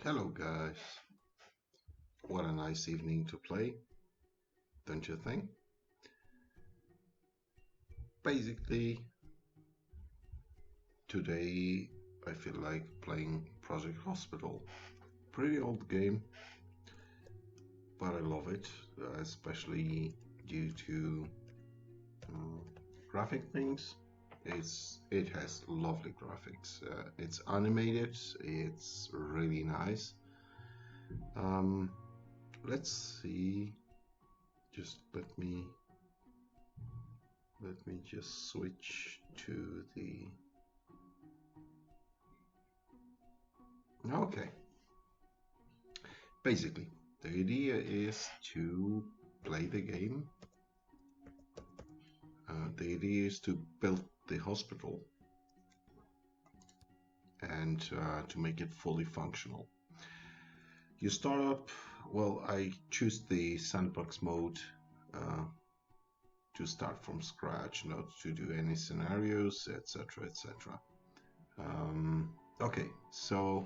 Hello guys, what a nice evening to play, don't you think? Basically, today I feel like playing Project Hospital. Pretty old game, but I love it, especially due to um, graphic things. It has lovely graphics. It's animated, it's really nice. Um, let's see. Just let me just switch to the. Okay. Basically, the idea is to play the game. The idea is to build the hospital and to make it fully functional. You start up, well, I choose the sandbox mode uh, to start from scratch, not to do any scenarios, etc. etc. Okay, so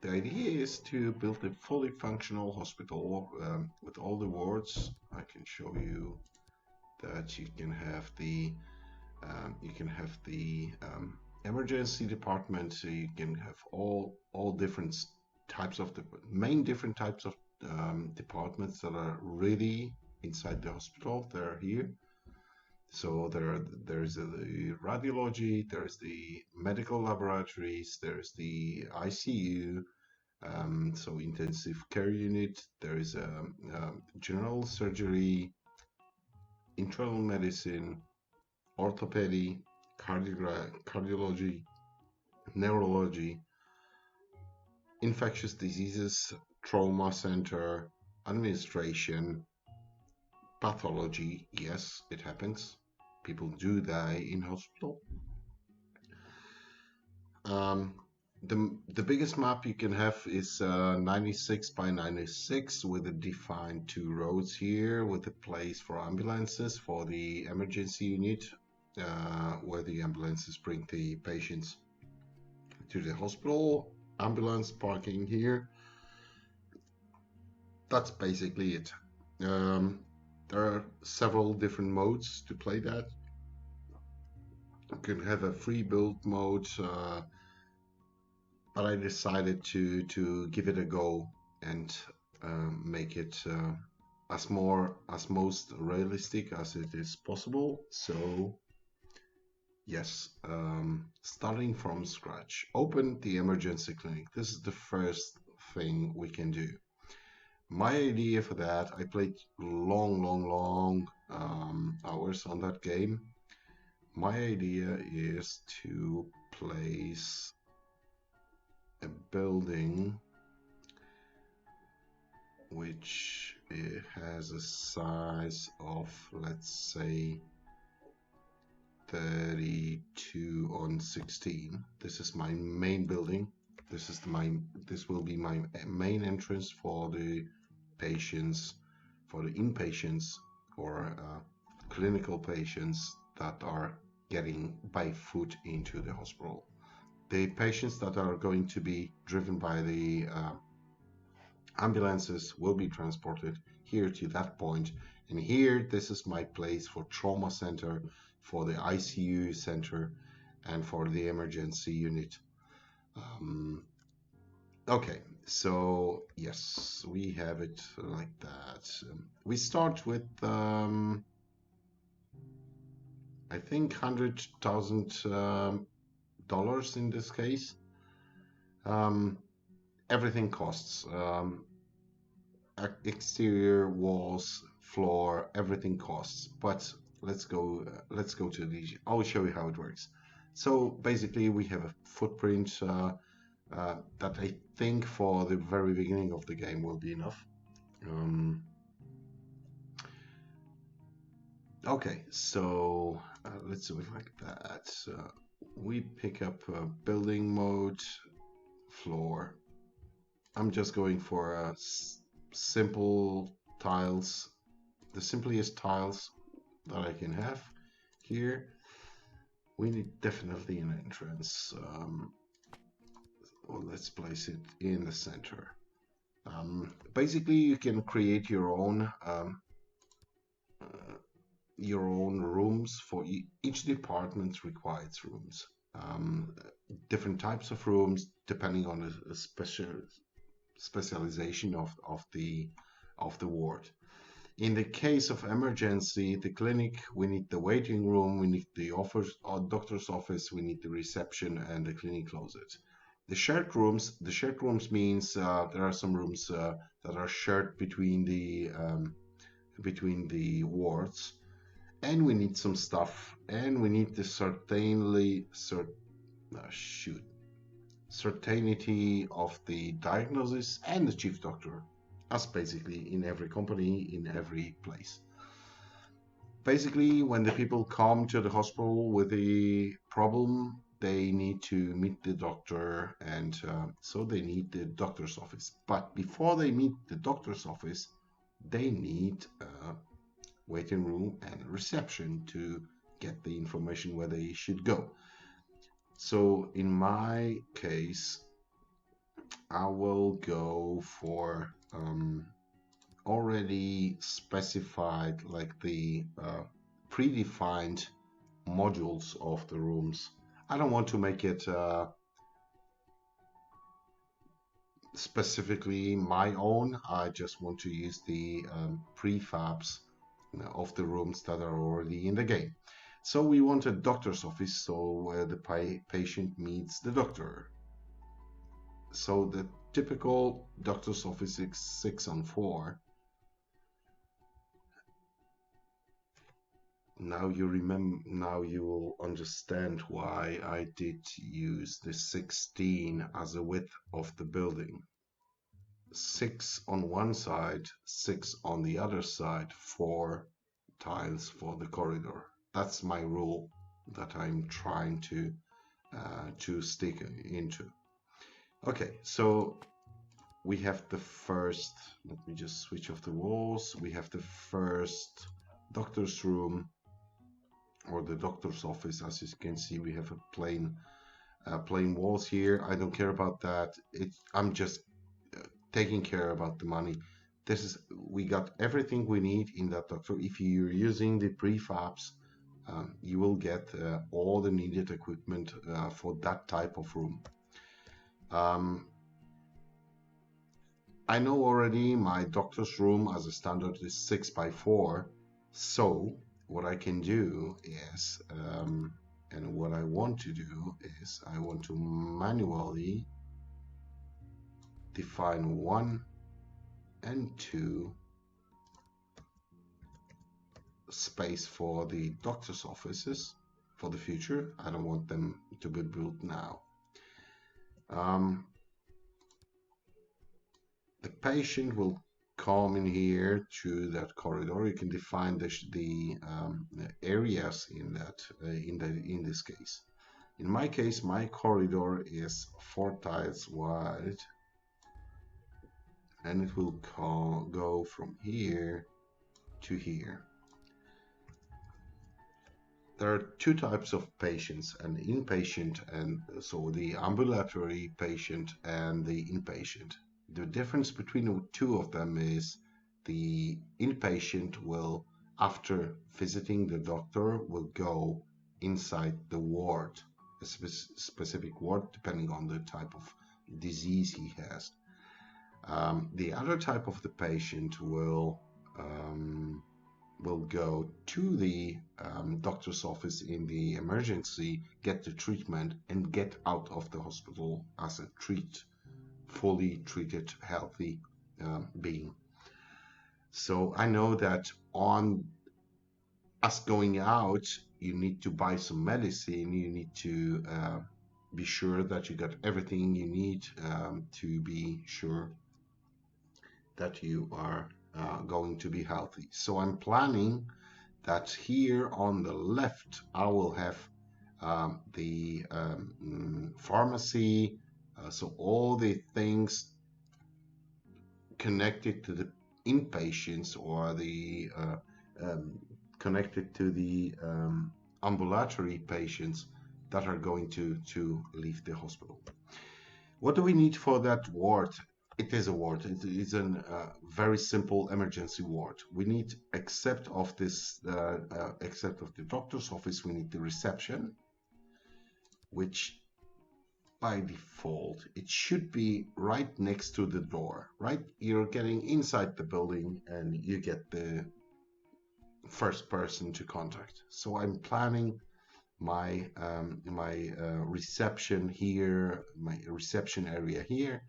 the idea is to build a fully functional hospital with all the wards. I can show you that you can have the emergency department. So you can have all different types of the main different types of departments that are really inside the hospital. They're here. So there's the radiology, there's the medical laboratories, there's the ICU, so intensive care unit. There is a general surgery, internal medicine, orthopedy, cardiology, neurology, infectious diseases, trauma center, administration, pathology. Yes, it happens. People do die in hospital. Um, the biggest map you can have is 96 by 96 with a defined two roads here with a place for ambulances for the emergency unit where the ambulances bring the patients to the hospital. Ambulance parking here. That's basically it. Um, there are several different modes to play that. You can have a free build mode, but I decided to give it a go and make it as most realistic as it is possible. So yes, starting from scratch, open the emergency clinic. This is the first thing we can do. My idea for that, I played long hours on that game. My idea is to place a building which has a size of, let's say, 32 on 16. This is my main building. This will be my main entrance for the patients, for the inpatients or clinical patients that are getting by foot into the hospital. The patients that are going to be driven by the ambulances will be transported here to that point. And here, this is my place for trauma center, for the ICU center, and for the emergency unit. Okay, so yes, we have it like that. We start with, I think, $100,000 in this case. Um, Everything costs. Exterior walls, floor, everything costs. But let's go to the. I'll show you how it works. So basically, we have a footprint that I think for the very beginning of the game will be enough. Um, okay, so let's do it like that. We pick up building mode, floor. I'm just going for simple tiles, the simplest tiles that I can have here. We need definitely an entrance. or let's place it in the center. Basically, you can create your own rooms for each department requires rooms. Um, Different types of rooms depending on the specialization of the ward. In the case of emergency, the clinic, we need the waiting room, we need the office, doctor's office, we need the reception and the clinic closet. The shared rooms means there are some rooms that are shared between the wards, and we need some stuff, and we need the certainty of the diagnosis and the chief doctor, as basically in every company, in every place. Basically, when the people come to the hospital with a problem, they need to meet the doctor, and so they need the doctor's office. But before they meet the doctor's office, they need a waiting room and a reception to get the information where they should go. So in my case, I will go for already specified, like the predefined modules of the rooms. I don't want to make it specifically my own. I just want to use the prefabs of the rooms that are already in the game. So we want a doctor's office, so where the patient meets the doctor. So the typical doctor's office is 6 on 4. Now you will understand why I did use the 16 as a width of the building. 6 on one side, 6 on the other side, 4 tiles for the corridor. That's my rule that I'm trying to stick into. Okay, so we have the first, let me just switch off the walls. We have the first doctor's room, or the doctor's office. As you can see, we have a plain walls here. I don't care about that. I'm just taking care about the money. We got everything we need in that doctor. If you're using the prefabs, you will get all the needed equipment for that type of room. I know already my doctor's room as a standard is 6 by 4, so what I can do is, and what I want to do is, I want to manually define 1 and 2 space for the doctor's offices for the future. I don't want them to be built now. The patient will come in here to that corridor. You can define the areas in that in this case. In my case, my corridor is 4 tiles wide, and it will go from here to here. There are 2 types of patients: an inpatient, and so the ambulatory patient and the inpatient. The difference between the 2 of them is the inpatient will, after visiting the doctor, will go inside the ward, a specific ward, depending on the type of disease he has. The other type of the patient will go to the doctor's office in the emergency, get the treatment, and get out of the hospital as a fully treated, healthy being. So I know that on us going out, you need to buy some medicine, you need to be sure that you got everything you need to be sure that you are going to be healthy. So I'm planning that here on the left, I will have the pharmacy, so all the things connected to the inpatients, or the connected to the ambulatory patients that are going to leave the hospital. What do we need for that ward? It is a ward. It is a very simple emergency ward. We need, except of the doctor's office, we need the reception, which by default it should be right next to the door. Right, you're getting inside the building and you get the first person to contact. So I'm planning my reception here, my reception area here.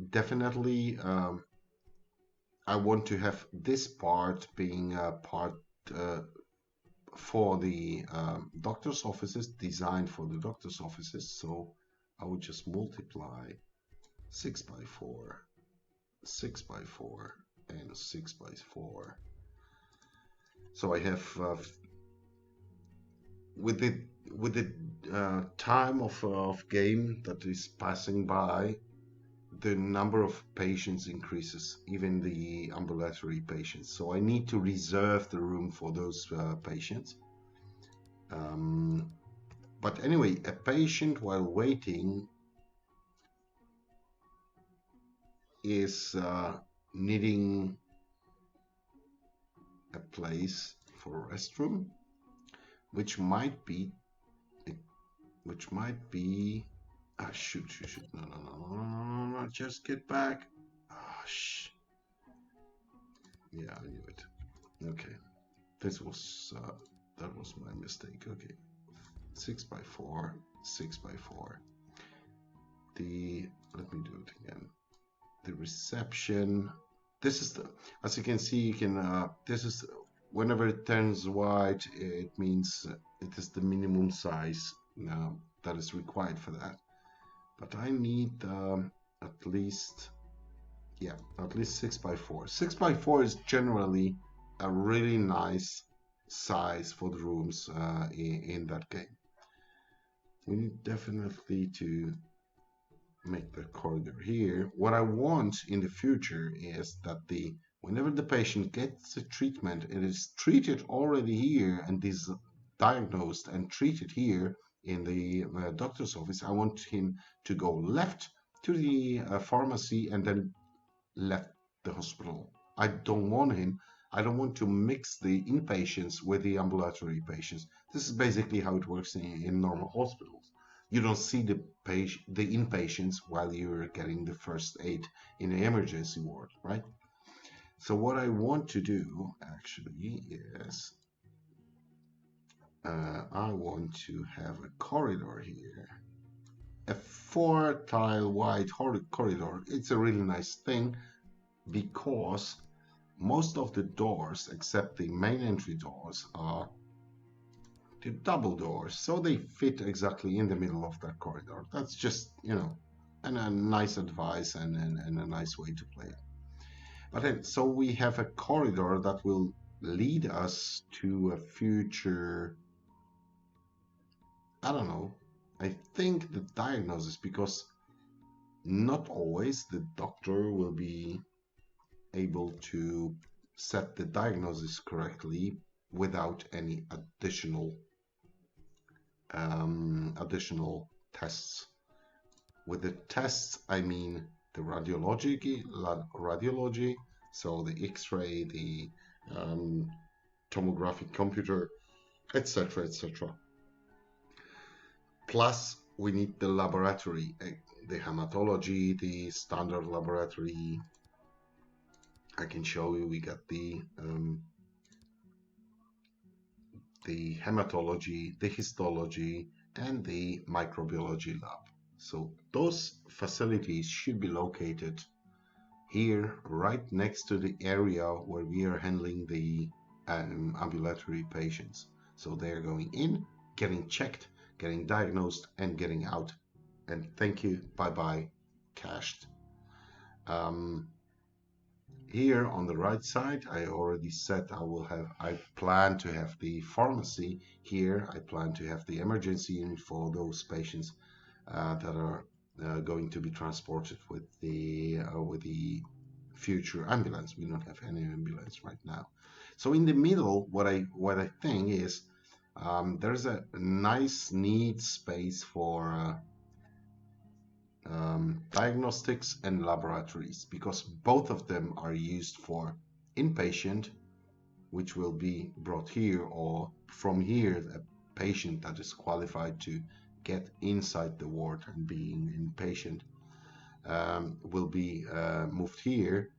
Definitely, I want to have this part being a part uh, for the doctor's offices, designed for the doctor's offices. So I would just multiply 6 by 4, 6 by 4, and 6 by 4. So I have with the time of game that is passing by, the number of patients increases, even the ambulatory patients. So I need to reserve the room for those patients. Um, but anyway, a patient while waiting is needing a place for a restroom, which might be, which might be. Ah, shoot, shoot, shoot! No, no, no, no, no, no! Just get back! Ah, shh! Yeah, I knew it. Okay, this was that was my mistake. Okay, 6 by 4, 6 by 4. Let me do it again. The reception. This is the, as you can see, you can, this is, whenever it turns white, it means it is the minimum size that is required for that. But I need at least, yeah, at least 6 by 4. 6 by 4 is generally a really nice size for the rooms in that game. We need definitely to make the corridor here. What I want in the future is that whenever the patient gets the treatment, it is treated already here and is diagnosed and treated here in the doctor's office. I want him to go left to the pharmacy and then left the hospital. I don't want to mix the inpatients with the ambulatory patients. This is basically how it works in normal hospitals. You don't see the inpatients while you're getting the first aid in the emergency ward, right? So what I want to do actually is I want to have a corridor here, a 4-tile wide corridor. It's a really nice thing because most of the doors, except the main entry doors, are the double doors, so they fit exactly in the middle of that corridor. That's just, a nice advice and a nice way to play it. But then, so we have a corridor that will lead us to a future, I don't know, I think the diagnosis, because not always the doctor will be able to set the diagnosis correctly without any additional tests. With the tests, I mean the radiology, so the X-ray, the tomographic computer, etc., etc. Plus, we need the laboratory, the hematology, the standard laboratory. I can show you. We got the hematology, the histology, and the microbiology lab. So those facilities should be located here, right next to the area where we are handling the ambulatory patients. So they're going in, getting checked, getting diagnosed, and getting out. And thank you, bye-bye, cashed. Here on the right side, I already said I plan to have the pharmacy. Here, I plan to have the emergency unit for those patients that are going to be transported with the future ambulance. We don't have any ambulance right now. So in the middle, what I think is There's a nice, neat space for diagnostics and laboratories, because both of them are used for inpatient, which will be brought here, or from here, a patient that is qualified to get inside the ward and being inpatient will be moved here.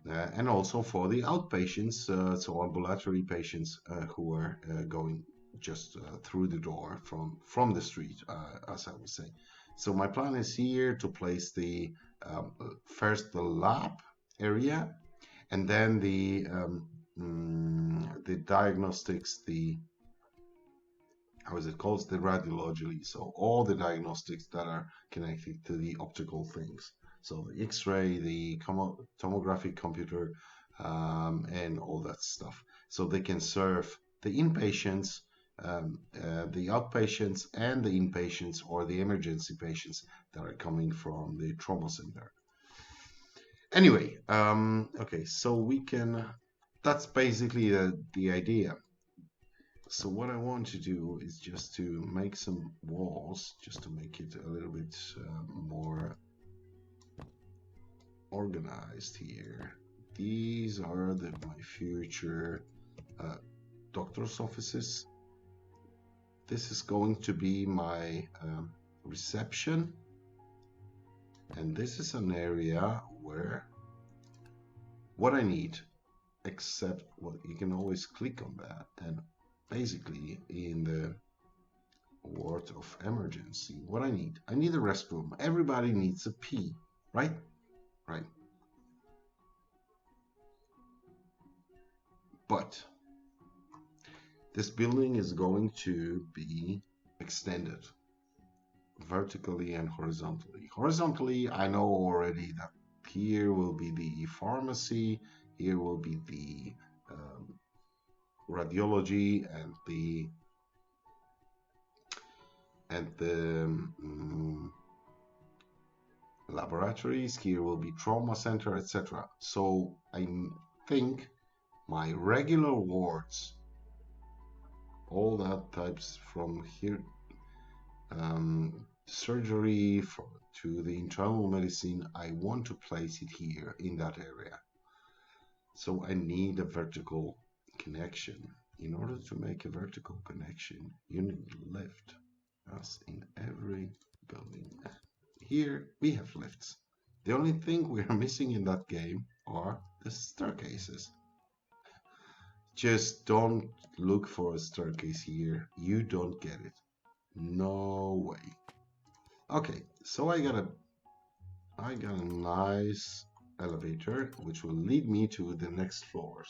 And also for the outpatients, so ambulatory patients who are going just through the door from the street, as I would say. So my plan is here to place the first the lab area, and then the diagnostics, the how is it called, the radiology. So all the diagnostics that are connected to the optical things. So the X-ray, the tomographic computer, and all that stuff. So they can serve the inpatients, the outpatients, and the inpatients or the emergency patients that are coming from the trauma center. Anyway, okay, so we can, that's basically the idea. So what I want to do is just to make some walls, just to make it a little bit more organized here. These are my future doctor's offices. This is going to be my reception. And this is an area where what I need, except, well, you can always click on that, and basically in the ward of emergency, what I need a restroom. Everybody needs a pee, right? Right. But this building is going to be extended vertically and horizontally. Horizontally, I know already that here will be the pharmacy, here will be the radiology and the laboratories. Here will be trauma center, etc. So I think my regular wards, all that types from here, surgery to the internal medicine, I want to place it here in that area. So I need a vertical connection. In order to make a vertical connection, you need a lift, as in every building. Here we have lifts. The only thing we are missing in that game are the staircases. Just don't look for a staircase here. You don't get it. No way. Okay, so I got a nice elevator which will lead me to the next floors.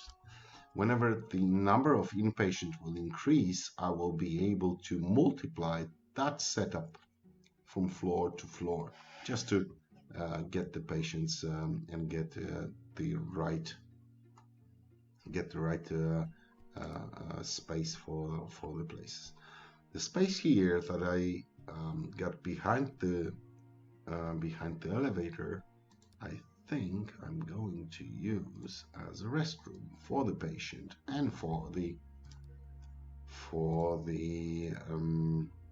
Whenever the number of inpatients will increase, I will be able to multiply that setup from floor to floor, just to get the patients and get the right space for the places. The space here that I got behind the elevator, I think I'm going to use as a restroom for the patient and for the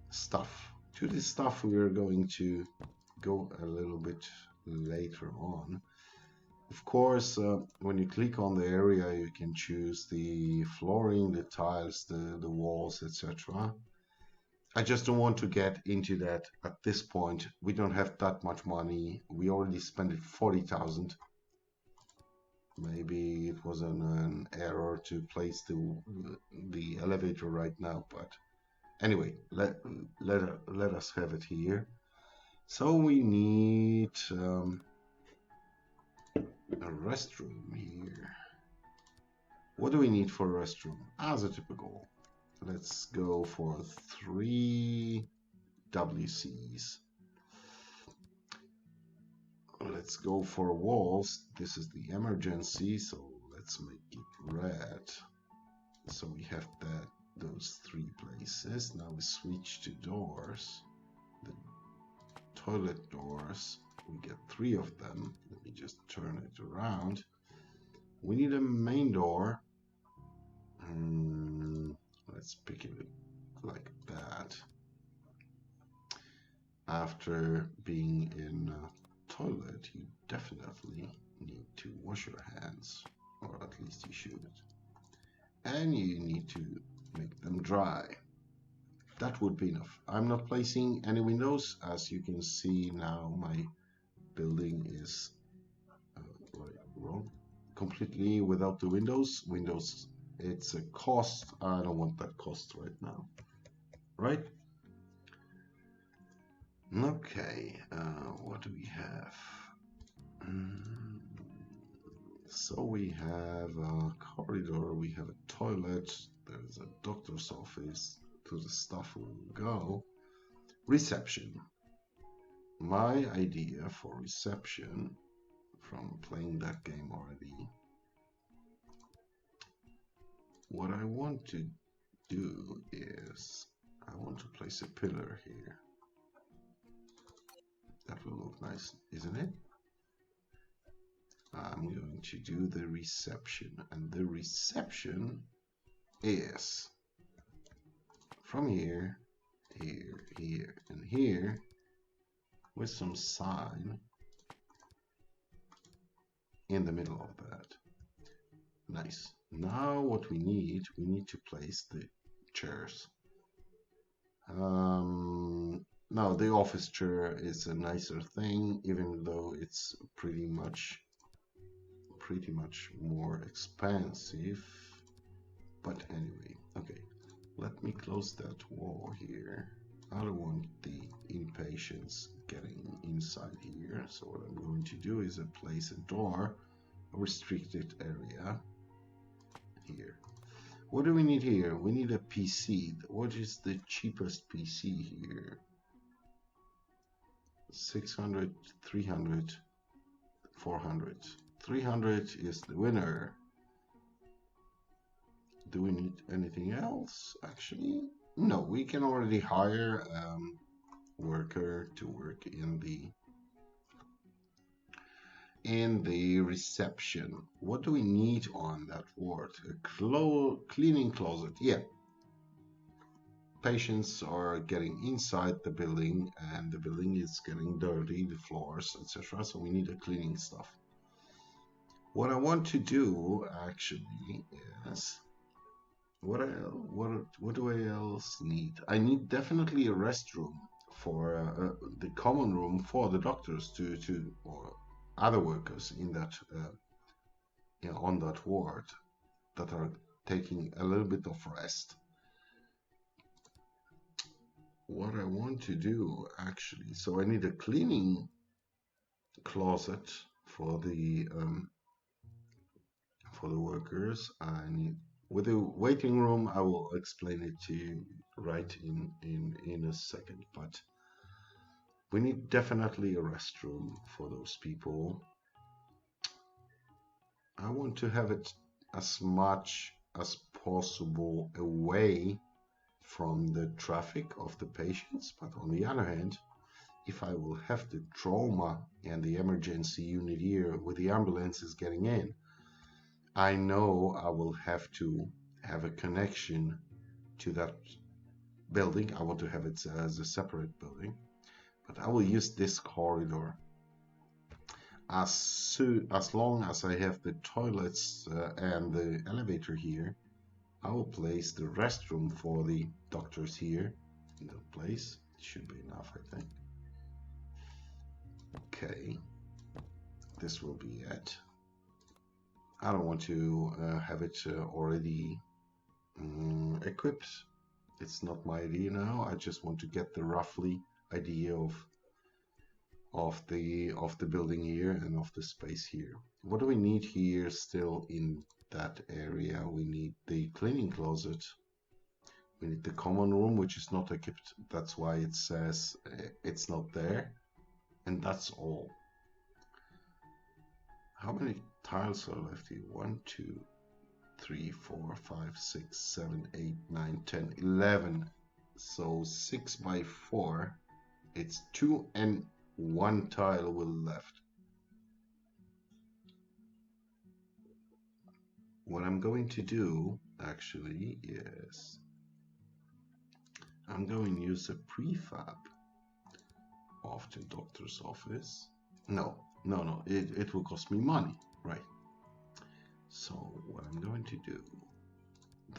staff. To the staff we are going to go a little bit later on. Of course, when you click on the area, you can choose the flooring, the tiles, the walls, etc. I just don't want to get into that at this point. We don't have that much money. We already spent 40,000. Maybe it was an error to place the elevator right now, but anyway, let us have it here. So we need a restroom here. What do we need for a restroom? As a typical, let's go for 3 WCs. Let's go for walls. This is the emergency, so let's make it red. So we have those 3 places. Now we switch to doors. The toilet doors, we get 3 of them. Let me just turn it around. We need a main door. Let's pick it like that. After being in a toilet, you definitely need to wash your hands, or at least you should. And you need to make them dry. That would be enough. I'm not placing any windows. As you can see now, my building is wrong. Completely without the windows. Windows, it's a cost. I don't want that cost right now. Right? Okay, what do we have? So we have a corridor, we have a toilet, there's a doctor's office, to the staff room go. Reception. My idea for reception, from playing that game already, what I want to do is, I want to place a pillar here. That will look nice, isn't it? I'm going to do the reception, and the reception is from here, here, here, and here, with some sign in the middle of that. Nice. Now what we need to place the chairs. Now the office chair is a nicer thing, even though it's pretty much more expensive. But anyway, okay. Let me close that wall here. I don't want the inpatients getting inside here. So what I'm going to do is place a door, a restricted area here. What do we need here? We need a PC. What is the cheapest PC here? 600, 300, 400. 300 is the winner. Do we need anything else? Actually, no. We can already hire a worker to work in the reception. What do we need on that ward? A cleaning closet. Yeah. Patients are getting inside the building, and the building is getting dirty, the floors, etc. So we need a cleaning stuff. What I want to do actually is, what do I else need? I need definitely a restroom for the common room for the doctors or other workers in that on that ward that are taking a little bit of rest. What I want to do actually, so I need a cleaning closet for the workers. I need, with the waiting room, I will explain it to you right in a second, but we need definitely a restroom for those people. I want to have it as much as possible away from the traffic of the patients, but on the other hand, if I will have the trauma and the emergency unit here with the ambulances getting in, I know I will have to have a connection to that building. I want to have it as a separate building, but I will use this corridor. As long as I have the toilets and the elevator here, I will place the restroom for the doctors here in that place. It should be enough, I think. Okay, this will be it. I don't want to have it already equipped. It's not my idea now. I just want to get the roughly idea of the building here and of the space here. What do we need here still in that area? We need the cleaning closet. We need the common room, which is not equipped. That's why it says it's not there. And that's all. How many tiles are left here? 1, 2, 3, 4, 5, 6, 7, 8, 9, 10, 11. So 6 by 4. It's 2 and 1 tile will left. What I'm going to do actually is I'm going to use a prefab of the doctor's office. No, no, no, it will cost me money, right? So what I'm going to do,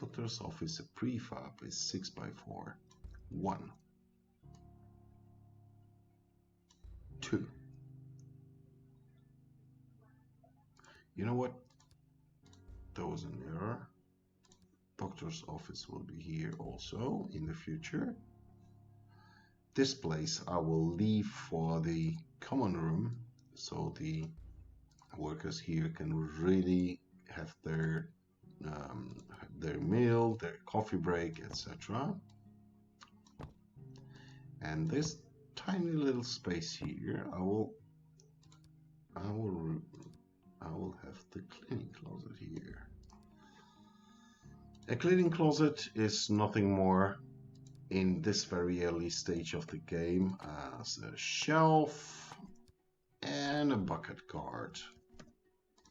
doctor's office, a prefab is 6x4, 1, 2. You know what? There was an error. Doctor's office will be here also in the future. This place I will leave for the common room, so the workers here can really have their meal, their coffee break, etc. And this tiny little space here, I will have the cleaning closet here. A cleaning closet is nothing more in this very early stage of the game as a shelf and a bucket cart.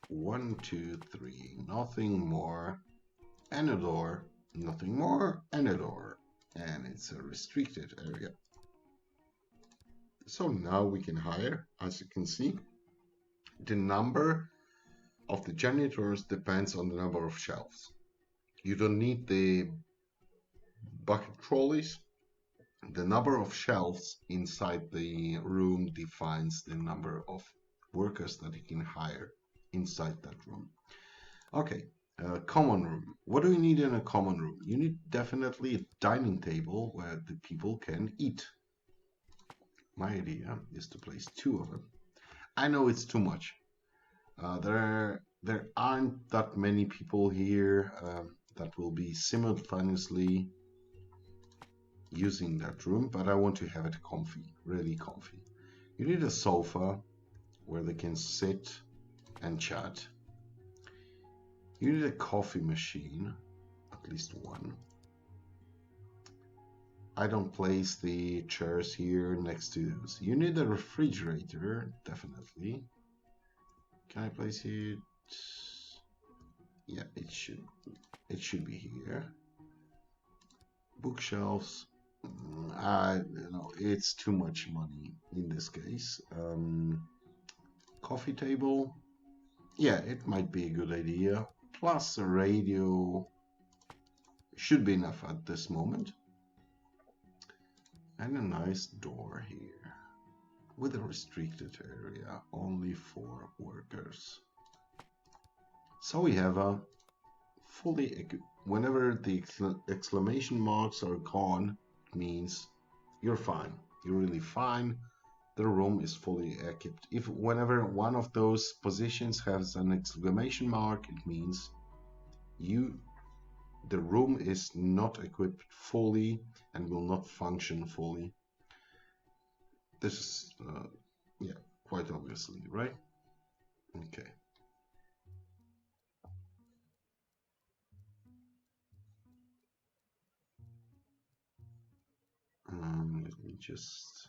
1, 2, 3, nothing more, and a door, nothing more, and a door, and it's a restricted area. So now we can hire, as you can see, the number of the janitors depends on the number of shelves. You don't need the bucket trolleys. The number of shelves inside the room defines the number of workers that you can hire inside that room. Okay, common room. What do you need in a common room? You need definitely a dining table where the people can eat. My idea is to place 2 of them. I know it's too much. There aren't that many people here that will be simultaneously using that room, but I want to have it comfy, really comfy. You need a sofa where they can sit and chat. You need a coffee machine, at least 1. I don't place the chairs here next to those. You need a refrigerator, definitely. Can I place it? Yeah, it should be here. Bookshelves. It's too much money in this case. Coffee table. Yeah, it might be a good idea. Plus a radio should be enough at this moment. And a nice door here with a restricted area only for workers. So we have a fully, whenever the exclamation marks are gone, it means you're fine. You're really fine. The room is fully equipped. If whenever one of those positions has an exclamation mark, it means the room is not equipped fully and will not function fully. This is, yeah, quite obviously, right? Okay. Let me just...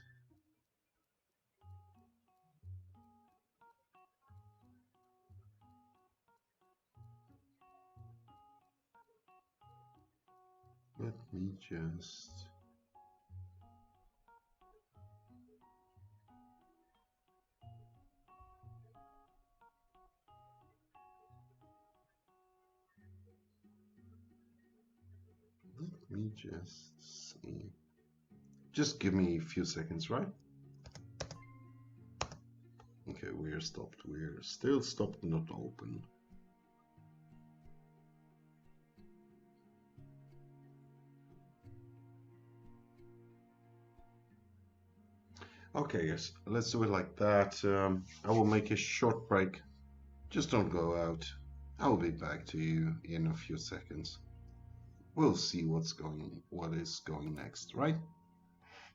Let me just... see. Just give me a few seconds, right? Okay, we're stopped. We're still stopped, not open. Okay, yes, let's do it like that. I will make a short break. Just don't go out. I will be back to you in a few seconds. We'll see what is going next, right?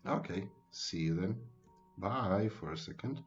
Okay, see you then. Bye for a second.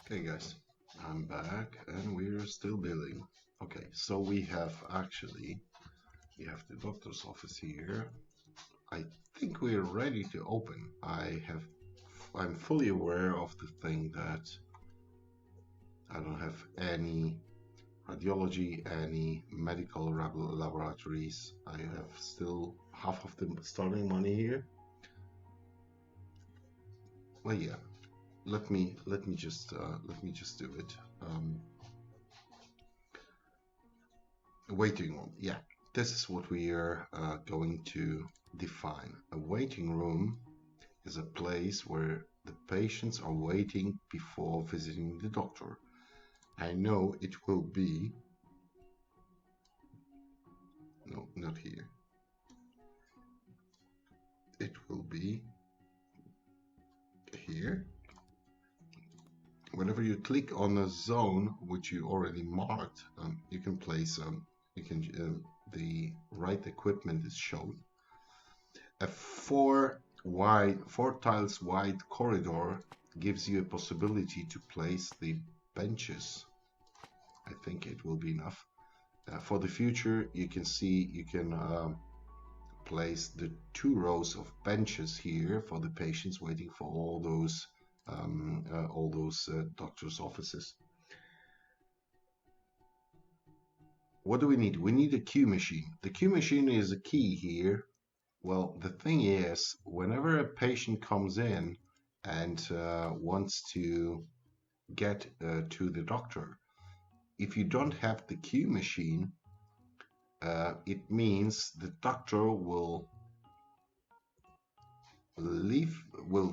Okay, guys, I'm back and we're still building. Okay, so we have the doctor's office here. I think we're ready to open. I'm fully aware of the thing that I don't have any radiology, any medical laboratories. I have still half of the starting money here. Well, yeah. Let me just do it. Waiting room. Yeah, this is what we are going to define. A waiting room is a place where the patients are waiting before visiting the doctor. I know it will be. No, not here. It will be here. Whenever you click on a zone which you already marked, you can place the right equipment is shown. A four tiles wide corridor gives you a possibility to place the benches. I think it will be enough. For the future, you can place the 2 rows of benches here for the patients waiting for all those doctors' offices. What do we need? We need a queue machine. The queue machine is a key here. Well, the thing is, whenever a patient comes in and wants to get to the doctor, if you don't have the queue machine, it means the doctor will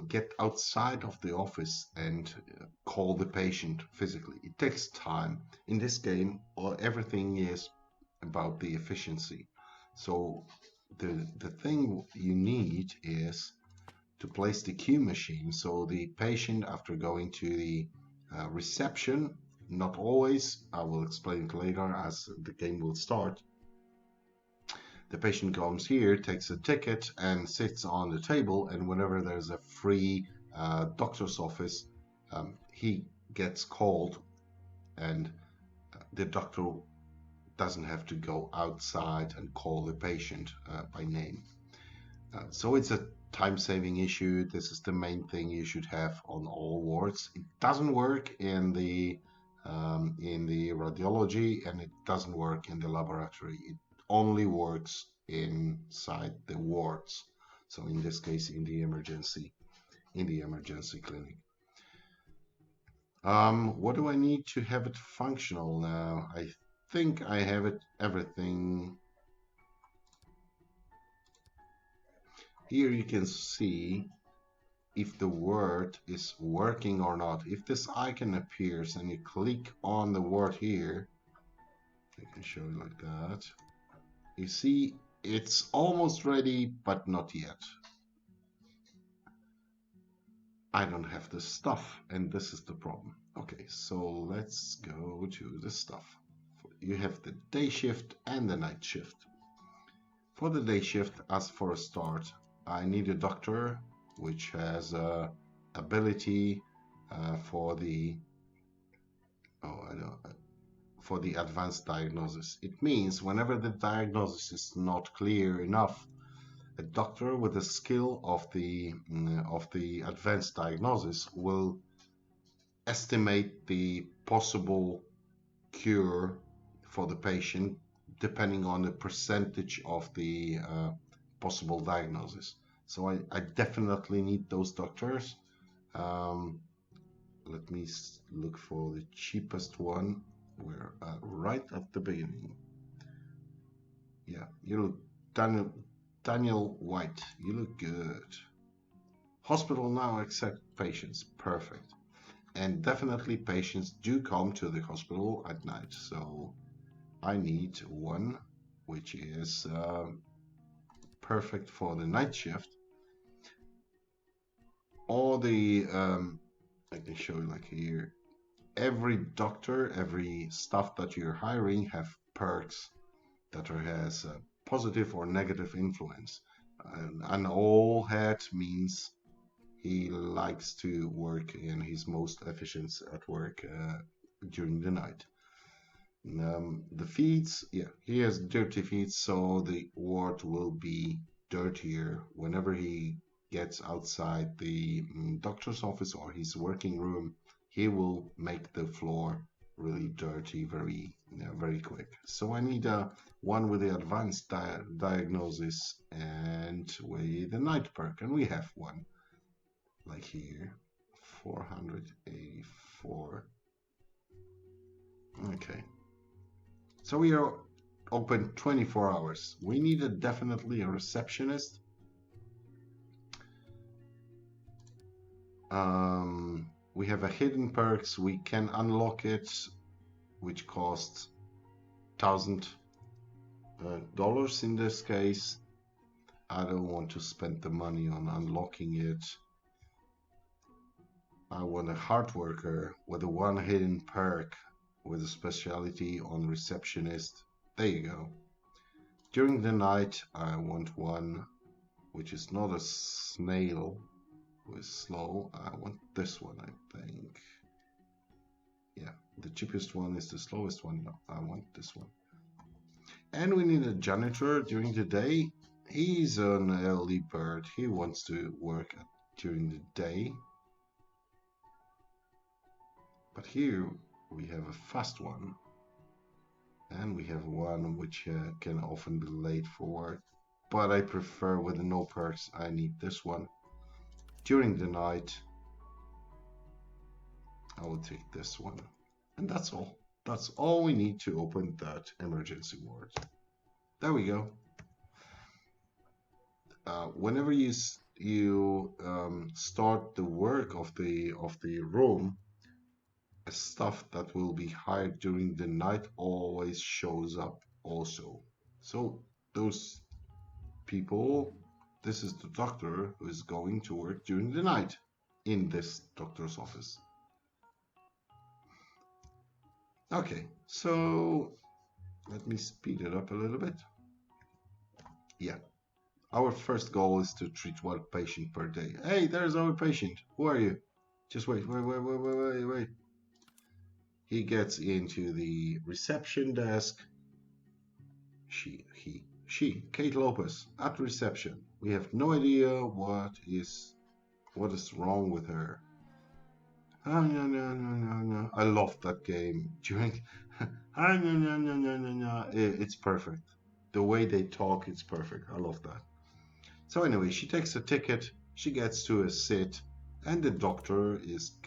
get outside of the office and call the patient physically. It takes time. In this game, everything is about the efficiency. So the thing you need is to place the queue machine, so the patient, after going to the reception, not always, I will explain it later as the game will start, the patient comes here, takes a ticket and sits on the table, and whenever there's a free doctor's office, he gets called, and the doctor doesn't have to go outside and call the patient by name. So it's a time-saving issue. This is the main thing you should have on all wards. It doesn't work in the radiology, and it doesn't work in the laboratory. It only works inside the wards. So in this case, in the emergency clinic. What do I need to have it functional now? I think I have everything. Here you can see if the word is working or not. If this icon appears and you click on the word here, I can show you like that. You see it's almost ready, but not yet. I don't have the stuff, and this is the problem. Okay, so let's go to the stuff. You have the day shift and the night shift. For the day shift, as for a start, I need a doctor which has ability for the advanced diagnosis. It means whenever the diagnosis is not clear enough, a doctor with the skill of the advanced diagnosis will estimate the possible cure for the patient depending on the percentage of the possible diagnosis. So I definitely need those doctors. Let me look for the cheapest one. We're right at the beginning. Yeah, you look Daniel White. You look good. Hospital now accept patients. Perfect. And definitely patients do come to the hospital at night. So I need one which is perfect for the night shift. All the I can show you like here. Every doctor, every staff that you're hiring have perks that has a positive or negative influence. An all hat means he likes to work and he's most efficient at work during the night. The feeds, yeah, he has dirty feet, so the ward will be dirtier whenever he gets outside the doctor's office or his working room. He will make the floor really dirty very quick. So I need one with the advanced diagnosis and with the night perk, and we have one like here, 484. Okay. So we are open 24 hours. We need definitely a receptionist. We have a hidden perks. We can unlock it, which costs $1,000 in this case. I don't want to spend the money on unlocking it. I want a hard worker with a one hidden perk with a specialty on receptionist. There you go. During the night, I want one which is not a snail with slow. I want this one, I think. Yeah, the cheapest one is the slowest one. No, I want this one. And we need a janitor during the day. He's an early bird. He wants to work during the day. But here we have a fast one. And we have one which can often be late for work. But I prefer with no perks. I need this one. During the night, I will take this one. And that's all. That's all we need to open that emergency ward. There we go. Whenever you start the work of the room, stuff that will be hired during the night always shows up also. So those people, this is the doctor who is going to work during the night in this doctor's office. Okay, so let me speed it up a little bit. Yeah, our first goal is to treat one patient per day. Hey, there's our patient. Who are you? Just wait. He gets into the reception desk. Kate Lopez at reception. We have no idea what is wrong with her. Oh, no. I love that game. During no. It's perfect. The way they talk, it's perfect. I love that. So anyway, she takes a ticket. She gets to a sit, and the doctor is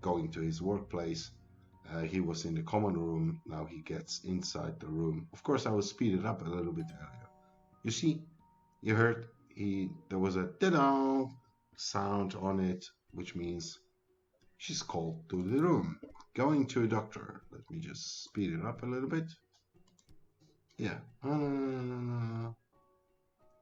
going to his workplace. He was in the common room. Now he gets inside the room. Of course, I will speed it up a little bit earlier. You see, you heard there was a da-da sound on it, which means she's called to the room. Going to a doctor. Let me just speed it up a little bit. Yeah.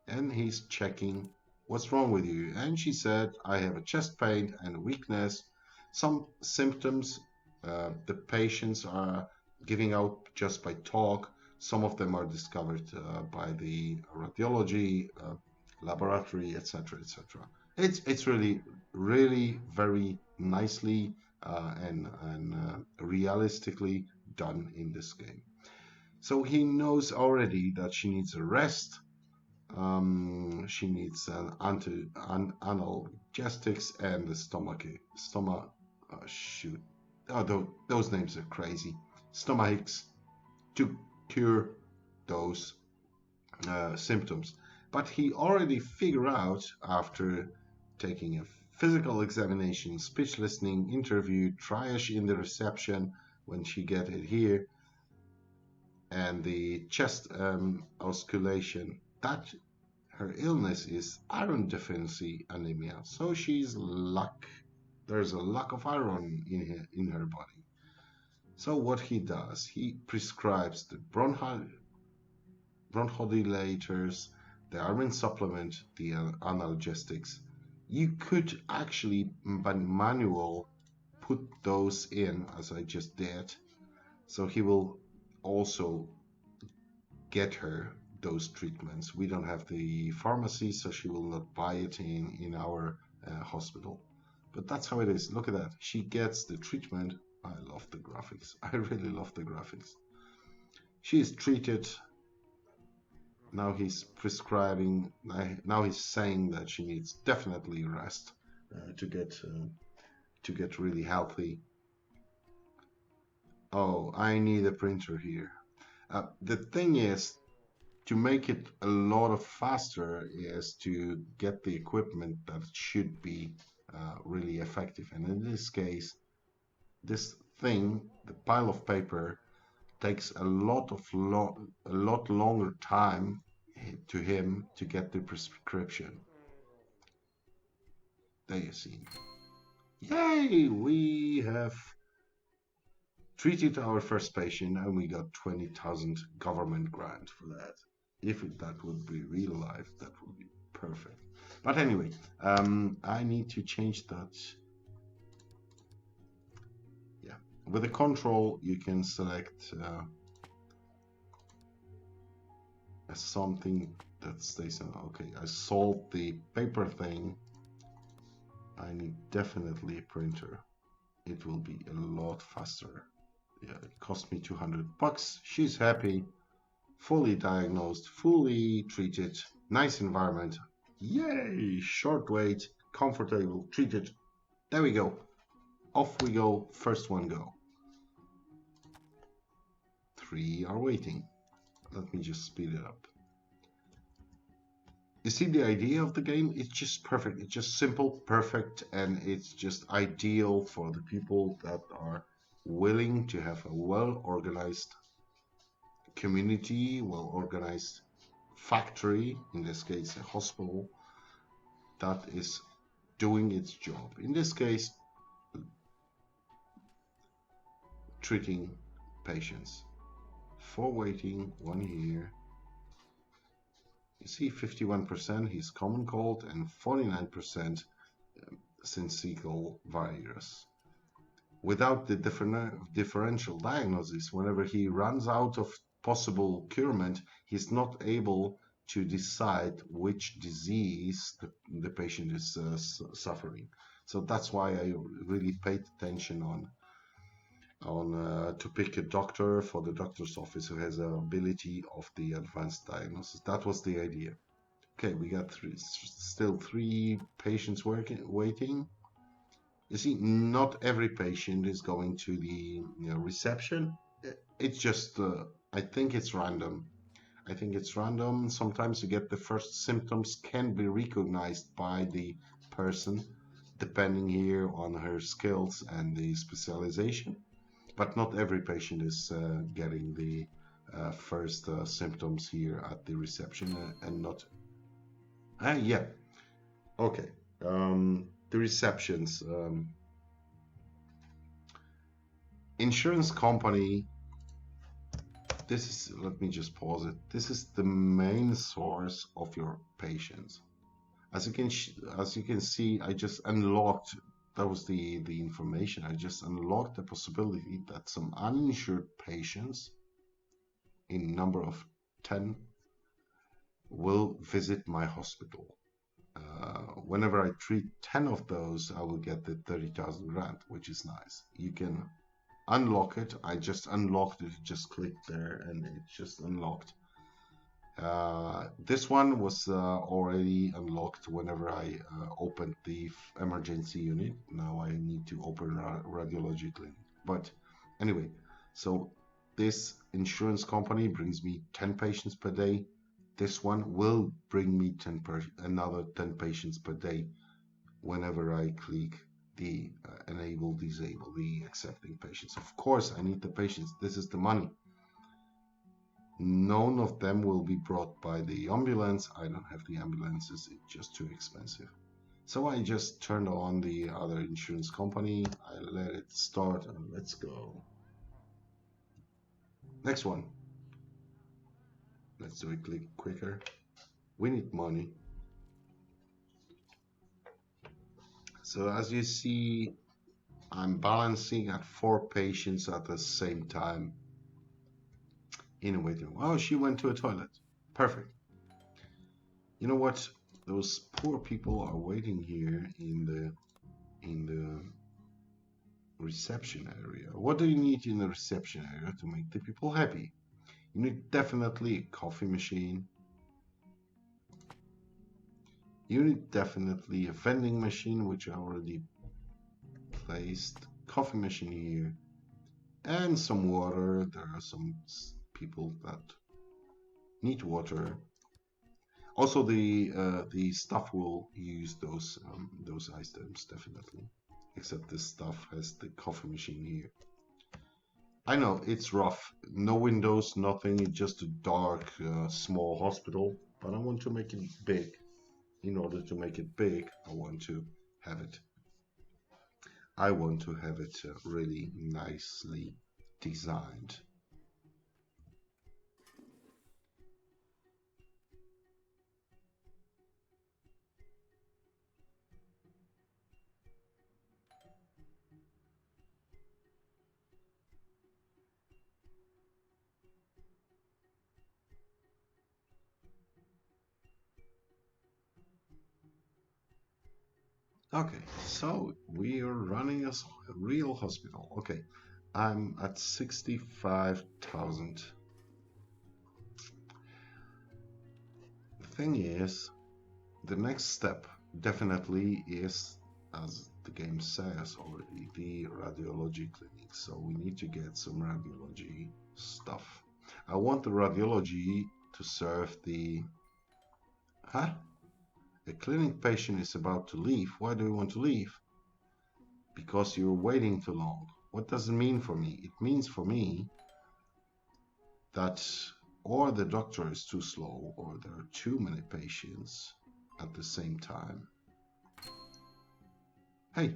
And he's checking what's wrong with you. And she said, I have a chest pain and weakness. Some symptoms the patients are giving out just by talk. Some of them are discovered by the radiology laboratory, etc., etc. It's really very nicely and realistically done in this game. So he knows already that she needs a rest. She needs an analgesics and the stomach. Shoot. Oh, those names are crazy. Stomachs to cure those symptoms. But he already figured out after taking a physical examination, speech listening, interview, triage in the reception when she get it here. and the chest osculation, that her illness is iron deficiency anemia. So she's luck. There's a lack of iron in her body. So what he does, he prescribes the bronchodilators, the iron supplement, the analgesics. You could actually manual put those in as I just did. So he will also get her those treatments. We don't have the pharmacy, so she will not buy it in our hospital. But that's how it is. Look at that. She gets the treatment. I love the graphics. I really love the graphics. She is treated. Now he's prescribing. Now he's saying that she needs definitely rest to get really healthy. Oh, I need a printer here. The thing is, to make it a lot of faster is to get the equipment that should be really effective. And in this case, this thing, the pile of paper, takes a lot longer time to him to get the prescription. There you see. Yay! We have treated our first patient and we got 20,000 government grant for that. If that would be real life, that would be perfect. But anyway, I need to change that. Yeah, with the control, you can select something that stays on. Okay, I solved the paper thing. I need definitely a printer. It will be a lot faster. Yeah, it cost me $200. She's happy. Fully diagnosed, fully treated, nice environment. Yay! Short wait, comfortable, treated. There we go. Off we go. First one go. 3 are waiting. Let me just speed it up. You see the idea of the game? It's just perfect. It's just simple, perfect, and it's just ideal for the people that are willing to have a well-organized community, well-organized factory, in this case a hospital, that is doing its job. In this case, treating patients. 4 waiting, 1 here. You see 51% he's common cold and 49% syncytial virus. Without the differential diagnosis, whenever he runs out of possible curement, he's not able to decide which disease the patient is suffering. So that's why I really paid attention on to pick a doctor for the doctor's office who has an ability of the advanced diagnosis. That was the idea. Okay, we got still 3 patients waiting. You see, not every patient is going to the reception. It's just, I think it's random. I think it's random. Sometimes you get the first symptoms can be recognized by the person, depending here on her skills and the specialization. But not every patient is getting the first symptoms here at the reception and not. Yeah, okay. The receptions. Insurance company. This is, let me just pause it. This is the main source of your patients. As you can see, I just unlocked. That was the information. I just unlocked the possibility that some uninsured patients, in number of 10, will visit my hospital. Whenever I treat 10 of those, I will get the 30,000 grant, which is nice. You can unlock it. I just unlocked it. Just clicked there, and it just unlocked. This one was already unlocked whenever I opened the emergency unit. Now I need to open radiology clinic. But anyway, so this insurance company brings me 10 patients per day. This one will bring me another 10 patients per day whenever I click the enable, disable, the accepting patients. Of course, I need the patients. This is the money. None of them will be brought by the ambulance. I don't have the ambulances, it's just too expensive. So I just turned on the other insurance company. I let it start and let's go. Next one. Let's do it quicker. We need money. So as you see, I'm balancing at 4 patients at the same time in a waiting room. Oh, she went to a toilet. Perfect. You know what? Those poor people are waiting here in the reception area. What do you need in the reception area to make the people happy? You need definitely a coffee machine. You need definitely a vending machine, which I already placed. Coffee machine here. And some water. There are some people that need water. Also, the staff will use those items definitely. Except this staff has the coffee machine here. I know it's rough. No windows, nothing. It's just a dark, small hospital. But I want to make it big. In order to make it big, I want to have it. Really nicely designed. Okay, so we are running a real hospital. Okay, I'm at 65,000. The thing is, the next step definitely is, as the game says already, the radiology clinic. So we need to get some radiology stuff. I want the radiology to serve the... Huh? A clinic patient is about to leave. Why do you want to leave? Because you're waiting too long. What does it mean for me? It means for me that or the doctor is too slow or there are too many patients at the same time. Hey,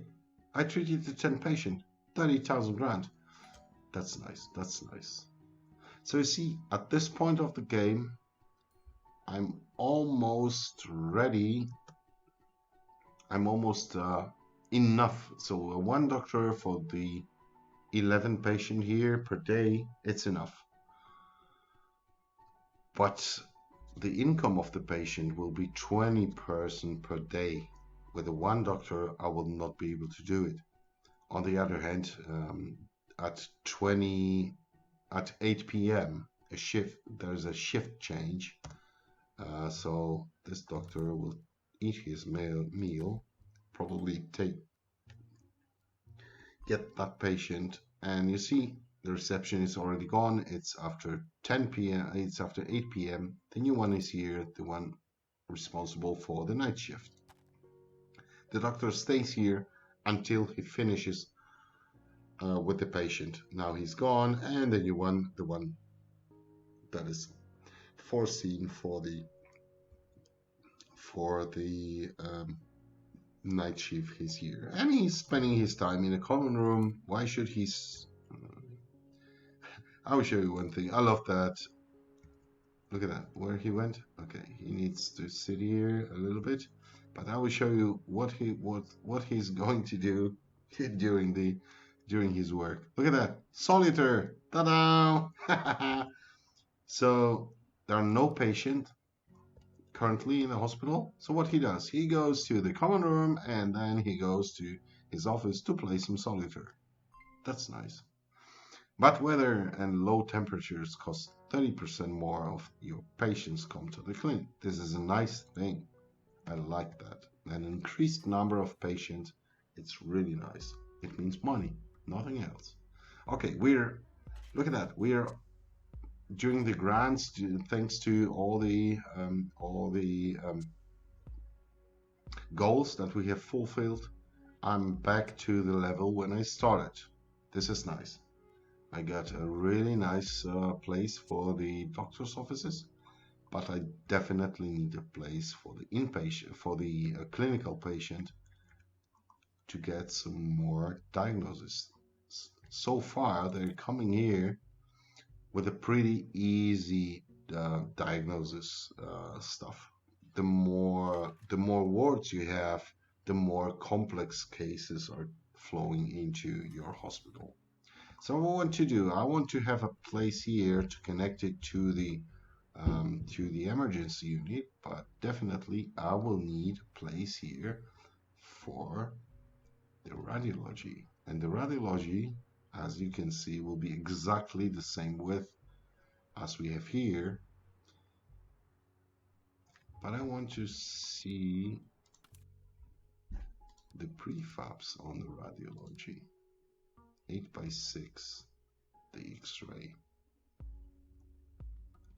I treated the 10 patient, 30,000 grand. That's nice, that's nice. So you see, at this point of the game, I'm almost ready. I'm almost enough. So one doctor for the 11 patient here per day, it's enough. But the income of the patient will be 20 person per day. With the one doctor, I will not be able to do it. On the other hand, at 8 p.m. there's a shift change. So this doctor will eat his meal, probably get that patient, and you see the reception is already gone. It's after 10 p.m. It's after 8 p.m. The new one is here, the one responsible for the night shift. The doctor stays here until he finishes with the patient. Now he's gone, and the new one, the one that is foreseen for the night shift, he's here, and he's spending his time in a common room. Why should he? I will show you one thing. I love that. Look at that, where he went. Okay, he needs to sit here a little bit, but I will show you what he's going to do during his work. Look at that, solitaire. Ta-da! So there are no patients currently in the hospital. So what he does, he goes to the common room and then he goes to his office to play some solitaire. That's nice. But weather and low temperatures cost 30% more of your patients come to the clinic. This is a nice thing. I like that. An increased number of patients, it's really nice. It means money, nothing else. Okay, look at that. We're during the grants, thanks to all the goals that we have fulfilled, I'm back to the level when I started. This is nice. I got a really nice place for the doctor's offices, but I definitely need a place for the inpatient, for the clinical patient to get some more diagnosis. So far, they're coming here with a pretty easy diagnosis stuff. The more wards you have, the more complex cases are flowing into your hospital. So what I want to do, I want to have a place here to connect it to the emergency unit, but definitely I will need a place here for the radiology. And the radiology, as you can see, will be exactly the same width as we have here. But I want to see the prefabs on the radiology. 8 by 6, the X-ray.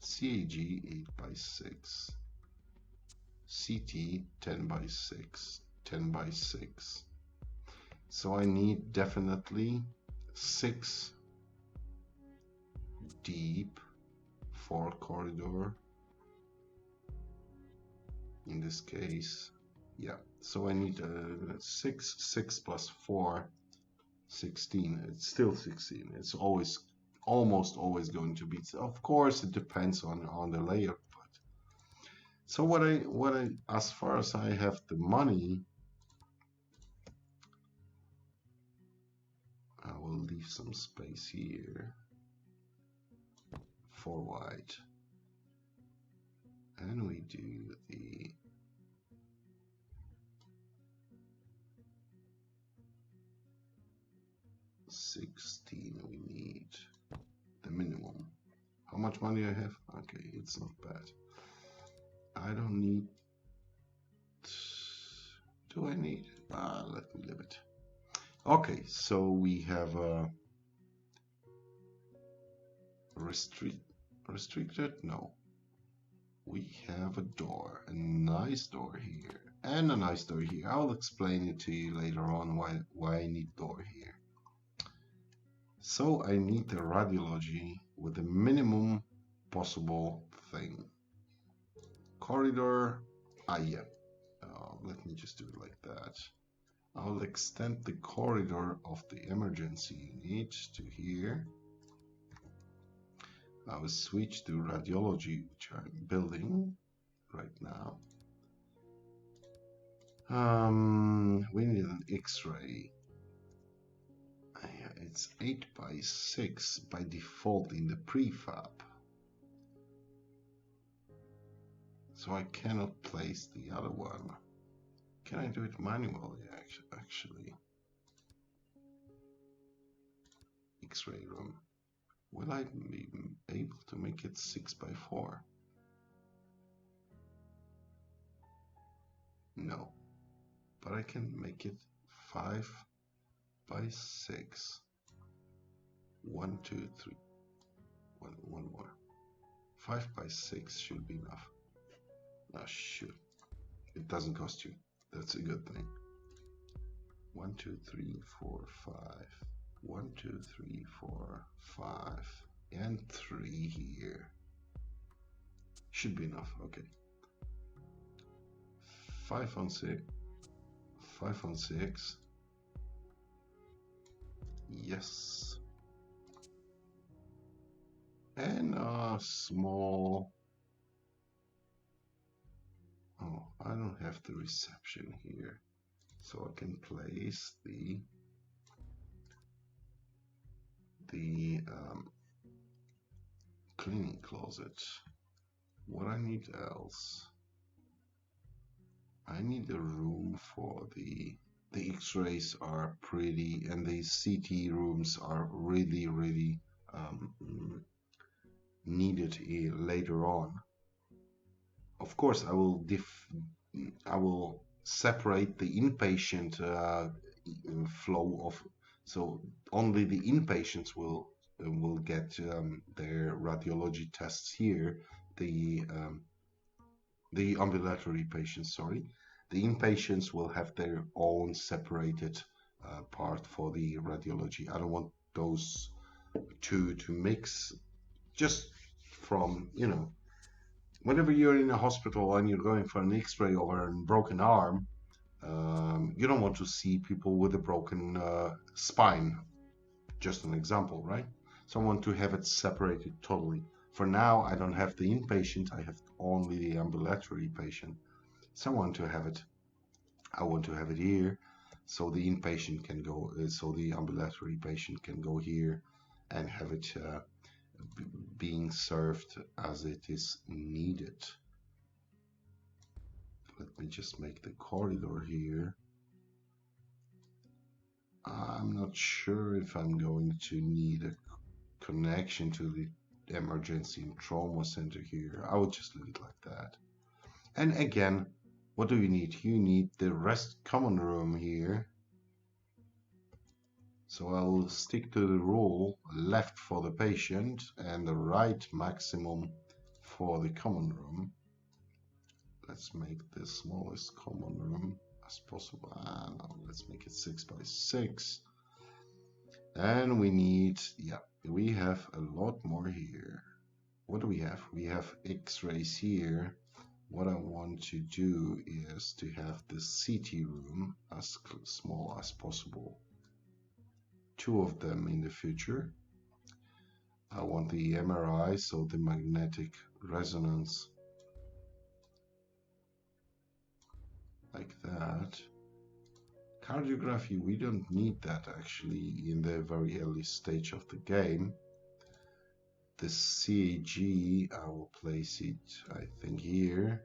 CAG 8 by 6. CT 10 by 6. 10 by 6. So I need definitely 6 deep, 4 corridor. In this case, yeah. So I need 6 plus 4, 16. It's still 16. It's almost always going to be. Of course, it depends on the layer. But so what I as far as I have the money, I will leave some space here for white, and we do the 16. We need the minimum. How much money I have? Okay, it's not bad. I don't need. Do I need? Let me leave it. Okay, so we have a restricted. No, we have a door, a nice door here, and a nice door here. I'll explain it to you later on why I need door here. So I need the radiology with the minimum possible thing. Corridor, yeah. Let me just do it like that. I'll extend the corridor of the emergency unit to here. I will switch to radiology, which I'm building right now. We need an X-ray. It's 8 by 6 by default in the prefab. So I cannot place the other one. Can I do it manually, actually? X-ray room. Will I be able to make it 6 by 4? No. But I can make it 5 by 6. 1, 2, 3. One more. 5 by 6 should be enough. Shoot. It doesn't cost you. That's a good thing. 1, 2, 3, 4, 5. 1, 2, 3, 4, 5. And 3 here. Should be enough. Okay. 5 on 6. 5 on 6. Yes. And a small. Oh, I don't have the reception here. So I can place the cleaning closet. What I need else? I need a room for the X-rays are pretty, and the CT rooms are really needed later on. Of course, I will separate the inpatient flow of, so only the inpatients will get their radiology tests here. The ambulatory patients, sorry, the inpatients will have their own separated part for the radiology. I don't want those to mix just from, whenever you're in a hospital and you're going for an X-ray over a broken arm, you don't want to see people with a broken spine. Just an example, right? So I want to have it separated totally. For now, I don't have the inpatient, I have only the ambulatory patient. So I want to have it here, so the inpatient can go, so the ambulatory patient can go here and have it being served as it is needed. Let me just make the corridor here. I'm not sure if I'm going to need a connection to the emergency and trauma center here. I would just leave it like that. And again, what do you need? You need the rest common room here. So I'll stick to the rule left for the patient and the right maximum for the common room. Let's make the smallest common room as possible. No, let's make it 6 by 6. And we need, we have a lot more here. What do we have? We have X-rays here. What I want to do is to have the CT room as small as possible. 2 of them in the future. I want the MRI, so the magnetic resonance, like that. Cardiography, we don't need that actually in the very early stage of the game. The CAG, I will place it, I think, here.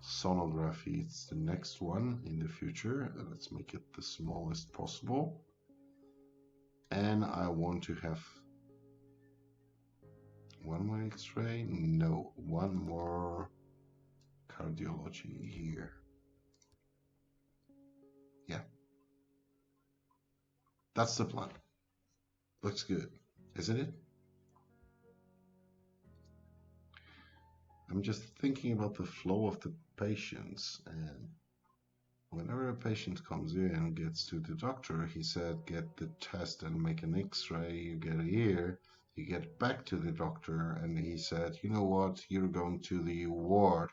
Sonography, it's the next one in the future. Let's make it the smallest possible. And I want to have one more X-ray. No, one more cardiology here. Yeah, that's the plan. Looks good, isn't it? I'm just thinking about the flow of the patients, and whenever a patient comes in and gets to the doctor, he said, get the test and make an X-ray, you get it here, you get back to the doctor, and he said, you know what, you're going to the ward,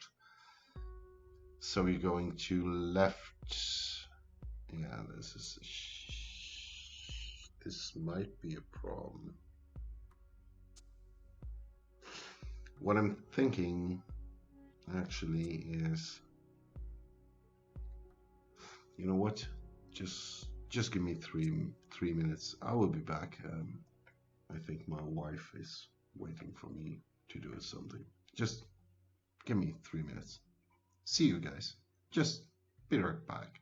so you're going to left. Yeah, this might be a problem. What I'm thinking actually is, you know what? Just give me three minutes. I will be back. I think my wife is waiting for me to do something. Just give me 3 minutes. See you guys. Just be right back.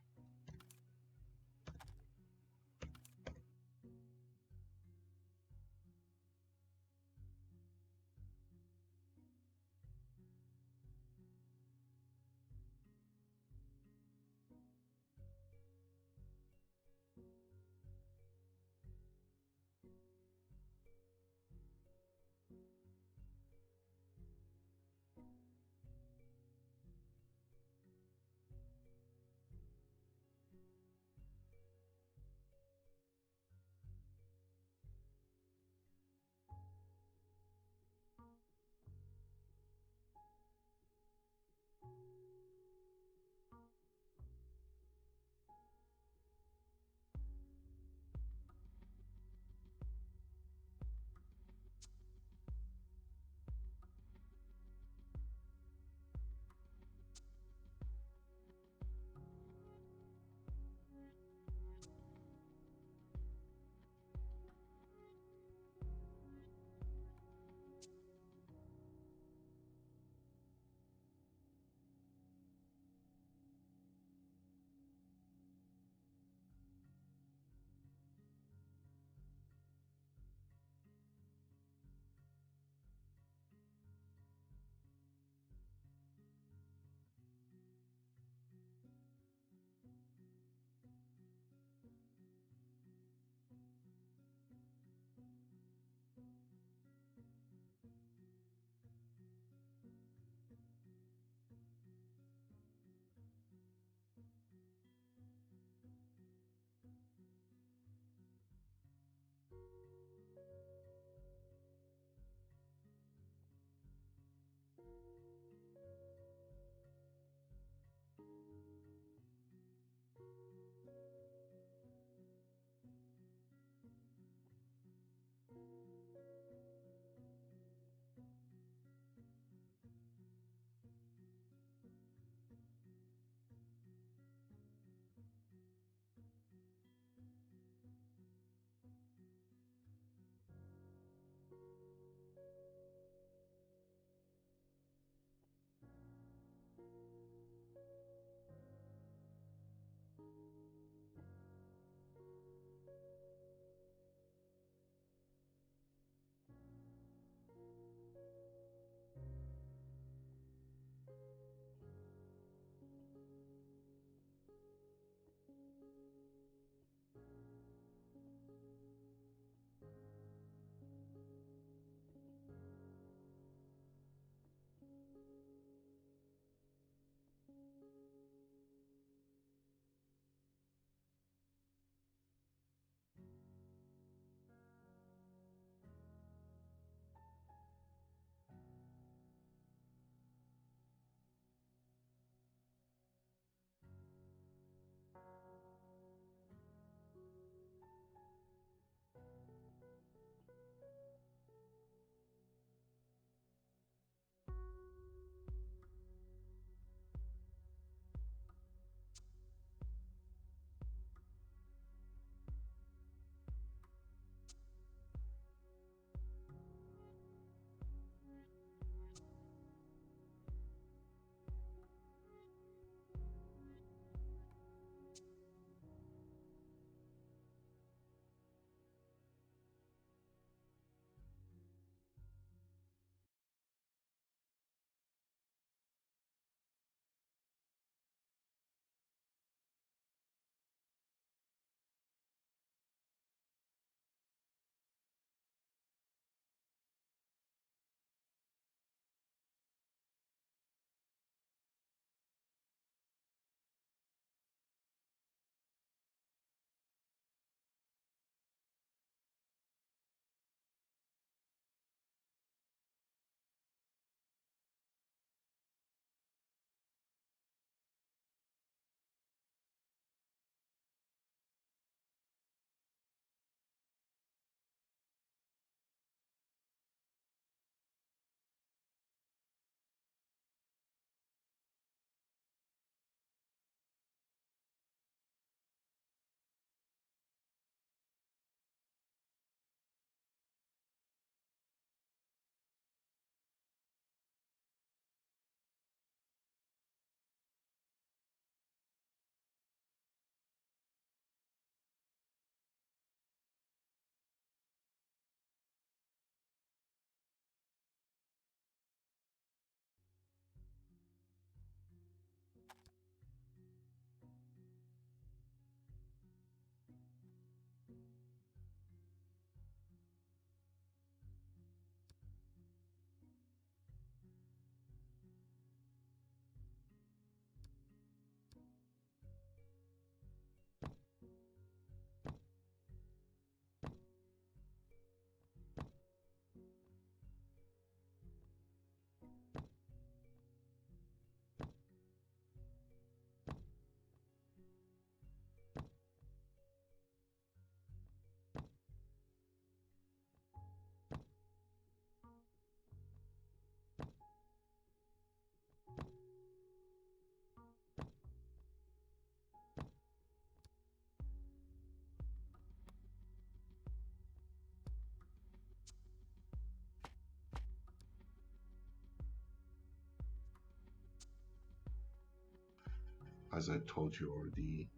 as I told you already,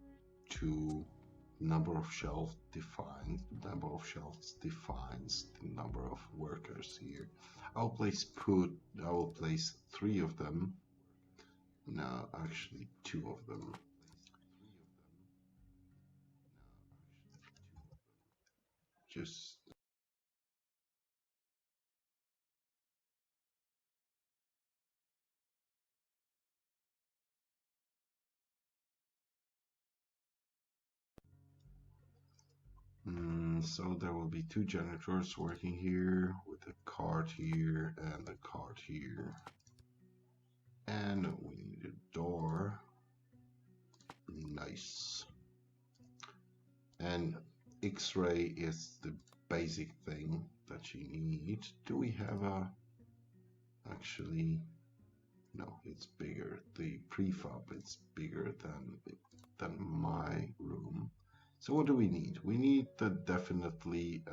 to number of shelves defines the number of workers here. I will place 3 of them. No, actually 2 of them. Just so there will be 2 janitors working here with a cart here and a cart here. And we need a door. Nice. And X-ray is the basic thing that you need. Do we have a... Actually, no, it's bigger. The prefab is bigger than my room. So what do we need? We need definitely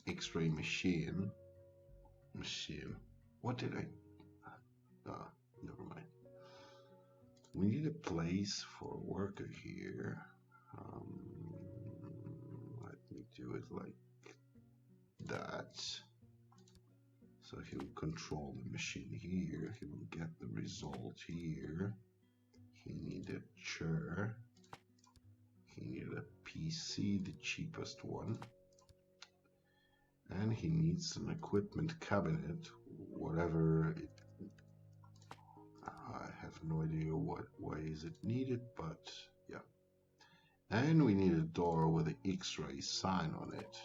X-ray machine. What did I? Never mind. We need a place for a worker here. Let me do it like that. So he will control the machine here. He will get the result here. He needed a chair. He needed a PC, the cheapest one. And he needs an equipment cabinet, whatever it... I have no idea why is it needed, but yeah. And we need a door with an X-ray sign on it.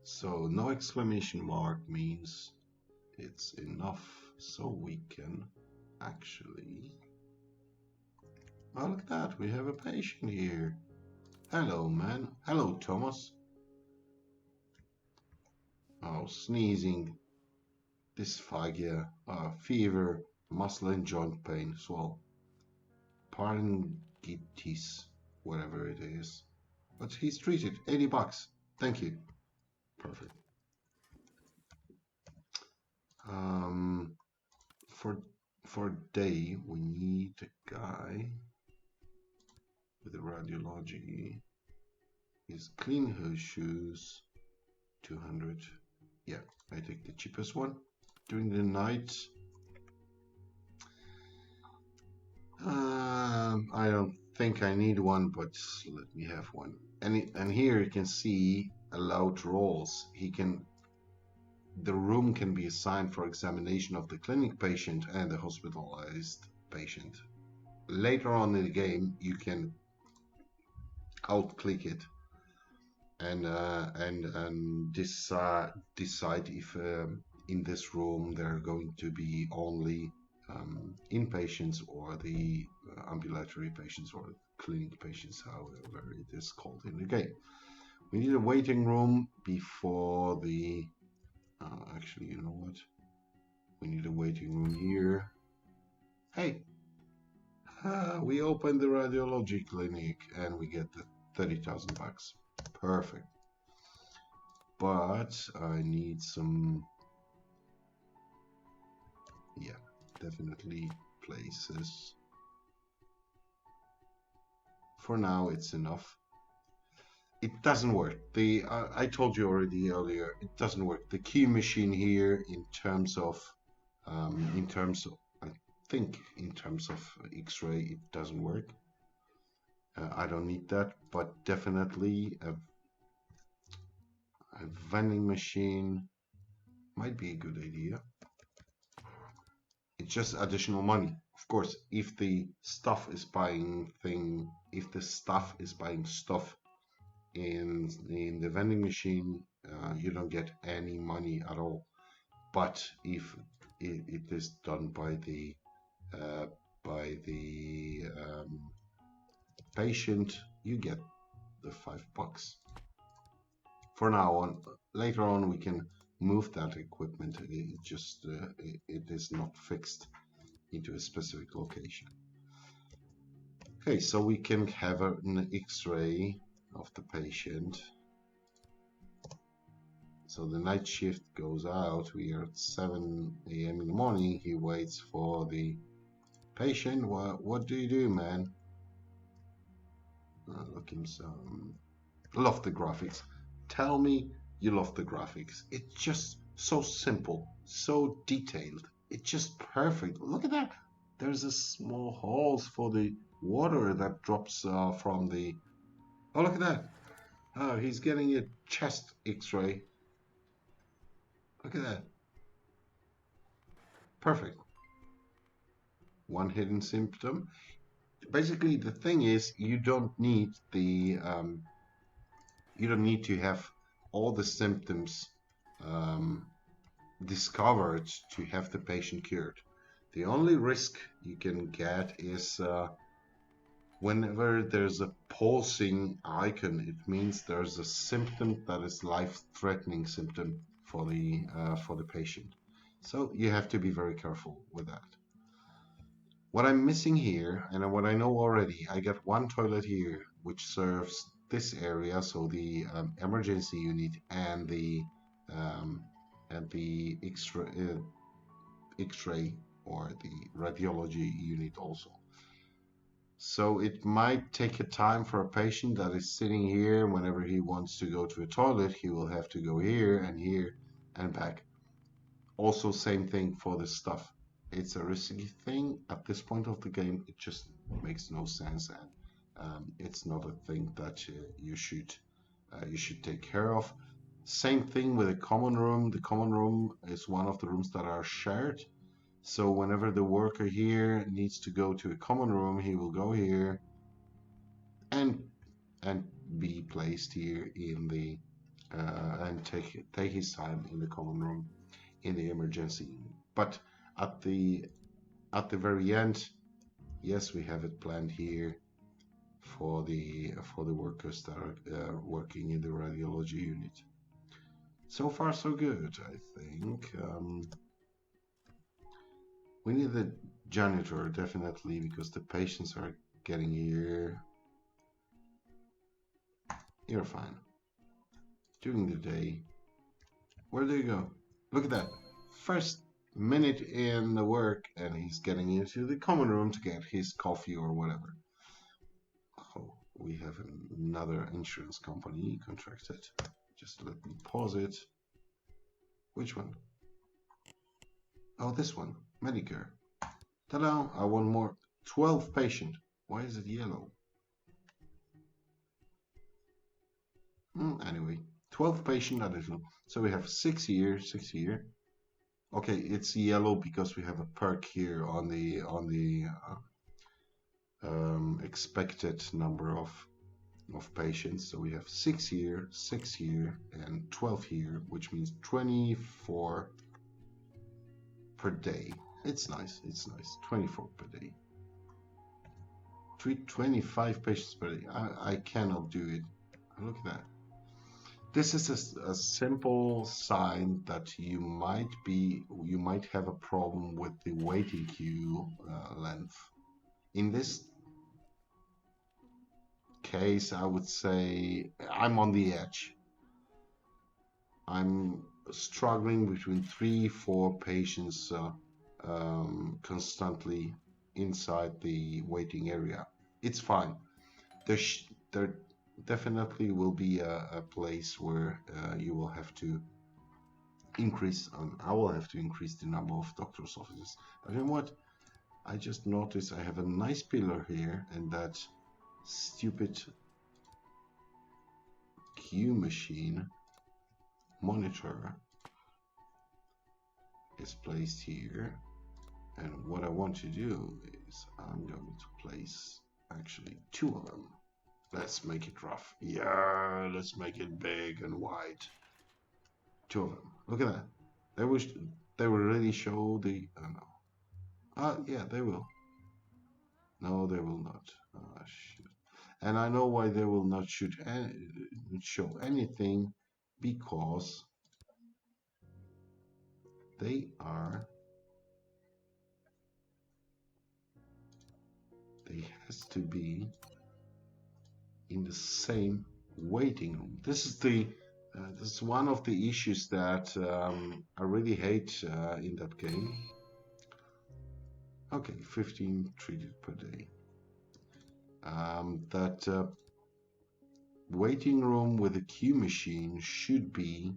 So no exclamation mark means it's enough, so we can actually... Oh, look at that, we have a patient here. Hello, man. Hello, Thomas. Oh, sneezing, dysphagia, fever, muscle and joint pain, swell, pharyngitis, whatever it is. But he's treated, 80 bucks. Thank you. Perfect. For day, we need a guy with a radiology. He's clean his shoes, 200. Yeah, I take the cheapest one. During the night, I don't think I need one, but let me have one. And here you can see allowed roles. The room can be assigned for examination of the clinic patient and the hospitalized patient. Later on in the game, you can out-click it and decide if in this room there are going to be only inpatients or the ambulatory patients or clinic patients, however it is called in the game. We need a waiting room before the... actually, you know what? We need a waiting room here. Hey! We opened the radiology clinic and we get the 30,000 bucks. Perfect. But I need some... Yeah, definitely places. For now, it's enough. It doesn't work. I told you already earlier, it doesn't work. The key machine here, in terms of I think in terms of X-ray, it doesn't work. I don't need that, but definitely a vending machine might be a good idea. It's just additional money. Of course, if the staff is buying stuff in the vending machine, you don't get any money at all. But if it is done by the patient, you get the $5. For now on, later on we can move that equipment. It is not fixed into a specific location. Okay, so we can have an X-ray of the patient. So the night shift goes out. We are at 7 a.m. in the morning. He waits for the patient. What do you do, man? Looking some. Love the graphics. Tell me you love the graphics. It's just so simple, so detailed. It's just perfect. Look at that. There's a small holes for the water that drops from the. Oh, look at that. Oh, he's getting a chest X-ray. Look at that. Perfect. One hidden symptom. Basically, the thing is, you don't need to have all the symptoms um, discovered to have the patient cured. The only risk you can get is whenever there's a pulsing icon, it means there's a symptom that is life-threatening symptom for the patient. So you have to be very careful with that. What I'm missing here, and what I know already, I got one toilet here which serves this area, so the emergency unit and the um, X-ray or the radiology unit also. So it might take a time for a patient that is sitting here. Whenever he wants to go to a toilet, he will have to go here and back. Also, same thing for the stuff. It's a risky thing at this point of the game. It just makes no sense, and it's not a thing that you should take care of. Same thing with the common room. The common room is one of the rooms that are shared. So whenever the worker here needs to go to a common room, he will go here and and be placed here in the and take his time in the common room in the emergency unit. But at the very end, yes, we have it planned here for the workers that are working in the radiology unit. So far, so good, I think. We need the janitor definitely because the patients are getting here. You're fine. During the day. Where do you go? Look at that. First minute in the work and he's getting into the common room to get his coffee or whatever. Oh, we have another insurance company contracted. Just let me pause it. Which one? Oh, this one. Medicare. Ta-da! I want more. 12 patient. Why is it yellow? Anyway, 12 patient additional. So we have 6 here, 6 here. Okay, it's yellow because we have a perk here on the expected number of patients. So we have 6 here, 6 here, and 12 here, which means 24 per day. It's nice. It's nice. 24 per day. Treat 25 patients per day. I cannot do it. Look at that. This is a simple sign that you might have a problem with the waiting queue length. In this case, I would say I'm on the edge. I'm struggling between 3-4 patients constantly inside the waiting area. It's fine. There definitely will be a place where you will have to increase. I will have to increase the number of doctors' offices. But you know what? I just noticed I have a nice pillar here, and that stupid Q machine monitor is placed here. And what I want to do is I'm going to place actually 2 of them. Let's make it rough. Yeah, let's make it big and wide. 2 of them. Look at that. They will really show the. No. Yeah, they will. No, they will not. Shit. And I know why they will not show anything, because they has to be in the same waiting room. This is the This is one of the issues that I really hate in that game. Okay, 15 treated per day. That waiting room with a Q machine should be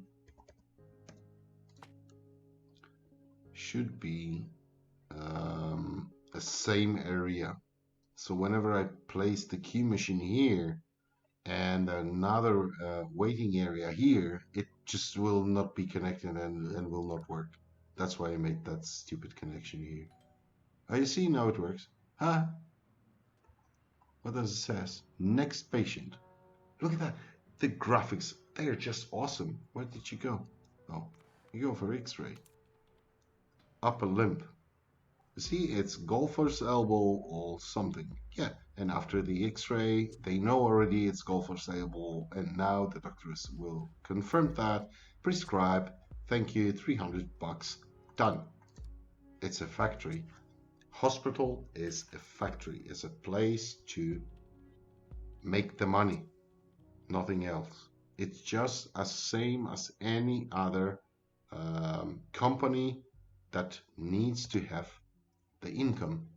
a same area. So whenever I place the Q machine here and another waiting area here, it just will not be connected and will not work. That's why I made that stupid connection here. Oh, you see now it works. Huh? What does it say? Next patient. Look at that. The graphics, they are just awesome. Where did you go? Oh, you go for X-ray. Upper limb. See, it's golfer's elbow or something. Yeah, and after the X-ray, they know already it's golfer's elbow, and now the doctors will confirm that, prescribe, thank you, $300, done. It's a factory. Hospital is a factory. It's a place to make the money, nothing else. It's just as same as any other company that needs to have the income.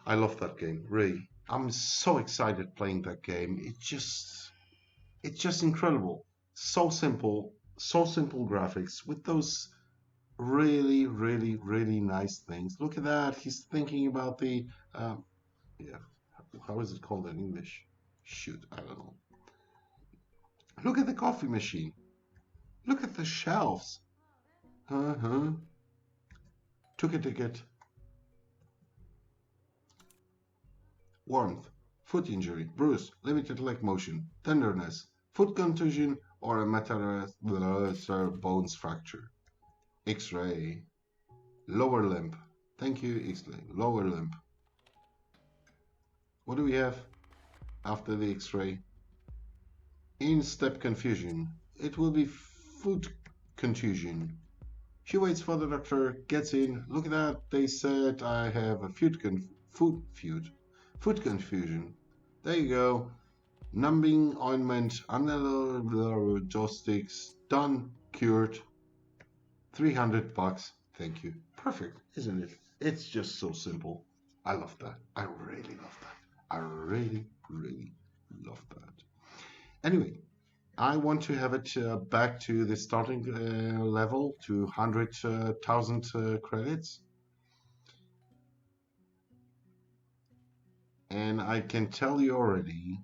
I love that game, really. I'm so excited playing that game. It's just incredible. So simple graphics with those really, really, really nice things. Look at that. He's thinking about the yeah. How is it called in English? Shoot, I don't know. Look at the coffee machine. Look at the shelves. Uh-huh. Took a ticket. Warmth, foot injury, bruise, limited leg motion, tenderness, foot contusion, or a metatarsal bones fracture. X-ray, lower limb. Thank you, X-ray, lower limb. What do we have after the X-ray? In-step confusion. It will be foot contusion. She waits for the doctor, gets in. Look at that. They said I have a foot confusion. There you go. Numbing ointment, analgesics, done, cured. $300. Thank you. Perfect, isn't it? It's just so simple. I love that. I really love that. I really, really love that. Anyway, I want to have it back to the starting level to 100,000 credits. And I can tell you already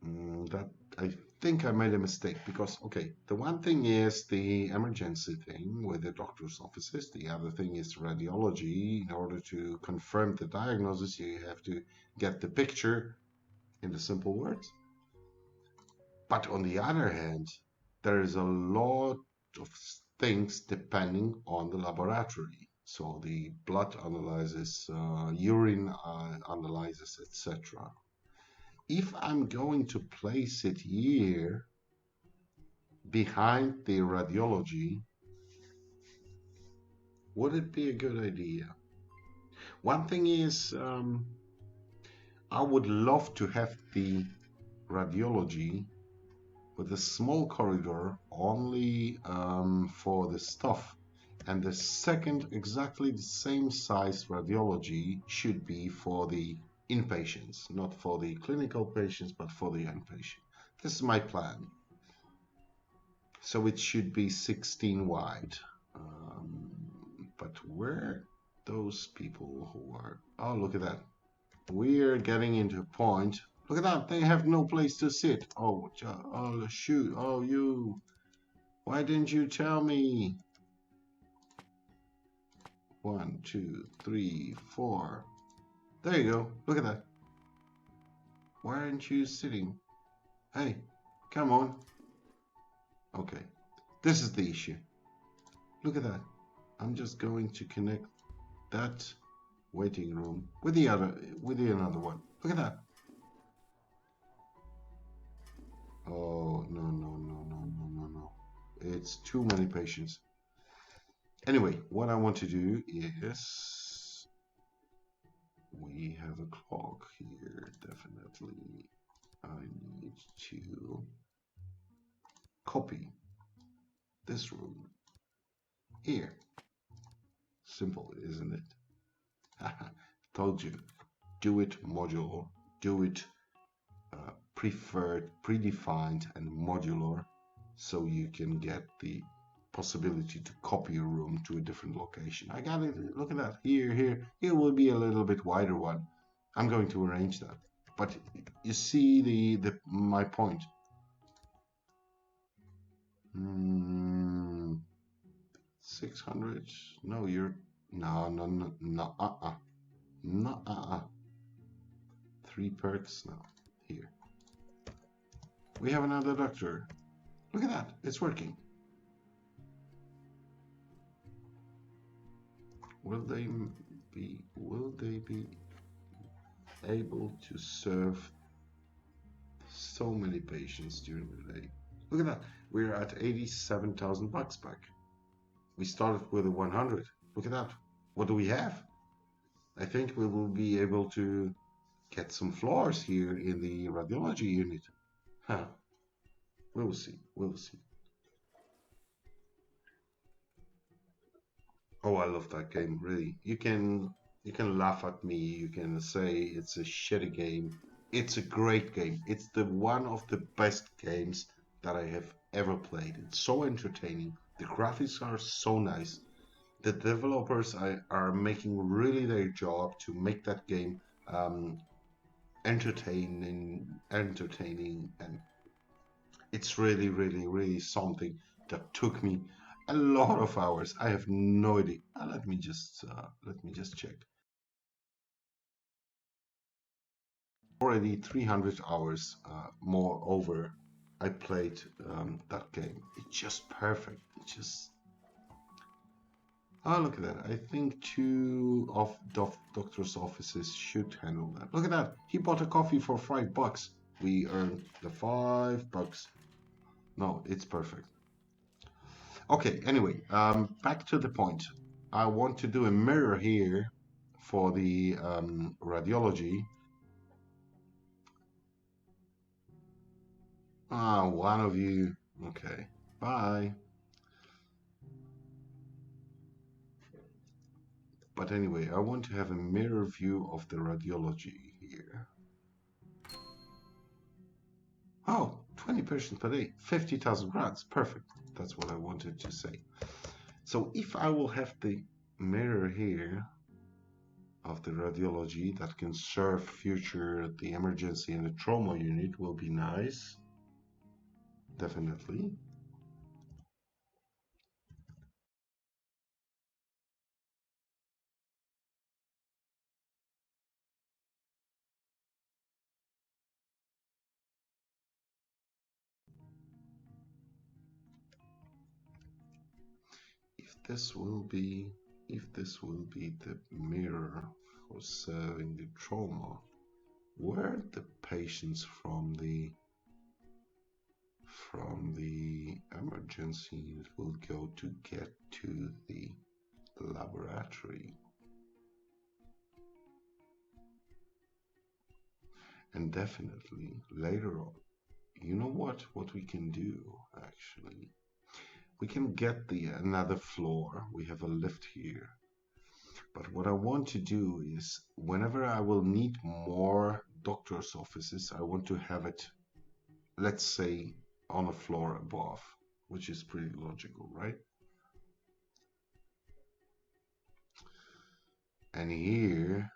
that I think I made a mistake because, okay, the one thing is the emergency thing with the doctor's offices. The other thing is radiology. In order to confirm the diagnosis, you have to get the picture in the simple words. But on the other hand, there is a lot of things depending on the laboratory. So the blood analysis, urine analysis, etc. If I'm going to place it here behind the radiology, would it be a good idea? One thing is, I would love to have the radiology with a small corridor only for the stuff, and the second exactly the same size radiology should be for the inpatients, not for the clinical patients, but for the inpatient. This is my plan. So it should be 16 wide. But where those people who are... Oh, look at that. We're getting into a point. Look at that. They have no place to sit. Oh, oh shoot. Oh, you. Why didn't you tell me? 1, 2, 3, 4. There you go. Look at that. Why aren't you sitting? Hey, come on. Okay. This is the issue. Look at that. I'm just going to connect that waiting room with the another one. Look at that. Oh, no. It's too many patients. Anyway, what I want to do is we have a clock here, definitely. I need to copy this room here. Simple, isn't it? Told you. Do it modular. Do it preferred, predefined, and modular, so you can get the possibility to copy a room to a different location. I got it. Look at that. Here will be a little bit wider one. I'm going to arrange that. But you see my point. 600. No, you're no. No. 3 perks now. Here. We have another doctor. Look at that. It's working. Will they be able to serve so many patients during the day? Look at that. We're at 87,000 bucks back. We started with a 100. Look at that. What do we have? I think we will be able to get some floors here in the radiology unit. Huh. We'll see. We'll see. Oh, I love that game, really. You can laugh at me, you can say it's a shitty game. It's a great game. It's the one of the best games that I have ever played. It's so entertaining. The graphics are so nice. The developers are making really their job to make that game entertaining, and it's really something that took me a lot of hours. I have no idea. Let me just check. Already 300 hours more over. I played that game. It's just perfect. It's just. Oh, look at that. I think 2 of doctor's offices should handle that. Look at that. He bought a coffee for $5. We earned the $5. No, it's perfect. Okay, anyway, back to the point. I want to do a mirror here for the radiology. One of you. Okay, bye. But anyway, I want to have a mirror view of the radiology here. Oh, 20 patients per day, 50,000 grants. Perfect. That's what I wanted to say. So if I will have the mirror here of the radiology that can serve the emergency and the trauma unit, will be nice. Definitely. If this will be the mirror for serving the trauma, where the patients from the emergency unit will go to get to the laboratory. And definitely later on, you know what we can do actually? We can get another floor. We have a lift here. But what I want to do is, whenever I will need more doctor's offices, I want to have it, let's say, on a floor above, which is pretty logical, right? And here,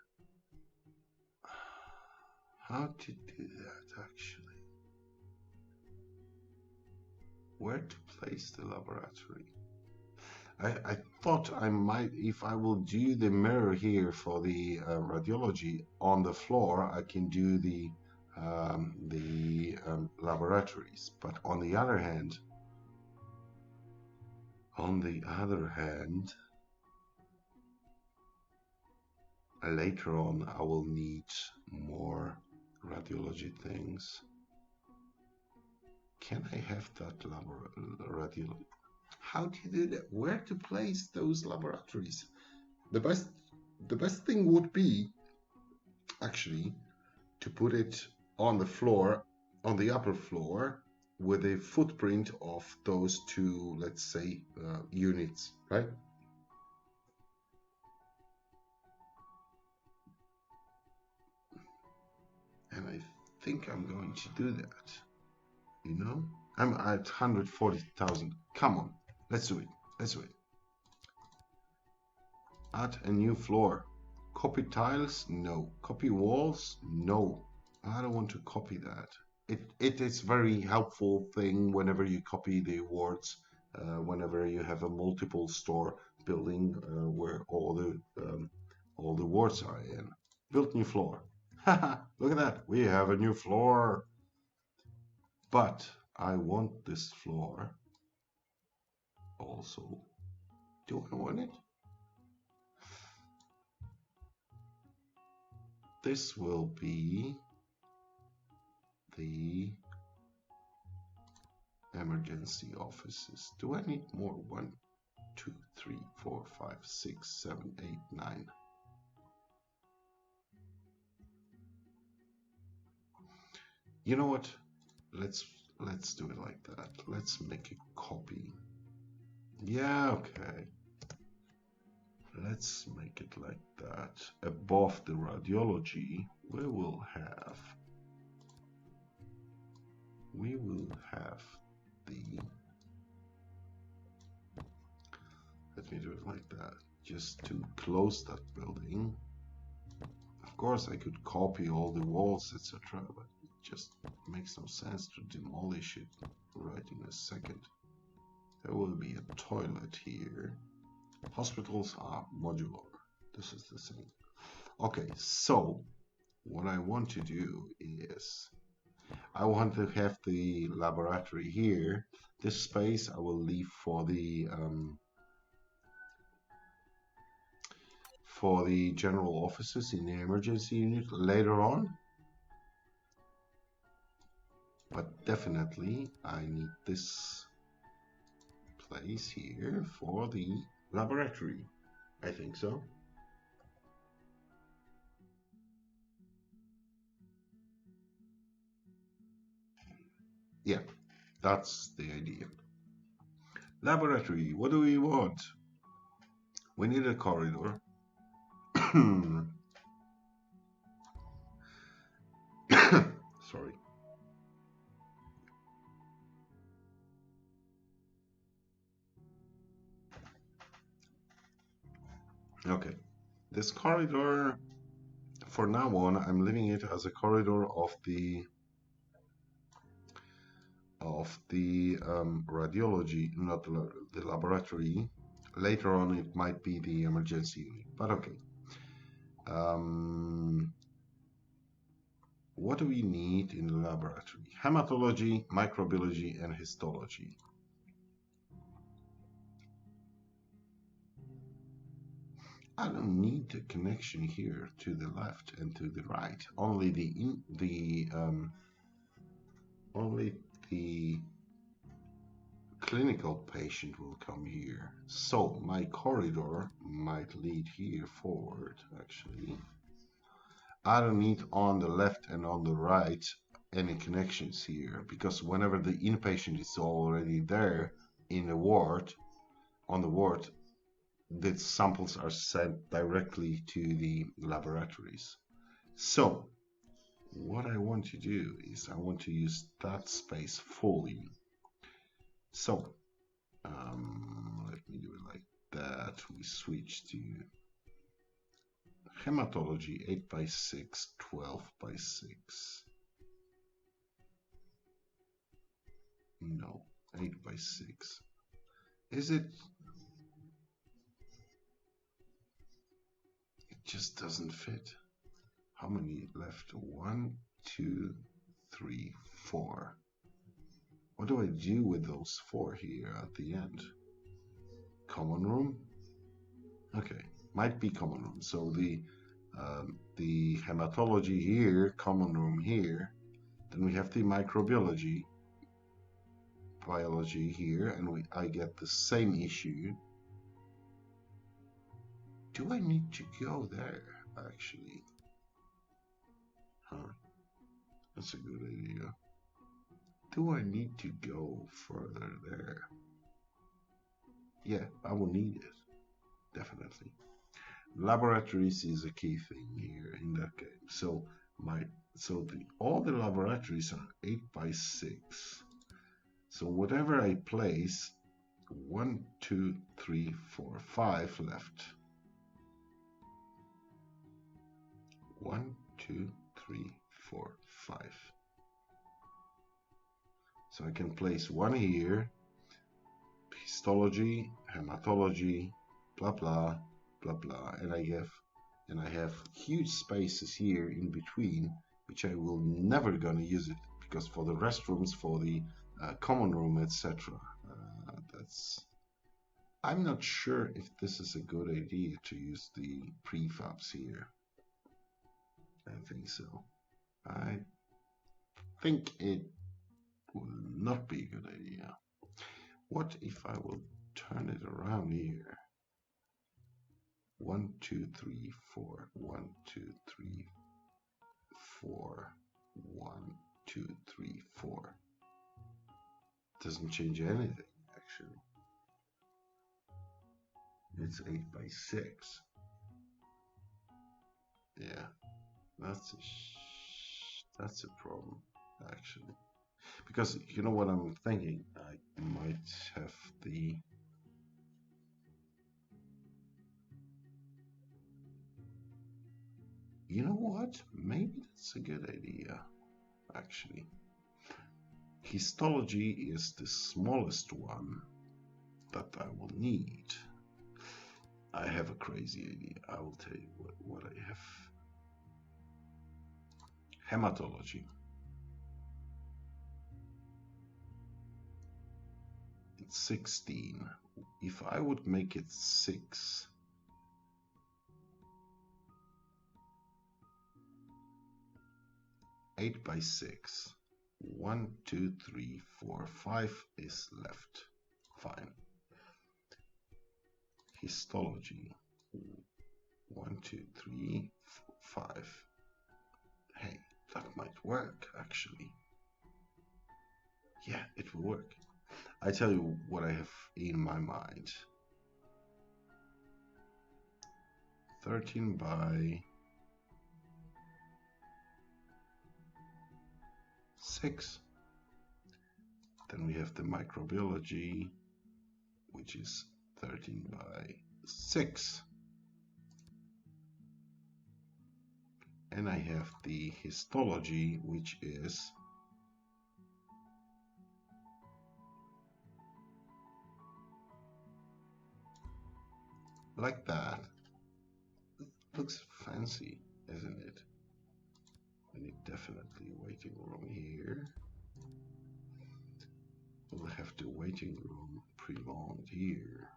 how to do that actually? Where to place the laboratory? I thought I might, if I will do the mirror here for the radiology on the floor, I can do the laboratories. But on the other hand, later on I will need more radiology things. Can I have that radiology? How do you do that? Where to place those laboratories? The best thing would be actually to put it on the floor, on the upper floor, with a footprint of those two, let's say, units, right? And I think I'm going to do that. You know, I'm at 140,000. Come on, let's do it. Let's do it. Add a new floor. Copy tiles? No. Copy walls? No. I don't want to copy that. It is very helpful thing whenever you copy the words, whenever you have a multiple store building where all the words are in. Build new floor. Haha, look at that. We have a new floor. But I want this floor also. Do I want it? This will be the emergency offices. Do I need more? 1, 2, 3, 4, 5, 6, 7, 8, 9. You know what? Let's do it like that. Let's make a copy. Yeah, okay. Let's make it like that. Above the radiology, we will have the, let me do it like that, just to close that building. Of course I could copy all the walls, etc., but it just makes no sense to demolish it right in a second. There will be a toilet here. Hospitals are modular. This is the same. Okay, so what I want to do is I want to have the laboratory here. This space I will leave for the general offices in the emergency unit later on. But definitely I need this place here for the laboratory. I think so. Yeah, that's the idea. Laboratory, what do we want? We need a corridor. Sorry. Okay. This corridor, for now on, I'm leaving it as a corridor of the radiology, not the laboratory. Later on, it might be the emergency unit, but okay. What do we need in the laboratory? Hematology, microbiology, and histology. I don't need the connection here to the left and to the right. Only the clinical patient will come here. So my corridor might lead here forward, actually. I don't need on the left and on the right any connections here, because whenever the inpatient is already there in the ward, on the ward, the samples are sent directly to the laboratories. So what I want to do is I want to use that space fully. So let me do it like that. We switch to hematology 8 by 6, 12 by 6. No, 8 by 6. Is it? It just doesn't fit. How many left? 1, 2, 3, 4. What do I do with those 4 here at the end? Common room? Okay, might be common room. So the hematology here, common room here. Then we have the microbiology, biology here, and I get the same issue. Do I need to go there, actually? Huh, that's a good idea. Do I need to go further there? Yeah, I will need it, definitely. Laboratories is a key thing here in that game. So all the laboratories are 8 by 6. So whatever I place, 1, 2, 3, 4, 5 left. 1, 2, 3, 4, 5. So I can place one here, histology, hematology, blah blah blah blah, and I have huge spaces here in between, which I will never gonna use it because for the restrooms, for the common room, etc. I'm not sure if this is a good idea to use the prefabs here. I think so. I think it will not be a good idea. What if I will turn it around here? 1, 2, 3, 4. 1, 2, 3, 4. 1, 2, 3, 4. Doesn't change anything, actually. It's 8 by 6. Yeah, that's a problem, actually. Because you know what I'm thinking? I might have the... You know what? Maybe that's a good idea, actually. Histology is the smallest one that I will need. I have a crazy idea. I will tell you what I have. Hematology. It's 16. If I would make it 6, eight by 6. 1, 2, 3, 4, 5 is left. Fine. Histology. 1, 2, 3, 4, 5. Hey, that might work, actually. Yeah, it will work. I tell you what I have in my mind. 13 by 6. Then we have the microbiology, which is 13 by 6. And I have the histology, which is like that. It looks fancy, isn't it? We need definitely a waiting room here. We'll have the waiting room prolonged here.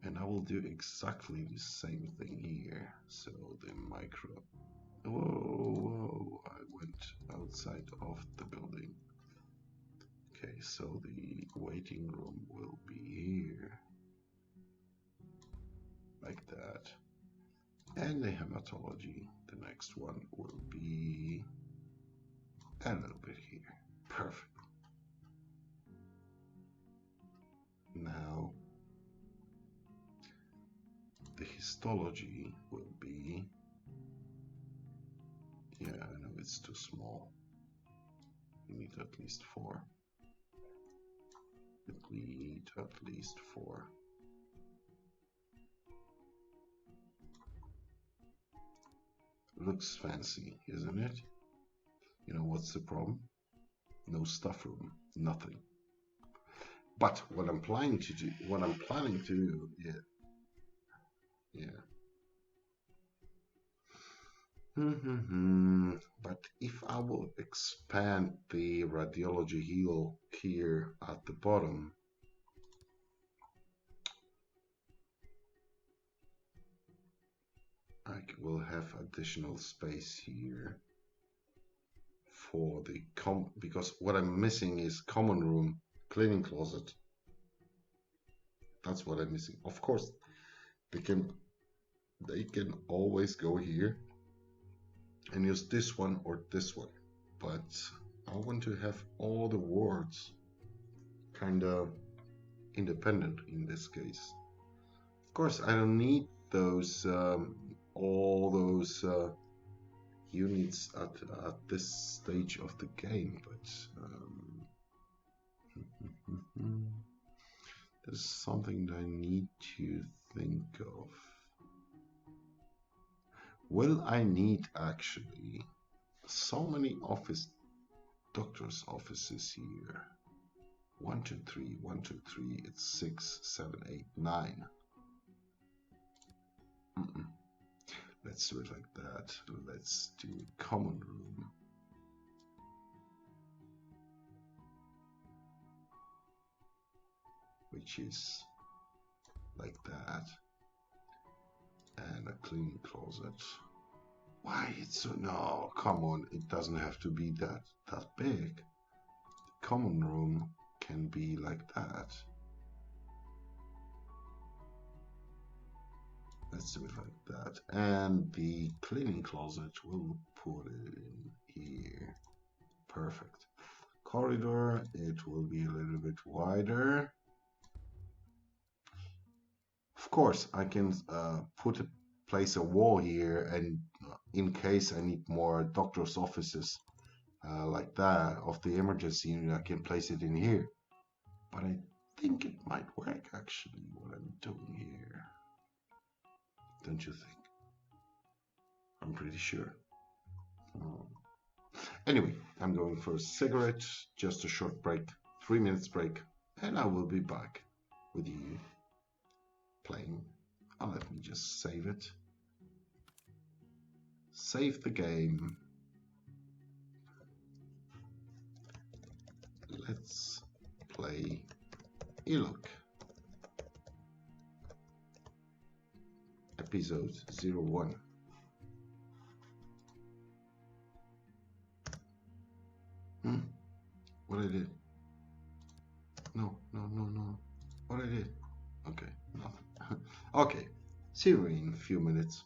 And I will do exactly the same thing here. So the micro... Whoa, I went outside of the building. Okay, so the waiting room will be here. Like that. And the hematology, the next one will be a little bit here. Perfect. Now, the histology will be... Yeah, I know it's too small. We need at least 4. We need at least 4. Looks fancy, isn't it? You know what's the problem? No stuff room, nothing. But what I'm planning to do, yeah. But if I will expand the radiology hill here at the bottom, I will have additional space here for the because what I'm missing is common room, cleaning closet. That's what I'm missing. Of course, they can always go here and use this one or this one, but I want to have all the wards kind of independent in this case. Of course, I don't need those all those units at this stage of the game, but there's something that I need to think of. Will I need actually so many doctor's offices here? 1, 2, 3, 1, 2, 3, it's 6, 7, 8, 9. Let's do it like that. Let's do a common room. Which is like that. And a cleaning closet. Why it's so, no, come on, it doesn't have to be that big. The common room can be like that. Let's do it like that. And the cleaning closet, we'll put it in here. Perfect. Corridor, it will be a little bit wider. Of course, I can place a wall here, and in case I need more doctor's offices like that of the emergency unit, I can place it in here. But I think it might work actually, what I'm doing here. Don't you think? I'm pretty sure. Anyway, I'm going for a cigarette, just a short break, 3 minutes break, and I will be back with you playing. And let me just save it. Save the game. Let's play E01. Episode 01. What I did? No. What I did? Okay, nothing. Okay, see you in a few minutes.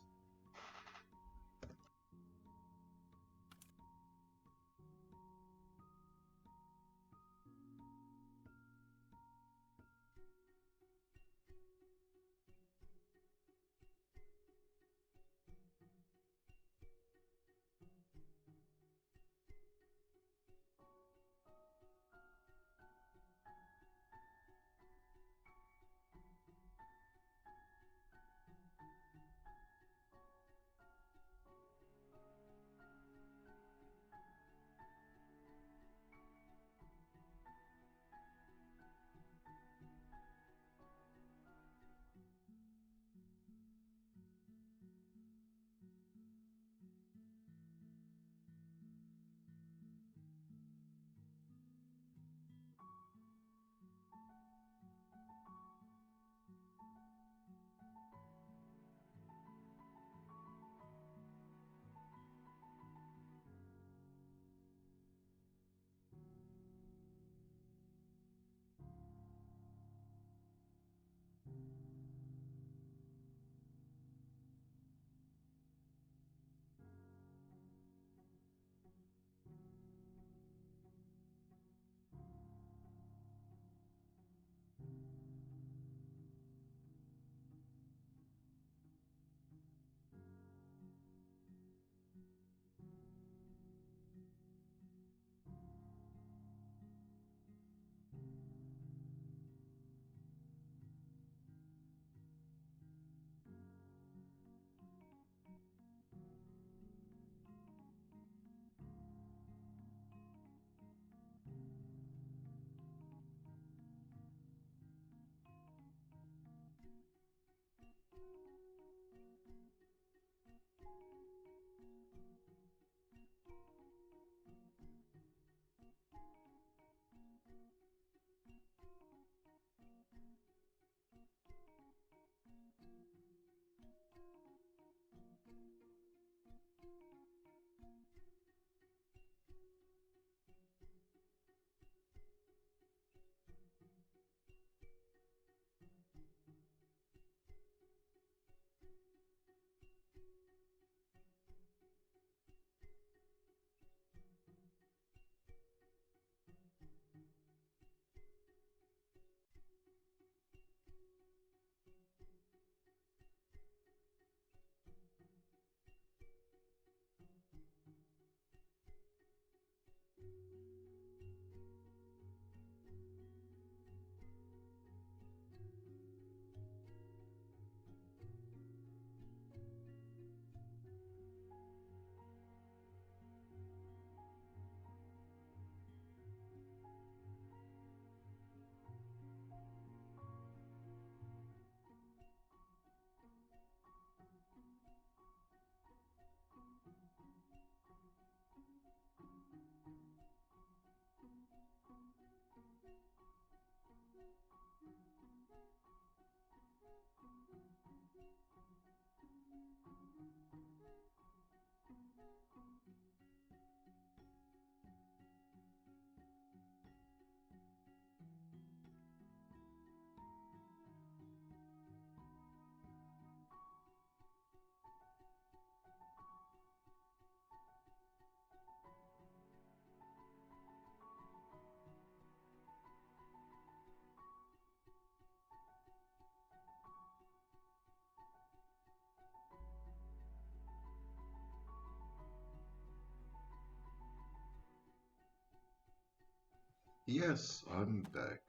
Yes, I'm back.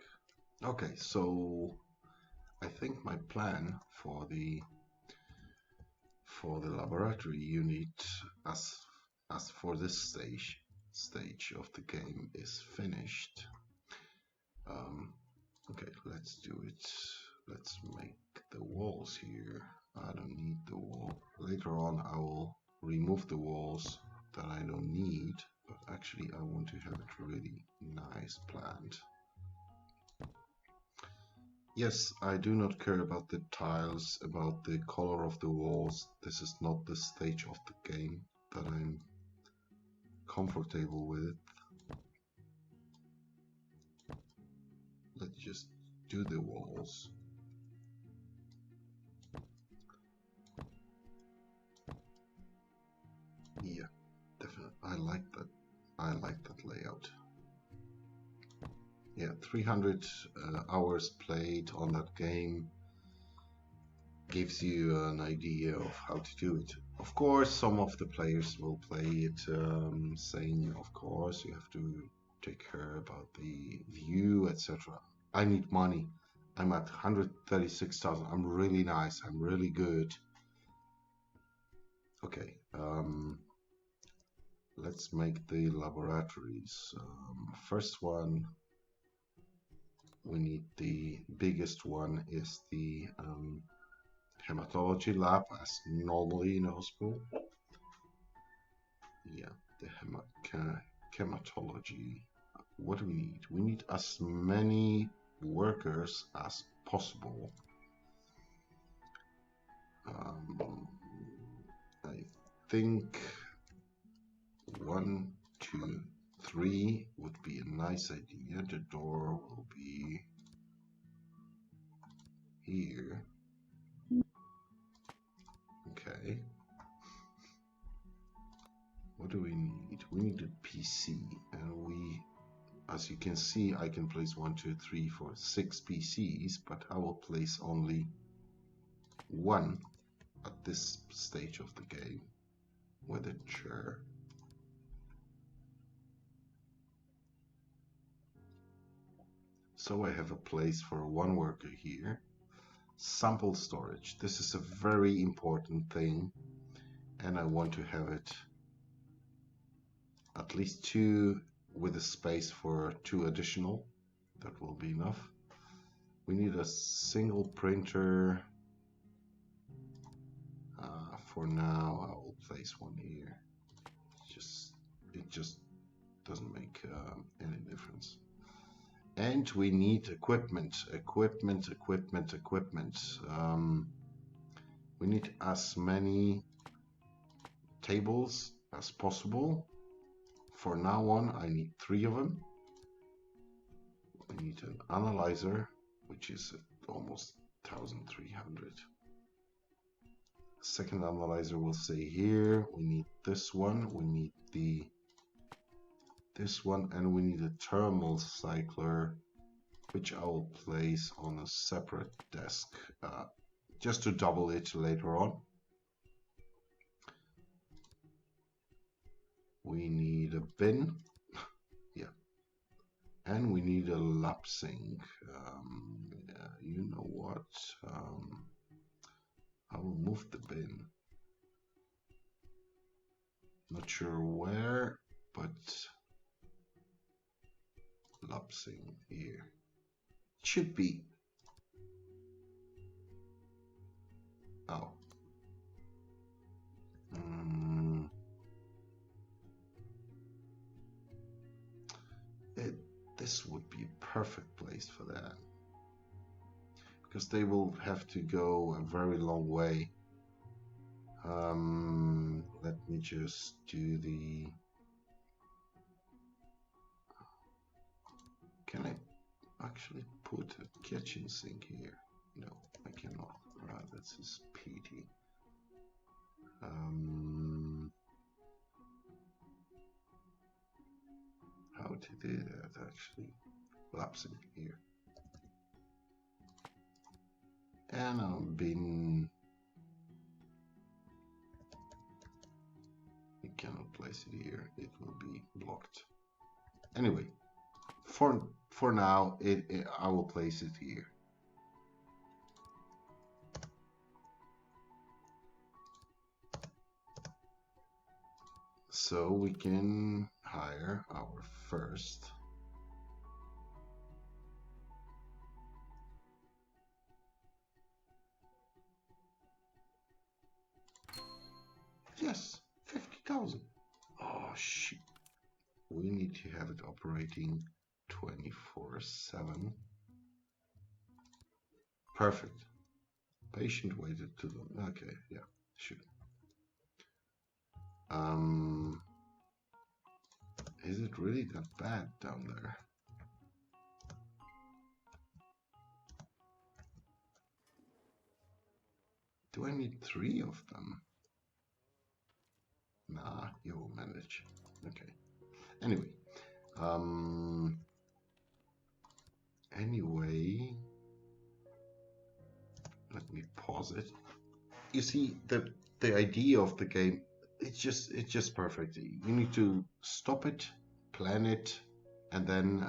Okay, so I think my plan for the laboratory unit as for this stage of the game is finished. Okay, let's do it. Let's make the walls here. I don't need the wall. Later on I will remove the walls that I don't need, but actually I want to have it really nice planned. Yes, I do not care about the tiles, about the color of the walls. This is not the stage of the game that I'm comfortable with. Let's just do the walls. Yeah, definitely. I like that. I like that layout. Yeah, 300 hours played on that game gives you an idea of how to do it. Of course, some of the players will play it saying, of course, you have to take care about the view, etc. I need money. I'm at 136,000. I'm really nice. I'm really good. Okay, let's make the laboratories. First one, we need the biggest one is the Hematology Lab, as normally in a hospital. Yeah, the hematology. What do we need? We need as many workers as possible. I think 1, 2, 3 would be a nice idea. The door will be here. Okay. What do we need? We need a PC, and we, as you can see, I can place 1, 2, 3, 4, 6 PCs, but I will place only one at this stage of the game with a chair. So I have a place for one worker here. Sample storage. This is a very important thing, and I want to have it at least 2 with a space for 2 additional. That will be enough. We need a single printer. For now, I will place one here. It just doesn't make any difference. And we need equipment. We need as many tables as possible. For now on, I need 3 of them. I need an analyzer, which is almost 1300. Second analyzer will stay here. We need this one. We need this one, and we need a thermal cycler, which I will place on a separate desk, just to double it later on. We need a bin. Yeah. And we need a lap sink. You know what? I will move the bin. Not sure where, but lap sink here. It should be. Oh. This would be a perfect place for that. Because they will have to go a very long way. Let me just do the... Can I actually put a kitchen sink here? No, I cannot. Right, that's his PT. How to do that actually? Lapsing here. And I've been... You cannot place it here. It will be blocked. Anyway, for now, I will place it here. So we can hire our first yes, 50,000. Oh shit. We need to have it operating 24/7. Perfect. Patient waited too long. Okay, yeah, should. Is it really that bad down there? Do I need 3 of them? Nah, you will manage. Okay. Anyway. Anyway, let me pause it. You see, the idea of the game, it's just perfect. You need to stop it, plan it, and then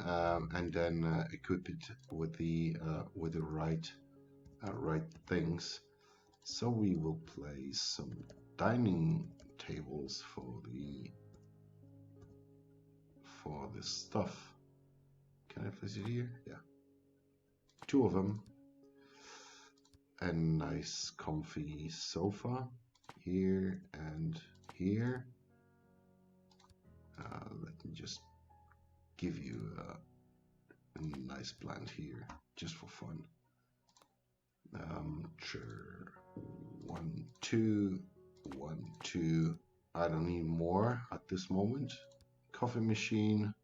equip it with the right things. So we will place some dining tables for the stuff. Can I place it here? Yeah. 2 of them. A nice comfy sofa here and here. Let me just give you a nice plant here, just for fun. Chair 1, 2, 1, 2. I don't need more at this moment. Coffee machine,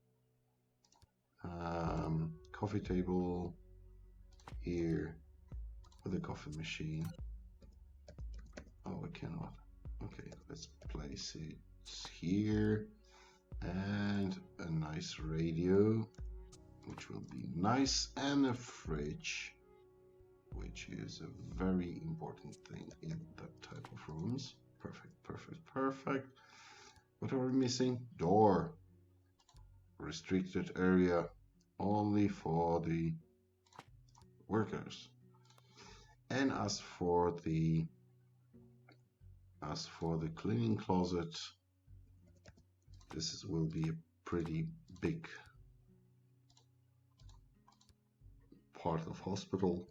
coffee table here with a coffee machine. Oh, I cannot. Okay, let's place it here, and a nice radio, which will be nice, and a fridge, which is a very important thing in that type of rooms. Perfect, perfect, perfect. What are we missing? Door. Restricted area only for the workers. And as for the cleaning closet, this will be a pretty big part of hospital.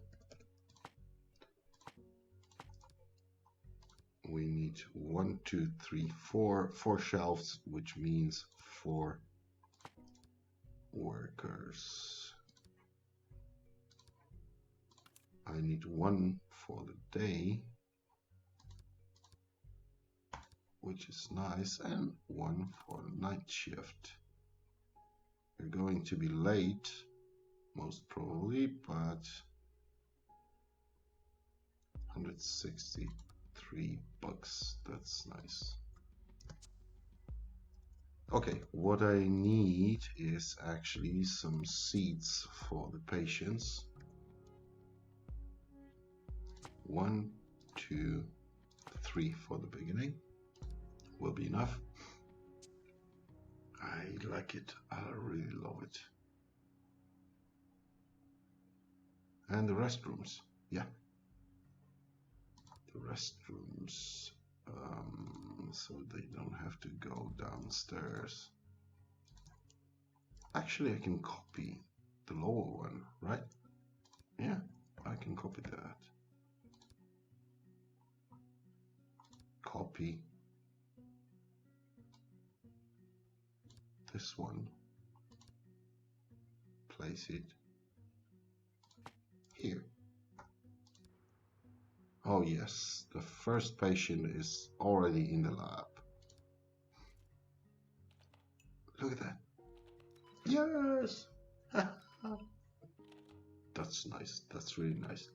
We need 1, 2, 3, 4 shelves, which means 4 workers. I need 1 for the day, which is nice, and 1 for the night shift. You're going to be late, most probably, but 163 bucks, that's nice. Okay, what I need is actually some seats for the patients. 1, 2, 3 for the beginning will be enough. I like it. I really love it. And the restrooms. Yeah, the restrooms. So they don't have to go downstairs. Actually, I can copy the lower one, right? Yeah, I can copy that. Copy this one. Place it here. Oh yes, the first patient is already in the lab. Look at that. Yes! That's nice. That's really nice.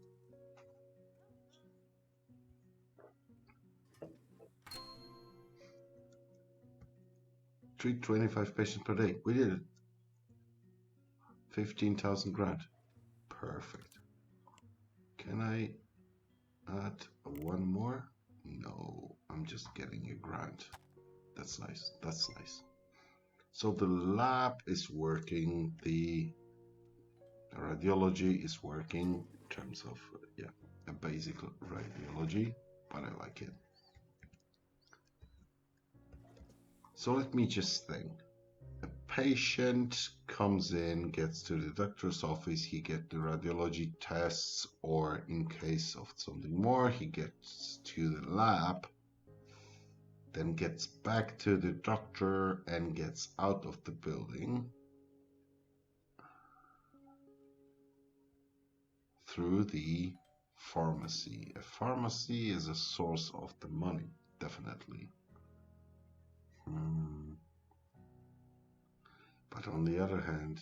Treat 25 patients per day. We did it. 15,000 grand. Perfect. Can I add one more? No, I'm just getting a grant. That's nice. That's nice. So the lab is working. The radiology is working in terms of, yeah, a basic radiology, but I like it. So let me just think. A patient comes in, gets to the doctor's office, he gets the radiology tests, or in case of something more, he gets to the lab, then gets back to the doctor and gets out of the building through the pharmacy. A pharmacy is a source of the money, definitely. But on the other hand,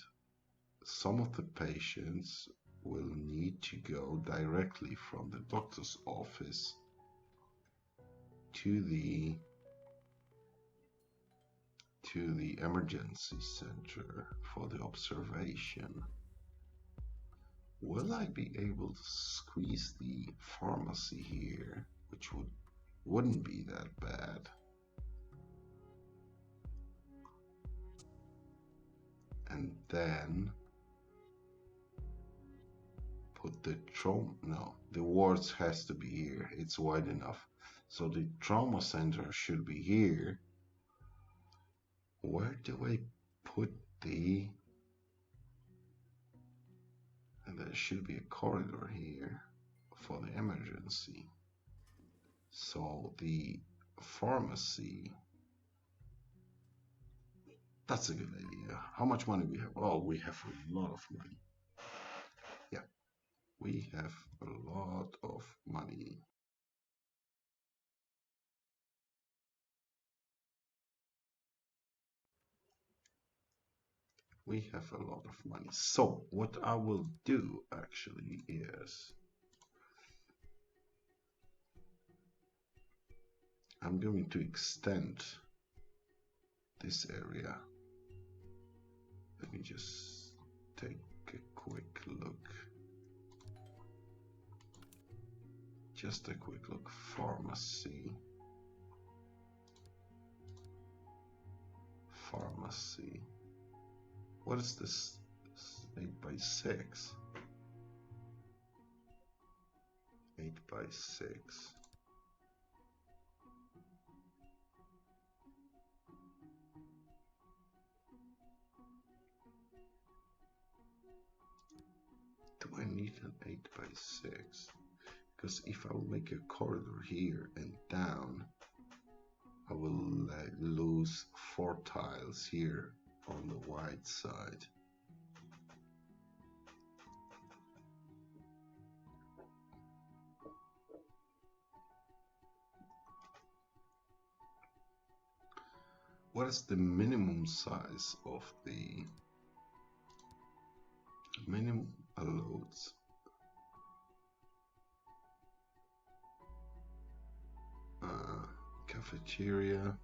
some of the patients will need to go directly from the doctor's office to the emergency center for the observation. Will I be able to squeeze the pharmacy here, which wouldn't be that bad? And then put the trauma, no, the wards has to be here. It's wide enough. So the trauma center should be here. Where do I put the, and there should be a corridor here for the emergency. So the pharmacy, that's a good idea. How much money we have? Oh, we have a lot of money. Yeah, we have a lot of money. We have a lot of money. So what I will do actually is I'm going to extend this area. Let me just take a quick look. Just a quick look. Pharmacy. Pharmacy. What is this? 8 by 6. 8 by 6. Do I need an 8 by 6? Because if I will make a corridor here and down, I will lose 4 tiles here on the wide side. What is the minimum size of the minimum loads? Cafeteria,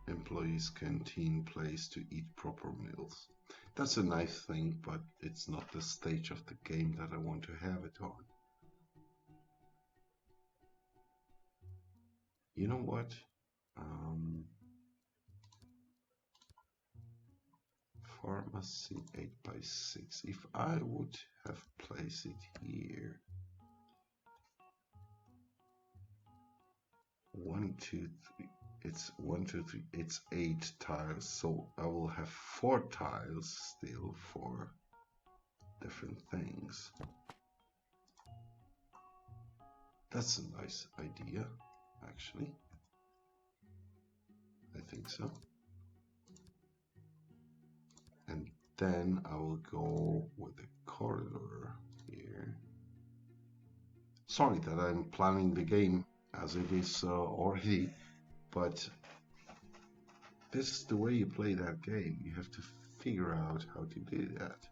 employees canteen, place to eat proper meals. That's a nice thing, but it's not the stage of the game that I want to have it on. You know what? pharmacy 8x6. If I would have placed it here, 1, 2, 3. It's 1, 2, 3. It's 8 tiles, so I will have 4 tiles still for different things. That's a nice idea, actually. I think so. And then I will go with the corridor here. Sorry that I'm planning the game as it is already, but this is the way you play that game. You have to figure out how to do that.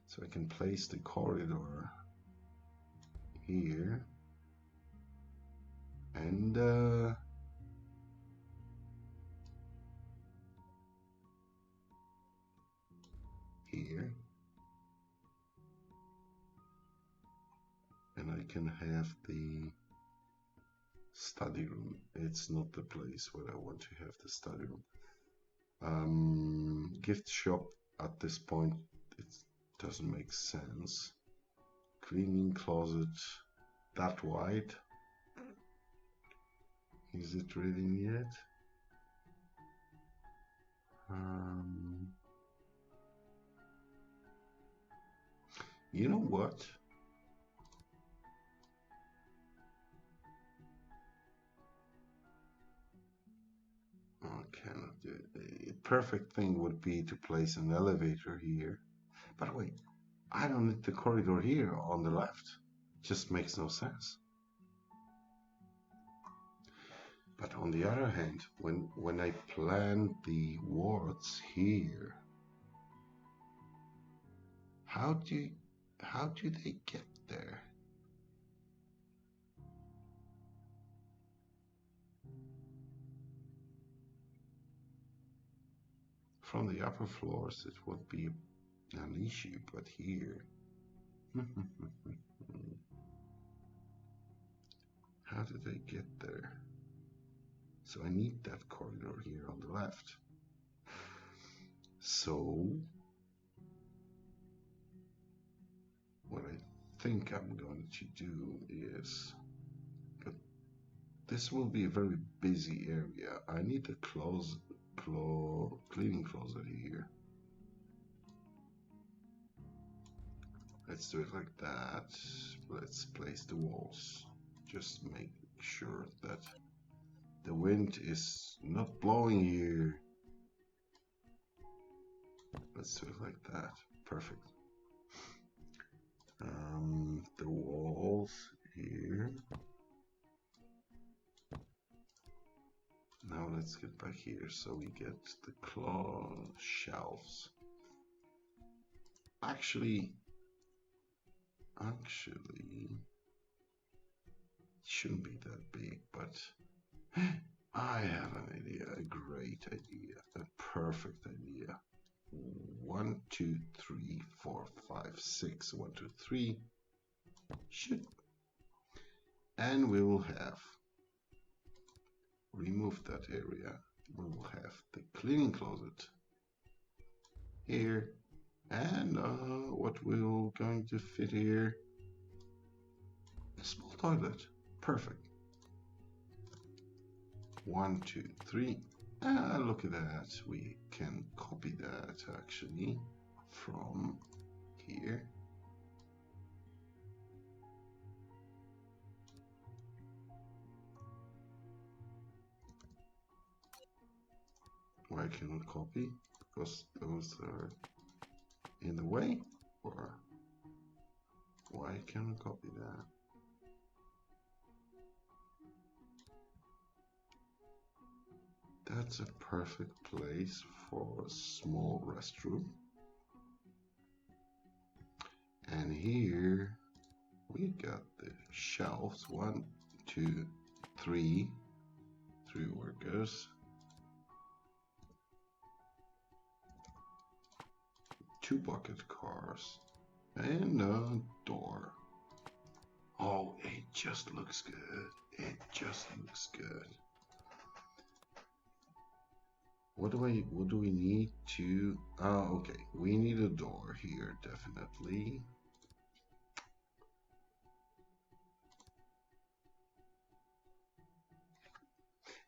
So I can place the corridor here and here, and I can have the study room. It's not the place where I want to have the study room. Gift shop at this point, it doesn't make sense. Cleaning closet that wide. Is it really needed? You know what? I cannot do it. A perfect thing would be to place an elevator here. But wait, I don't need the corridor here on the left. Just makes no sense. But on the other hand, when I plan the wards here, how do they get there? From the upper floors, it would be an issue, but here, how do they get there? So I need that corridor here on the left. So what I think I'm going to do is, but this will be a very busy area. I need a cleaning closet here. Let's do it like that. Let's place the walls. Just make sure that the wind is not blowing here. Let's do it like that. Perfect. The walls here. Now let's get back here so we get the claw shelves. Actually, it shouldn't be that big, but I have an idea, a great idea, a perfect idea. 1, 2, 3, 4, 5, 6. 1, 2, 3. Shoot. And we will have remove that area. We will have the cleaning closet here, and what we're going to fit here? A small toilet. Perfect. 1, 2, 3. Look at that. We can copy that actually from here. Why cannot copy? Because those are in the way? Or why cannot copy that? That's a perfect place for a small restroom. And here we got the shelves. 1, 2, 3. 3 workers. 2 bucket cars. And a door. Oh, it just looks good. It just looks good. What do we need to? Oh, okay. We need a door here, definitely.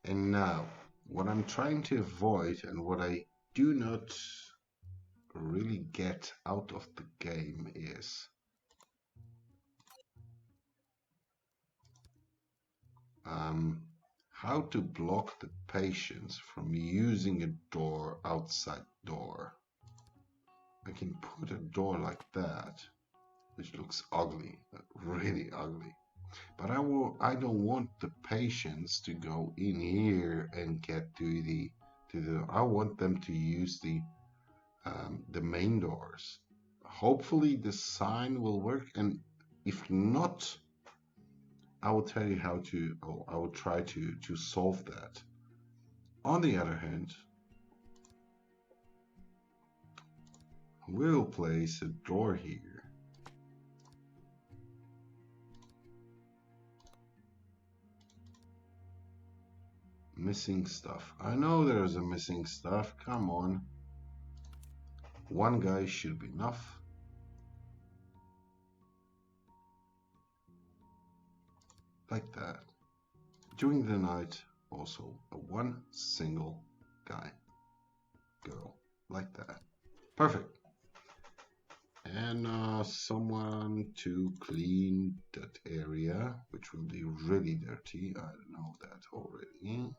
And now, what I'm trying to avoid and what I do not really get out of the game is how to block the patients from using a door outside door. I can put a door like that, which looks ugly, really ugly. But I don't want the patients to go in here and get I want them to use the main doors. Hopefully the sign will work, and if not, I will tell you how to, or I will try to solve that. On the other hand, we'll place a door here. Missing stuff. I know there's a missing stuff. Come on. One guy should be enough. Like that. During the night, also one single guy. Girl. Like that. Perfect. And someone to clean that area, which will be really dirty. I know that already.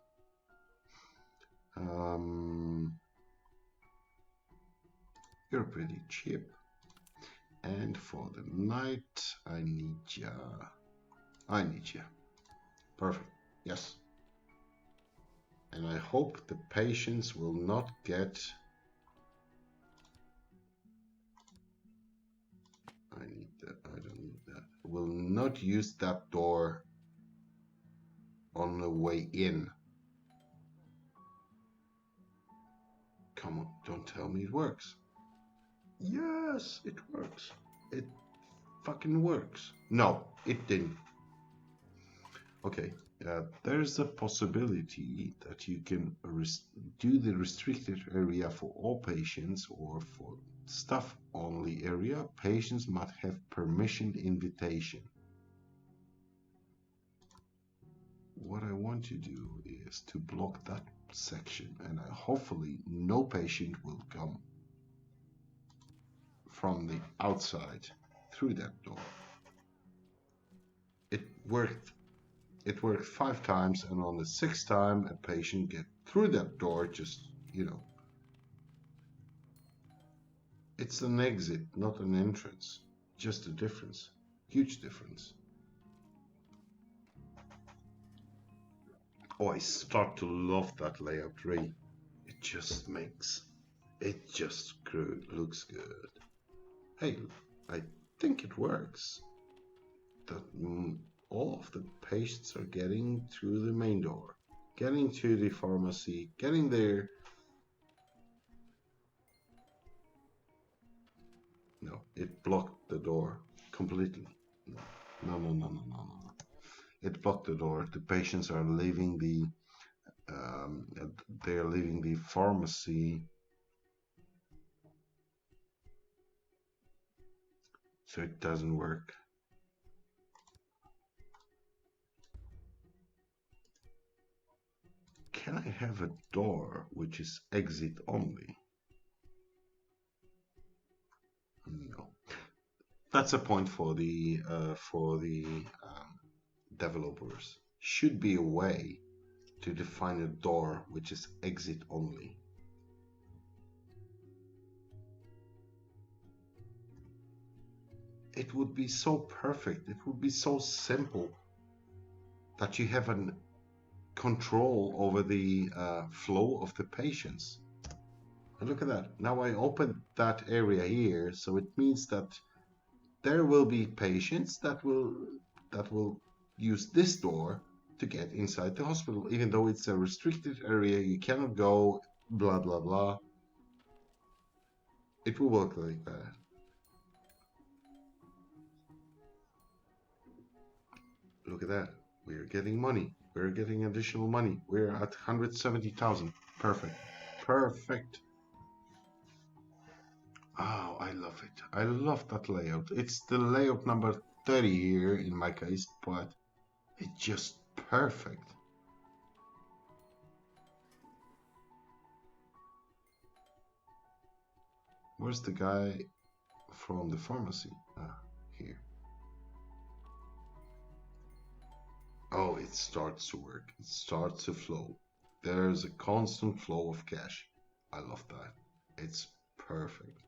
You're pretty cheap. And for the night, I need ya. I need ya. Perfect. Yes. And I hope the patients will not get... I need that. I don't need that. Will not use that door on the way in. Come on, don't tell me it works. Yes, it works. It fucking works. No, it didn't. Okay, there's a possibility that you can do the restricted area for all patients, or for staff only area. Patients must have permissioned invitation. What I want to do is to block that section, and hopefully no patient will come from the outside through that door. It worked 5 times, and on the 6th time a patient get through that door. Just, it's an exit, not an entrance. Just a difference. Huge difference. Oh, I start to love that layout, Ray. It just looks good. Hey, I think it works. That all of the patients are getting through the main door, getting to the pharmacy, getting there. No, it blocked the door completely. No. It blocked the door. The patients are leaving they're leaving the pharmacy. So it doesn't work. Can I have a door which is exit only? No. That's a point for the developers. Should be a way to define a door which is exit only. It would be so perfect. It would be so simple that you have a control over the flow of the patients. And look at that. Now I opened that area here, so it means that there will be patients that will use this door to get inside the hospital, even though it's a restricted area. You cannot go, blah blah blah. It will work like that. Look at that. We're getting money. We're getting additional money. We're at 170,000. Perfect. perfect. Oh, I love it. I love that layout. It's the layout number 30 here in my case, but it's just perfect. Where's the guy from the pharmacy? Here. Oh, it starts to work. It starts to flow. There's a constant flow of cash. I love that. It's perfect.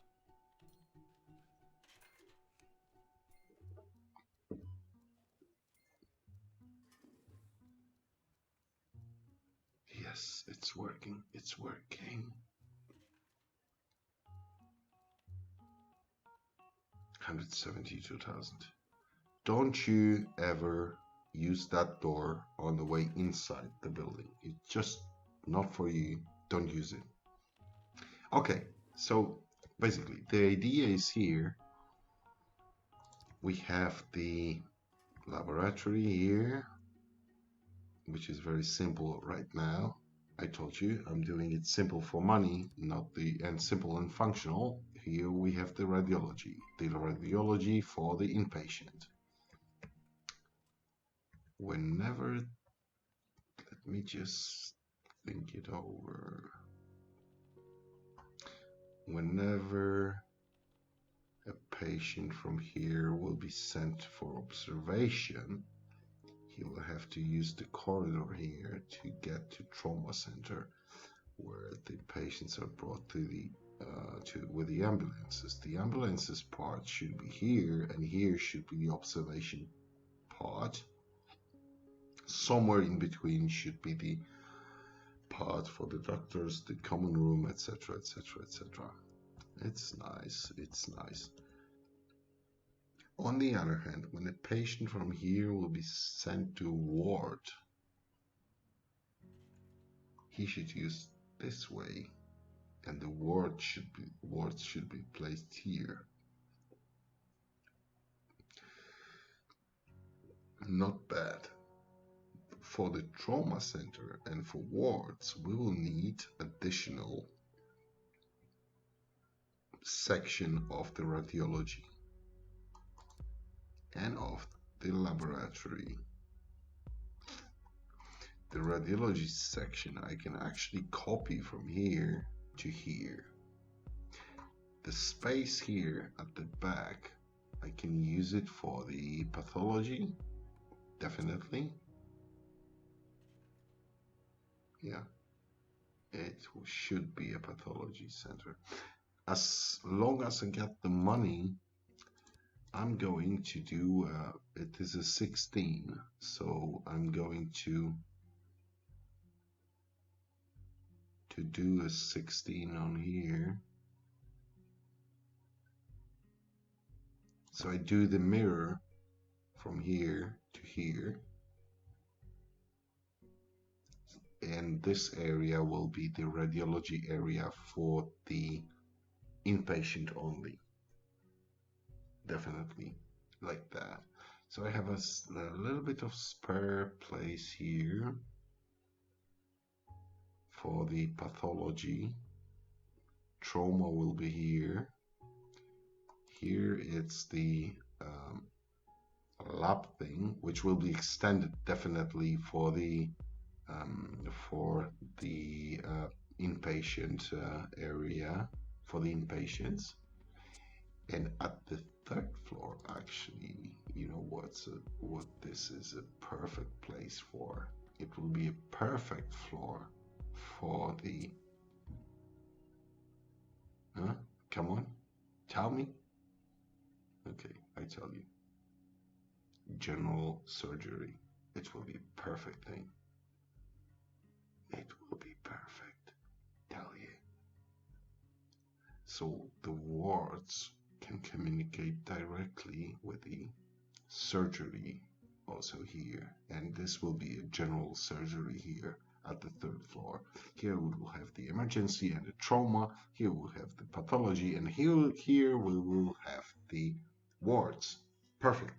Yes, it's working. It's working. 172,000. Don't you ever use that door on the way inside the building. It's just not for you. Don't use it. Okay, so basically the idea is here we have the laboratory here, which is very simple right now. I told you I'm doing it simple for money, not and simple and functional. Here we have the radiology for the inpatient. Whenever, let me just think it over. Whenever a patient from here will be sent for observation, he will have to use the corridor here to get to trauma center, where the patients are brought to the with the ambulances. The ambulances part should be here, and here should be the observation part. Somewhere in between should be the part for the doctors, the common room, etc., etc., etc. It's nice. It's nice. On the other hand, when a patient from here will be sent to a ward, he should use this way, and the wards should be placed here. Not bad. For the trauma center and for wards, we will need additional section of the radiology and of the laboratory. The radiology section I can actually copy from here to here. The space here at the back, I can use it for the pathology, definitely. Yeah, it should be a pathology center. As long as I get the money, I'm going to do, it is a 16, so I'm going to do a 16 on here. So I do the mirror from here to here. And this area will be the radiology area for the inpatient only. Definitely like that. So I have a little bit of spare place here for the pathology. Trauma will be here. Here it's the lab thing, which will be extended definitely for the inpatient area for the inpatients. And at the third floor, actually, you know what this is a perfect place for? It will be a perfect floor for the come on, tell me. Okay, I tell you. General surgery. It will be a perfect thing. It will be perfect. Tell you. So the wards can communicate directly with the surgery also here, and this will be a general surgery here at the third floor. Here we will have the emergency and the trauma. Here we'll have the pathology, and here we will have the wards. Perfect.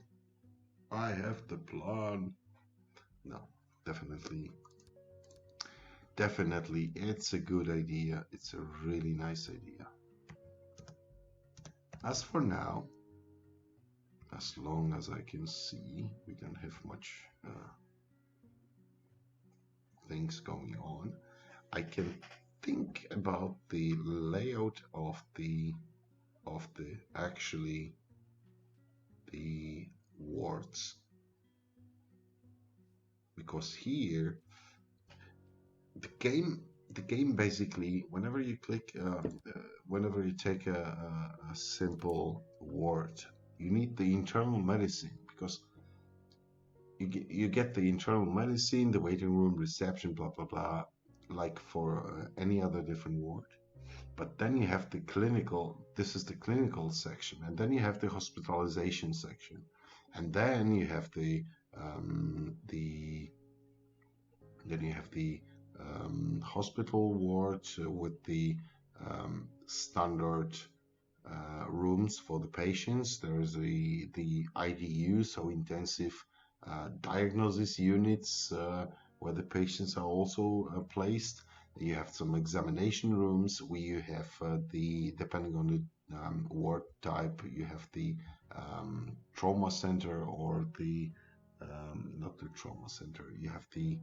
I have the plan. No, definitely definitely, it's a good idea. It's a really nice idea. As for now, as long as I can see, we don't have much things going on. I can think about the layout of the actually the wards, because here the game basically, whenever you click whenever you take a simple ward, you need the internal medicine, because you get the internal medicine, the waiting room, reception, blah blah blah, like for any other different ward. But then you have the clinical, this is the clinical section, and then you have the hospitalization section, and then you have the hospital ward with the standard rooms for the patients. There is the IDU, so intensive diagnosis units, where the patients are also placed. You have some examination rooms where you have depending on the ward type, you have the trauma center, or not the trauma center, you have the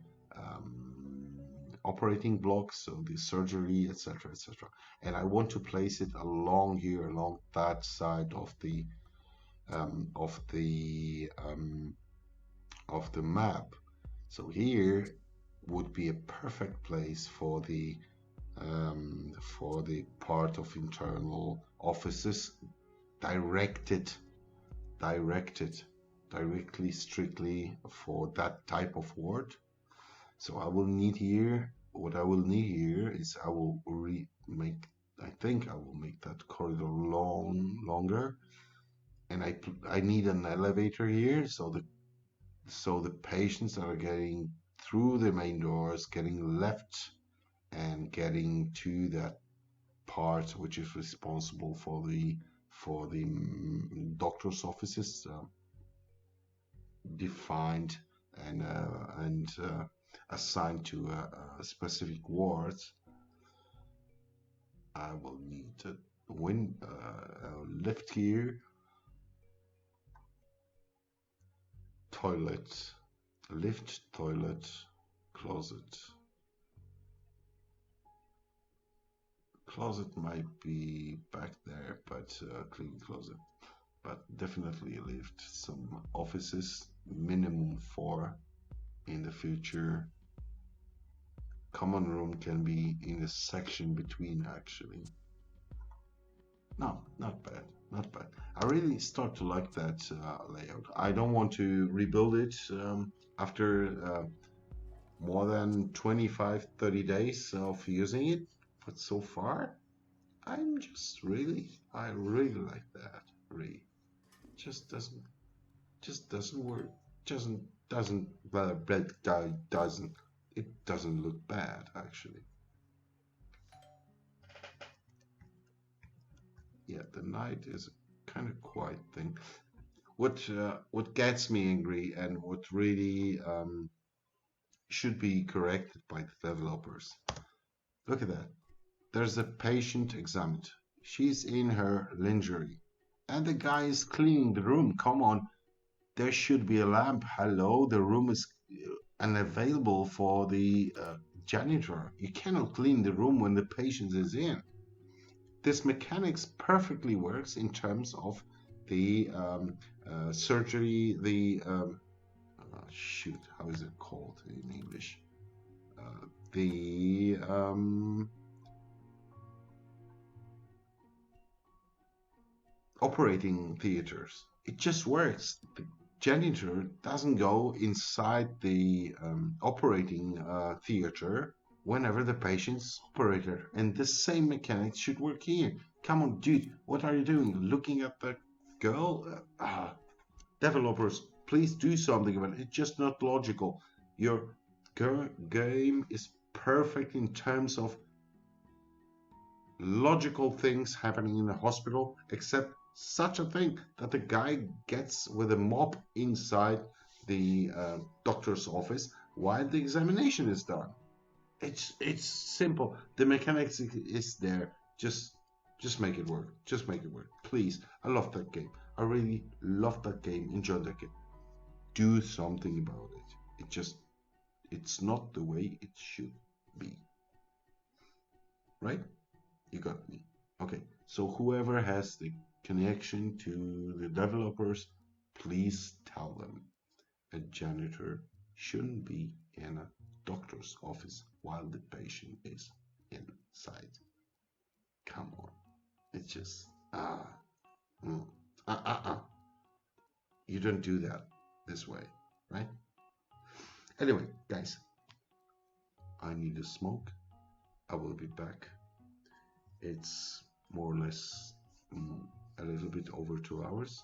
operating blocks, so the surgery, etc., etc. And I want to place it along here, along that side of the of the map. So here would be a perfect place for the part of internal offices directed directly, strictly for that type of ward. So I will need here, what I will need here is I will I think I will make that corridor longer, and I need an elevator here, so the patients that are getting through the main doors, getting left and getting to that part which is responsible for the doctor's offices, defined and assigned to a specific ward. I will need a lift here, toilet, lift, toilet, closet. Closet might be back there, but clean closet. But definitely a lift. Some offices, minimum 4 in the future. Common room can be in the section between, actually. No, not bad, not bad. I really start to like that layout. I don't want to rebuild it after more than 25-30 days of using it, but so far I really like that. Really, just doesn't work. Doesn't doesn't it doesn't look bad, actually. Yeah, the night is a kind of quiet thing. What gets me angry, and what really should be corrected by the developers. Look at that. There's a patient examined. She's in her lingerie, and the guy is cleaning the room. Come on, there should be a lamp. Hello, the room is unavailable for the janitor. You cannot clean the room when the patient is in. This mechanics perfectly works in terms of the surgery, the shoot, how is it called in English? The operating theaters. It just works. The janitor doesn't go inside the operating theater whenever the patient's operated. And the same mechanics should work here. Come on, dude, what are you doing? Looking at the girl? Developers, please do something about it. It's just not logical. Your game is perfect in terms of logical things happening in a hospital, except such a thing that the guy gets with a mop inside the doctor's office while the examination is done. It's simple. The mechanics is there. Just make it work. Just make it work. Please. I love that game. I really love that game. Enjoy that game. Do something about it. It's not the way it should be. Right? You got me. Okay. So whoever has the connection to the developers, please tell them a janitor shouldn't be in a doctor's office while the patient is inside. Come on. It's just, mm, ah, ah, ah. You don't do that this way, right? Anyway, guys, I need a smoke. I will be back. It's more or less a little bit over 2 hours,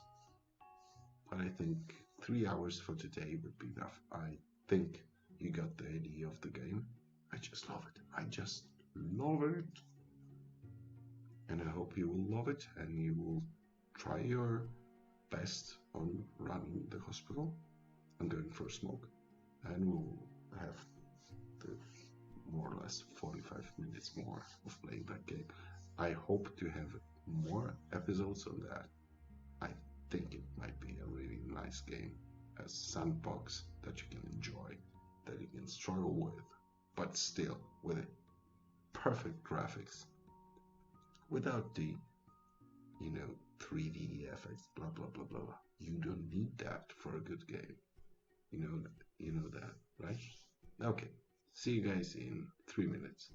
but I think 3 hours for today would be enough. I think you got the idea of the game. I just love it. I just love it. And I hope you will love it and you will try your best on running the hospital. I'm going for a smoke and we'll have the more or less 45 minutes more of playing that game. I hope to have more episodes on that. I think it might be a really nice game, a sandbox that you can enjoy, that you can struggle with, but still with it perfect graphics, without the 3D effects, blah blah blah blah blah. You don't need that for a good game. You know that, right? Okay. See you guys in 3 minutes.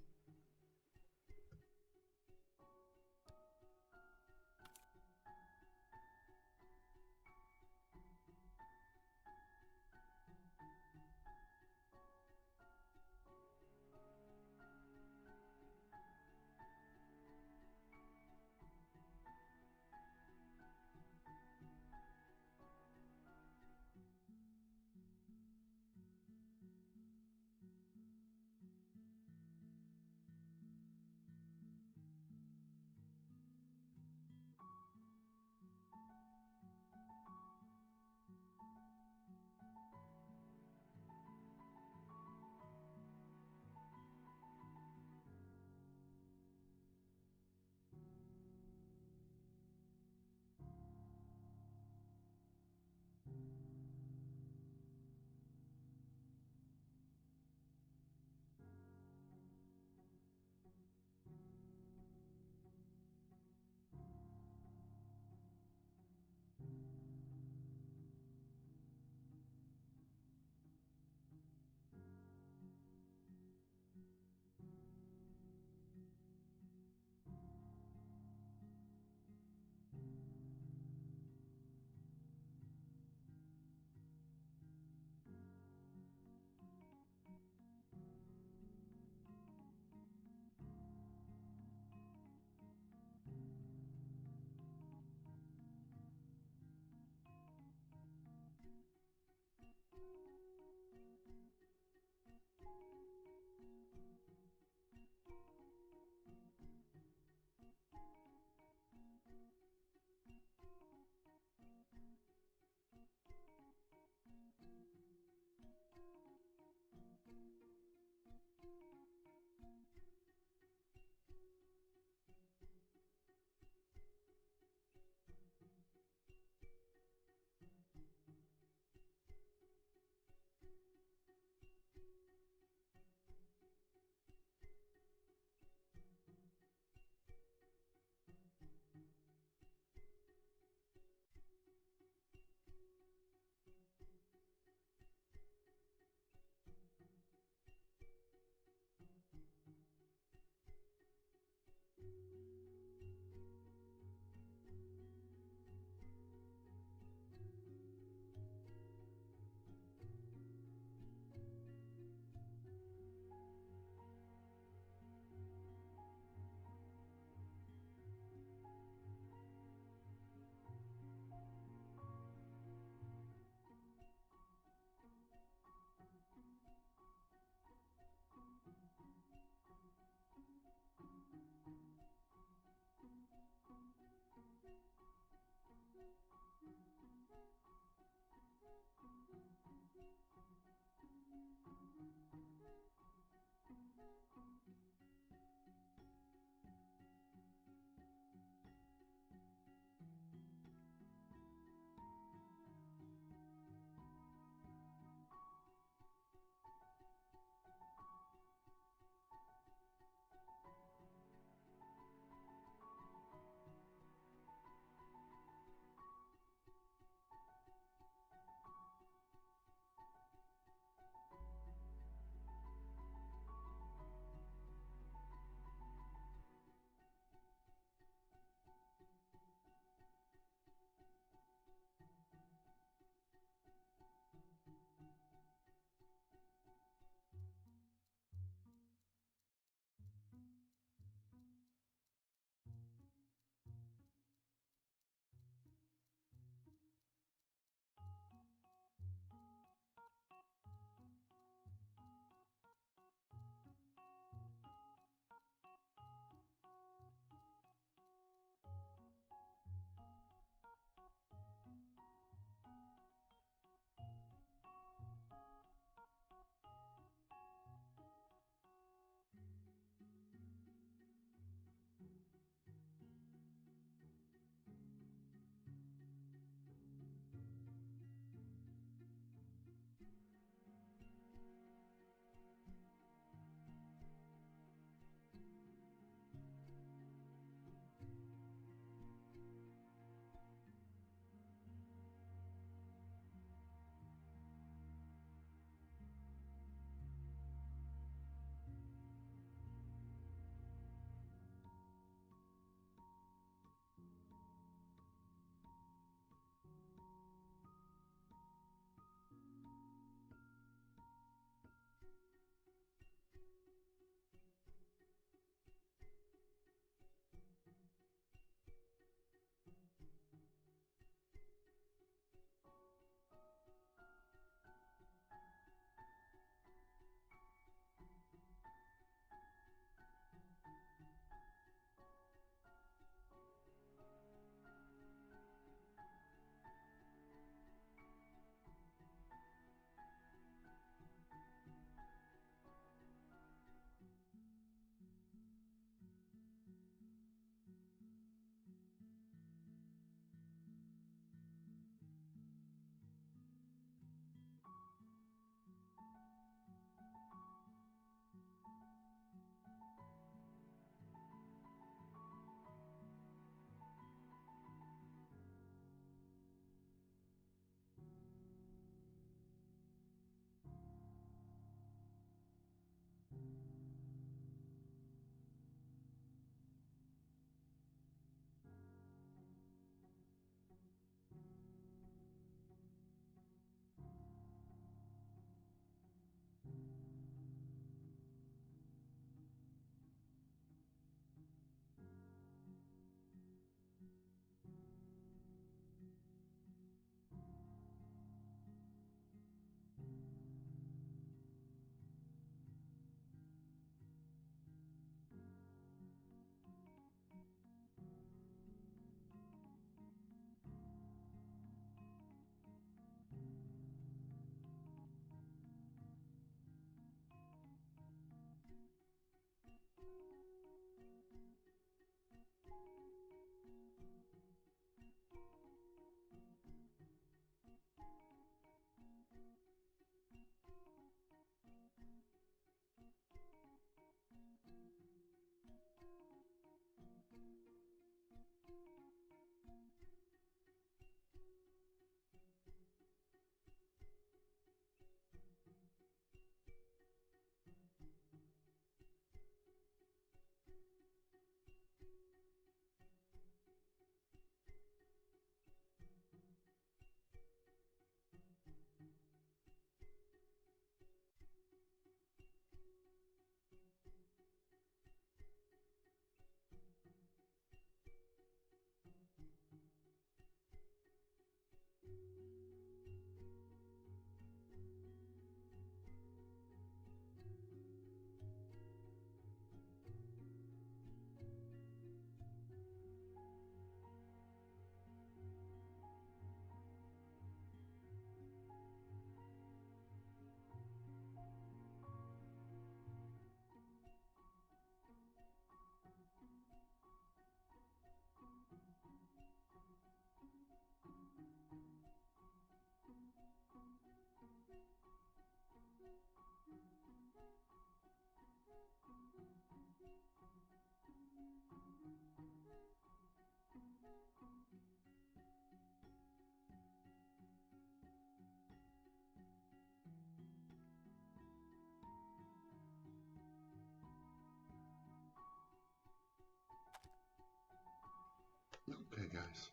Okay, guys.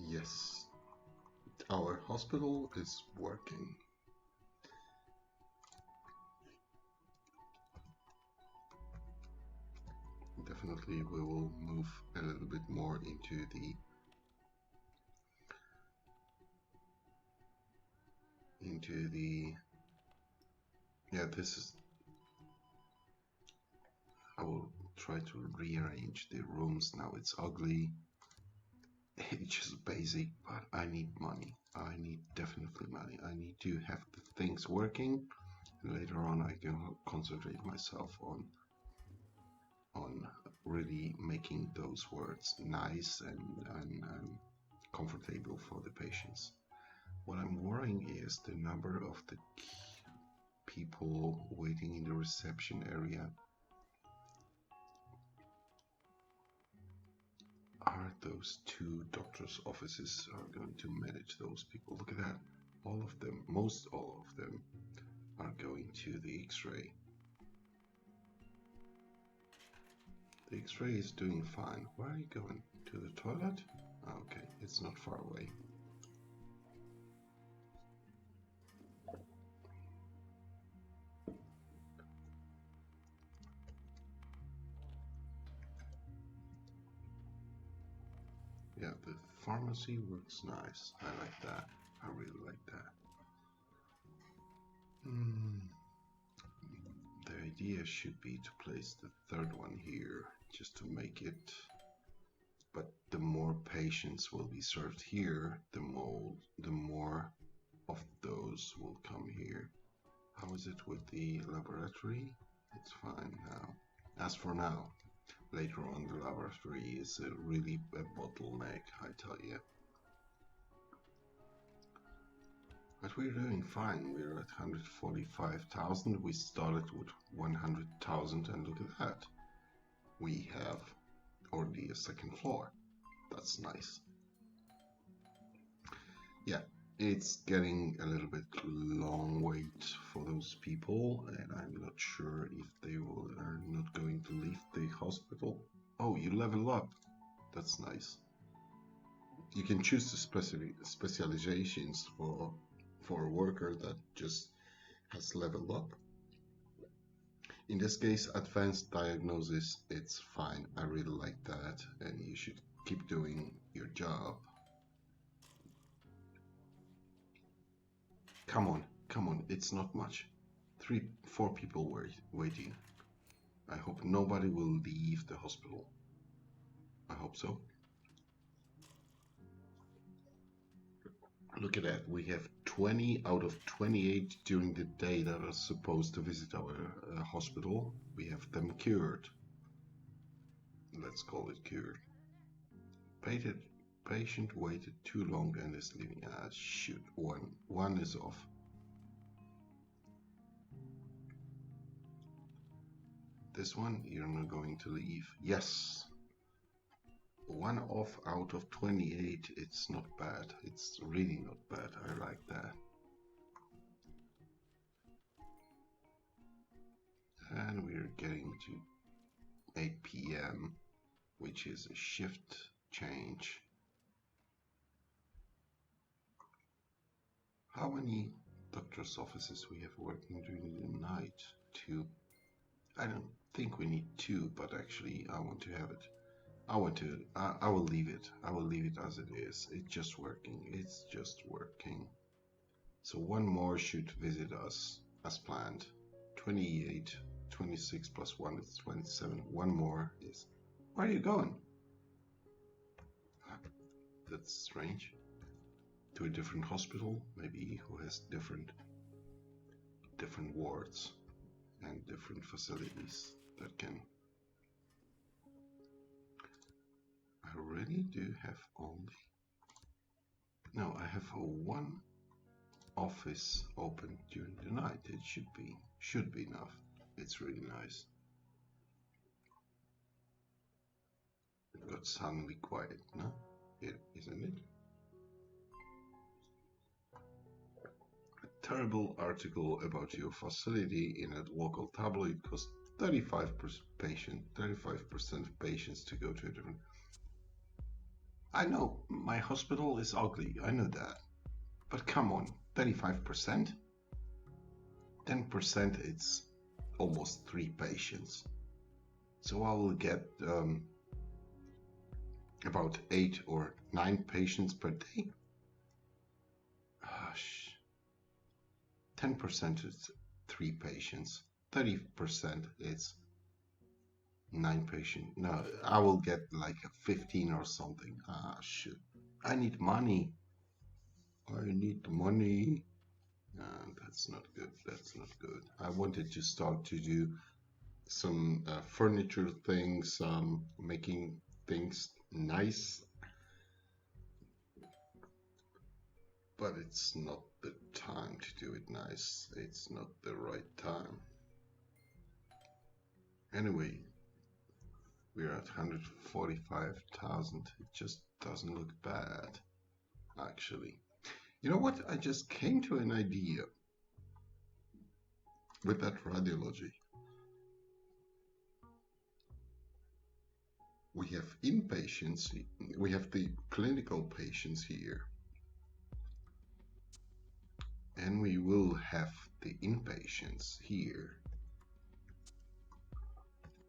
Yes, our hospital is working. Definitely we will move a little bit more into the yeah, this is, I will try to rearrange the rooms. Now it's ugly. It's just basic, but I need money. I need definitely money. I need to have the things working, and later on I can concentrate myself on really making those words nice and comfortable for the patients. What I'm worrying is the number of the people waiting in the reception area. Are those two doctors' offices are going to manage those people? Look at that. All of them, most all of them, are going to the X-ray. The X-ray is doing fine. Where are you going? To the toilet? Okay, it's not far away. Yeah, the pharmacy works nice. I like that. I really like that. The idea should be to place the third one here, just to make it, but the more patients will be served here, the more of those will come here. How is it with the laboratory? It's fine now. As for now, later on the laboratory is really a bottleneck, I tell you. But we're doing fine. We're at 145,000. We started with 100,000, and look at that. We have already a second floor. That's nice. Yeah, it's getting a little bit long wait for those people, and I'm not sure if they are not going to leave the hospital. Oh, you level up. That's nice. You can choose the specializations for a worker that just has leveled up. In this case, advanced diagnosis, it's fine. I really like that, and you should keep doing your job. Come on, it's not much. 4 people waiting. I hope nobody will leave the hospital. I hope so. Look at that, we have 20 out of 28 during the day that are supposed to visit our hospital. We have them cured. Let's call it cured. Patient waited too long and is leaving. Ah, shoot, one is off. This one, you're not going to leave. Yes. One off out of 28. It's not bad. It's really not bad. I like that. And we're getting to 8 p.m., which is a shift change. How many doctor's offices we have working during the night? 2. I don't think we need 2, but actually I want to have it. I will leave it. I will leave it as it is. It's just working. It's just working. So one more should visit us as planned. 28, 26 plus 1 is 27. One more is... Where are you going? That's strange. To a different hospital, maybe, who has different wards and different facilities that can... I really do have only... No, I have one office open during the night. It should be enough. It's really nice. It got suddenly quiet, no? Isn't it? A terrible article about your facility in a local tabloid cost 35% of patients to go to a different... I know, my hospital is ugly, I know that. But come on, 35%? 10% it's almost 3 patients. So I will get about 8 or 9 patients per day. Gosh. 10% is 3 patients. 30% is 9 patients. No, I will get like 15 or something. Ah, shit. I need money. I need money. That's not good. That's not good. I wanted to start to do some furniture things, making things nice. But it's not the time to do it nice. It's not the right time. Anyway, we're at 145,000. It just doesn't look bad, actually. You know what? I just came to an idea with that radiology. We have inpatients, we have the clinical patients here, and we will have the inpatients here.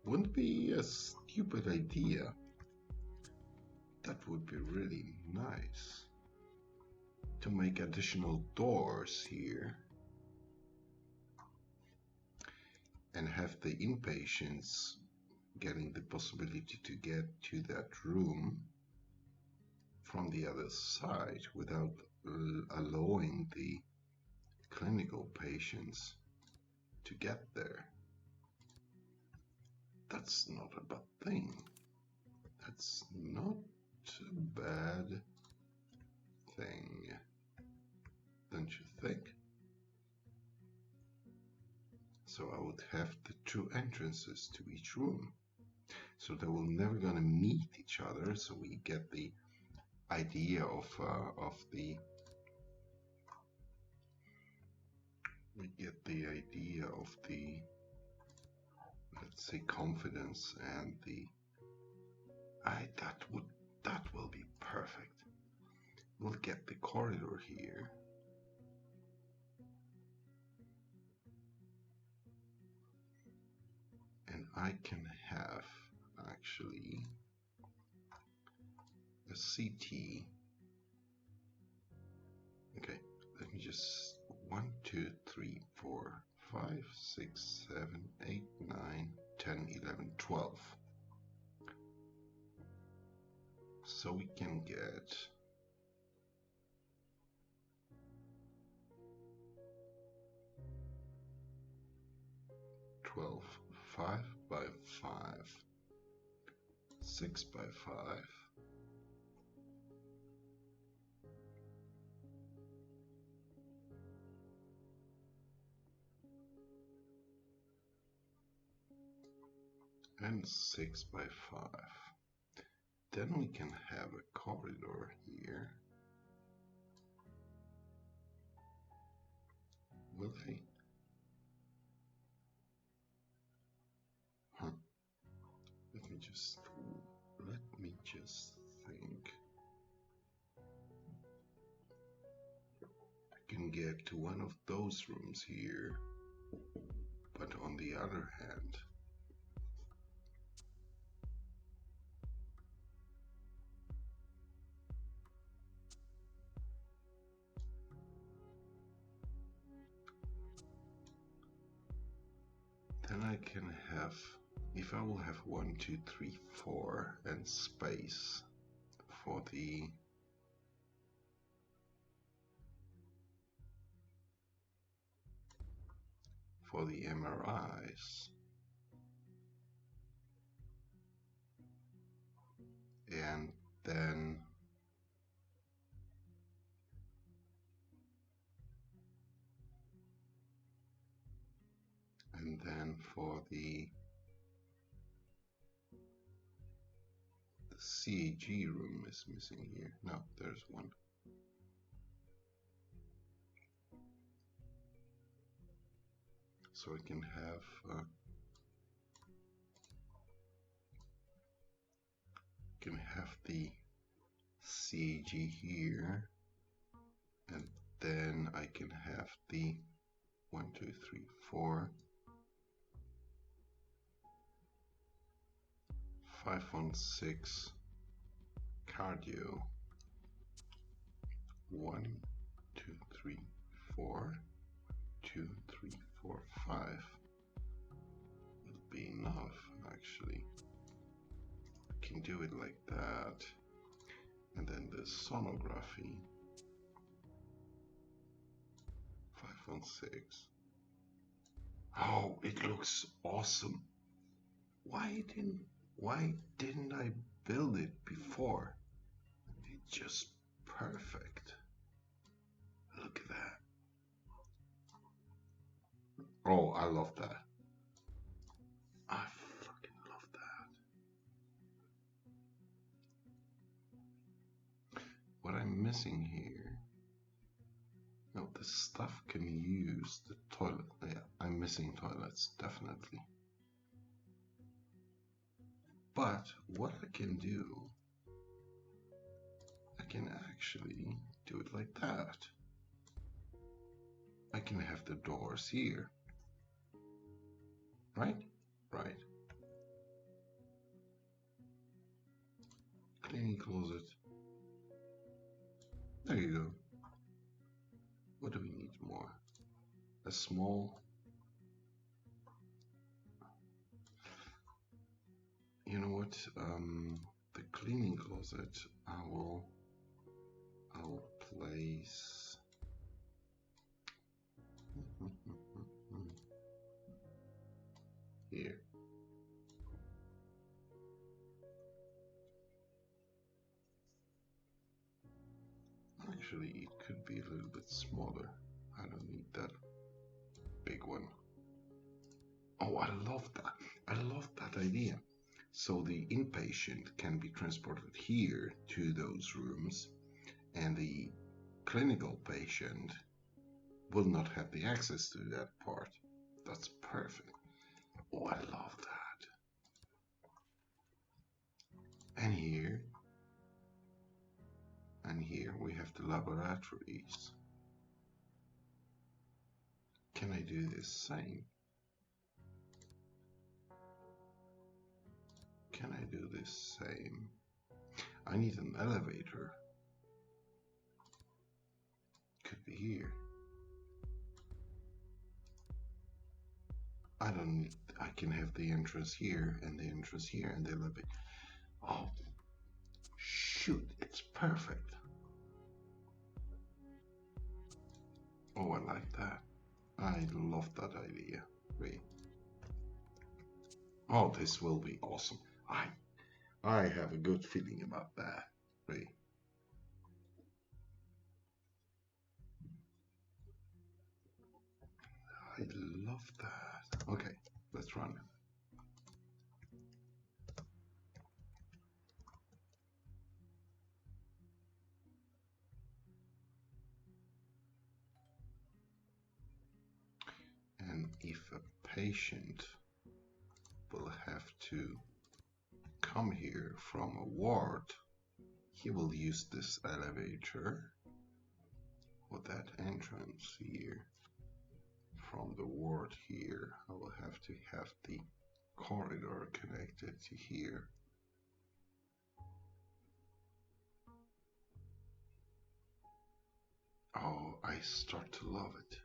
Wouldn't be a stupid idea. That would be really nice to make additional doors here and have the inpatients getting the possibility to get to that room from the other side without allowing the clinical patients to get there. That's not a bad thing. That's not a bad thing, don't you think? So I would have the 2 entrances to each room. So they will never gonna meet each other. So we get the idea of the let's say confidence and the that will be perfect. We'll get the corridor here. And I can have actually a CT. Okay, let me just 1, 2, 3, 4, 5, 6, 7, 8, 9, 10, 11, 12. So we can get 12, 5 by 5. 6 by 5. And 6 by 5. Then we can have a corridor here. Will they? Huh. Let me just think. I can get to one of those rooms here, but on the other hand, then I can have, if I will have 1, 2, 3, 4 and space for the MRIs, and then for the CAG room is missing here. No, there's one. So I can have the CAG here, and then I can have the 1, 2, 3, 4, 516 cardio. 1, 2, 3, 4, 2, 3, 4, 5 will be enough. Actually, I can do it like that, and then the sonography 516. Oh, it looks awesome. Why didn't I build it before? It's just perfect. Look at that. Oh, I love that. I fucking love that. What I'm missing here, no, the stuff can use the toilet. Yeah, I'm missing toilets, definitely. But what I can do, I can actually do it like that. I can have the doors here. Right? Right. Cleaning closet. There you go. What do we need more? A small... You know what? The cleaning closet, I'll place... here. Actually, it could be a little bit smaller. I don't need that big one. Oh, I love that. I love that idea. So the inpatient can be transported here to those rooms, and the clinical patient will not have the access to that part. That's perfect. Oh, I love that. And here we have the laboratories. Can I do this same? Can I do this same? I need an elevator. Could be here. I don't need, I can have the entrance here and the entrance here and the elevator. Oh, shoot, it's perfect. Oh, I like that. I love that idea. Wait. Oh, this will be awesome. I have a good feeling about that. Really. I love that. Okay, let's run. And if a patient will have to come here from a ward, he will use this elevator or that entrance here. From the ward here, I will have to have the corridor connected to here. Oh, I start to love it.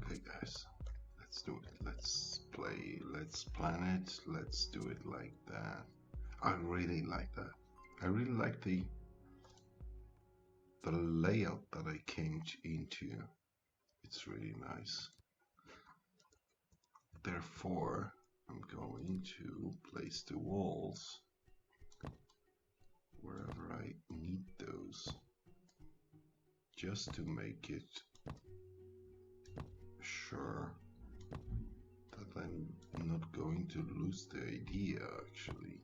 Okay, guys, let's do it. Let's play, let's plan it, let's do it like that. I really like that. I really like the layout that I came into. It's really nice. Therefore, I'm going to place the walls wherever I need those, just to make it sure that I'm not going to lose the idea actually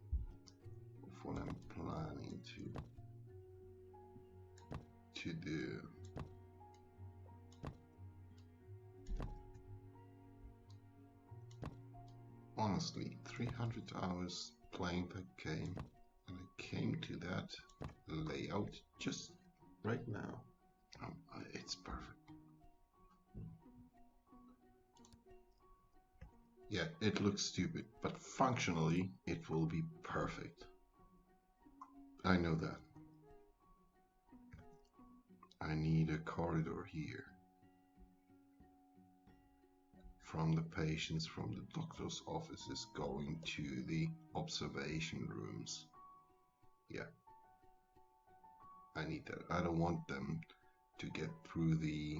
of what I'm planning to do. Honestly, 300 hours playing that game, and I came to that layout just right now. It's perfect. Yeah, it looks stupid, but functionally it will be perfect. I know that. I need a corridor here. from the patients from the doctor's offices going to the observation rooms. Yeah, I need that. I don't want them to get through the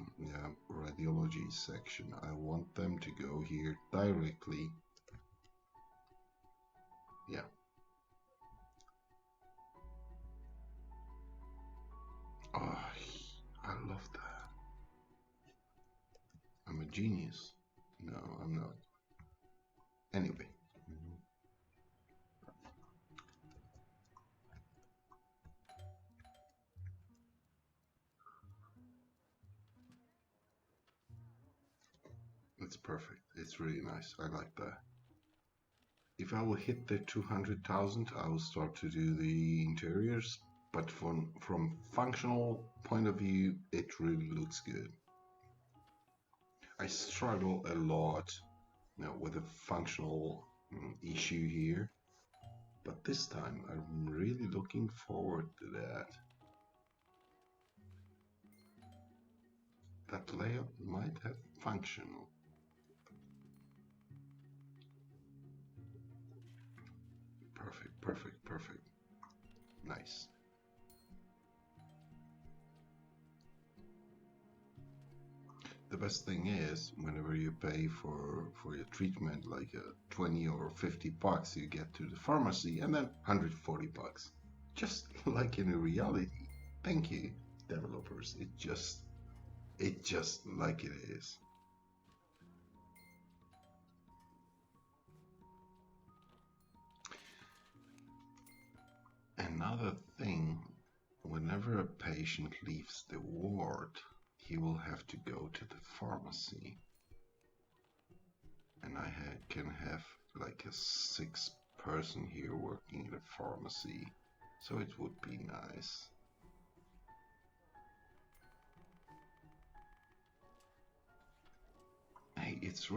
radiology section. I want them to go here directly. Yeah. Oh, I love that. I'm a genius. No, I'm not. Anyway. It's perfect. It's really nice. I like that. If I will hit the 200,000, I will start to do the interiors. But from functional point of view, it really looks good. I struggle a lot with a functional issue here. But this time, I'm really looking forward to that. That layout might have functional. Perfect, perfect, perfect. Nice. The best thing is, whenever you pay for your treatment, like 20 or 50 bucks, you get to the pharmacy, and then 140 bucks. Just like in a reality. Thank you, developers. It just like it is. Another thing, whenever a patient leaves the ward, he will have to go to the pharmacy. And I can have like a 6-person here working in a pharmacy, so it would be nice. Hey, it's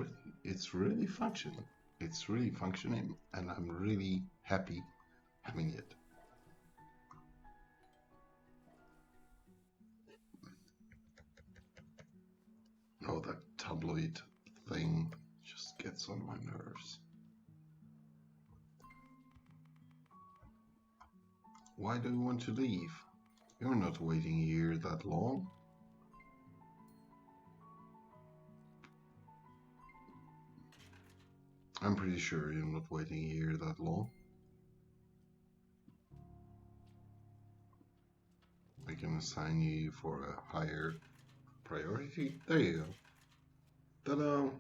really functioning. It's really functioning, and I'm really happy having it. Oh, that tabloid thing just gets on my nerves. Why do you want to leave? You're not waiting here that long. I'm pretty sure you're not waiting here that long. I can assign you for a higher priority. There you go. Ta-da!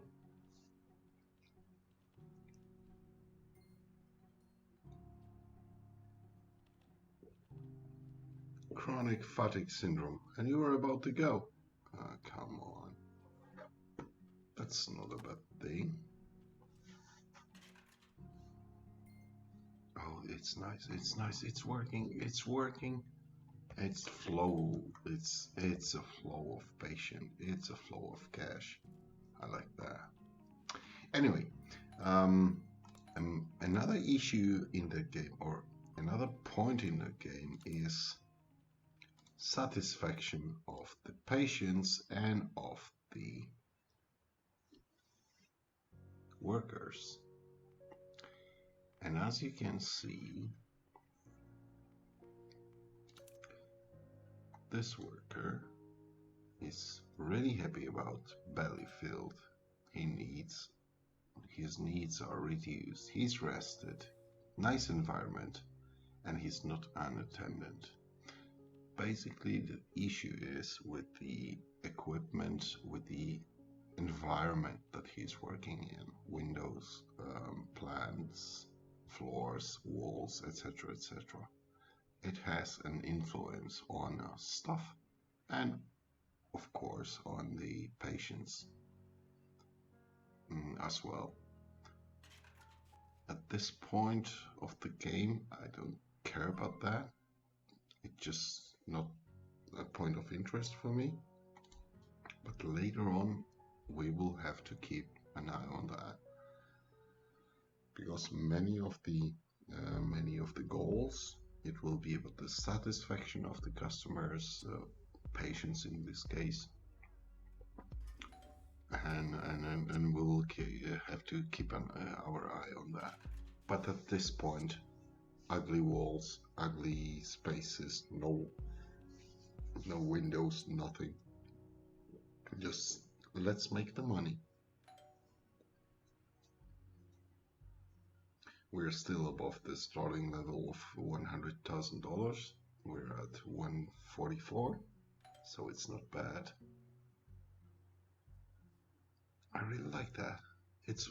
Chronic fatigue syndrome, and you were about to go. Come on. That's not a bad thing. Oh, it's nice. It's nice. It's working. It's working. It's flow. It's a flow of patient. It's a flow of cash. I like that. Anyway, another issue in the game, or another point in the game, is satisfaction of the patients and of the workers. And as you can see, this worker is really happy about belly filled. His needs are reduced, he's rested, nice environment, and he's not unattended. Basically, the issue is with the equipment, with the environment that he's working in, windows, plants, floors, walls, etc., etc. It has an influence on stuff and, of course, on the patients as well. At this point of the game, I don't care about that. It's just not a point of interest for me. But later on, we will have to keep an eye on that, because many of the goals, it will be about the satisfaction of the customers, patients in this case, and we'll have to keep our eye on that. But at this point, ugly walls, ugly spaces, no windows, nothing. Just let's make the money. We're still above the starting level of $100,000. We're at 144, so it's not bad. I really like that. It's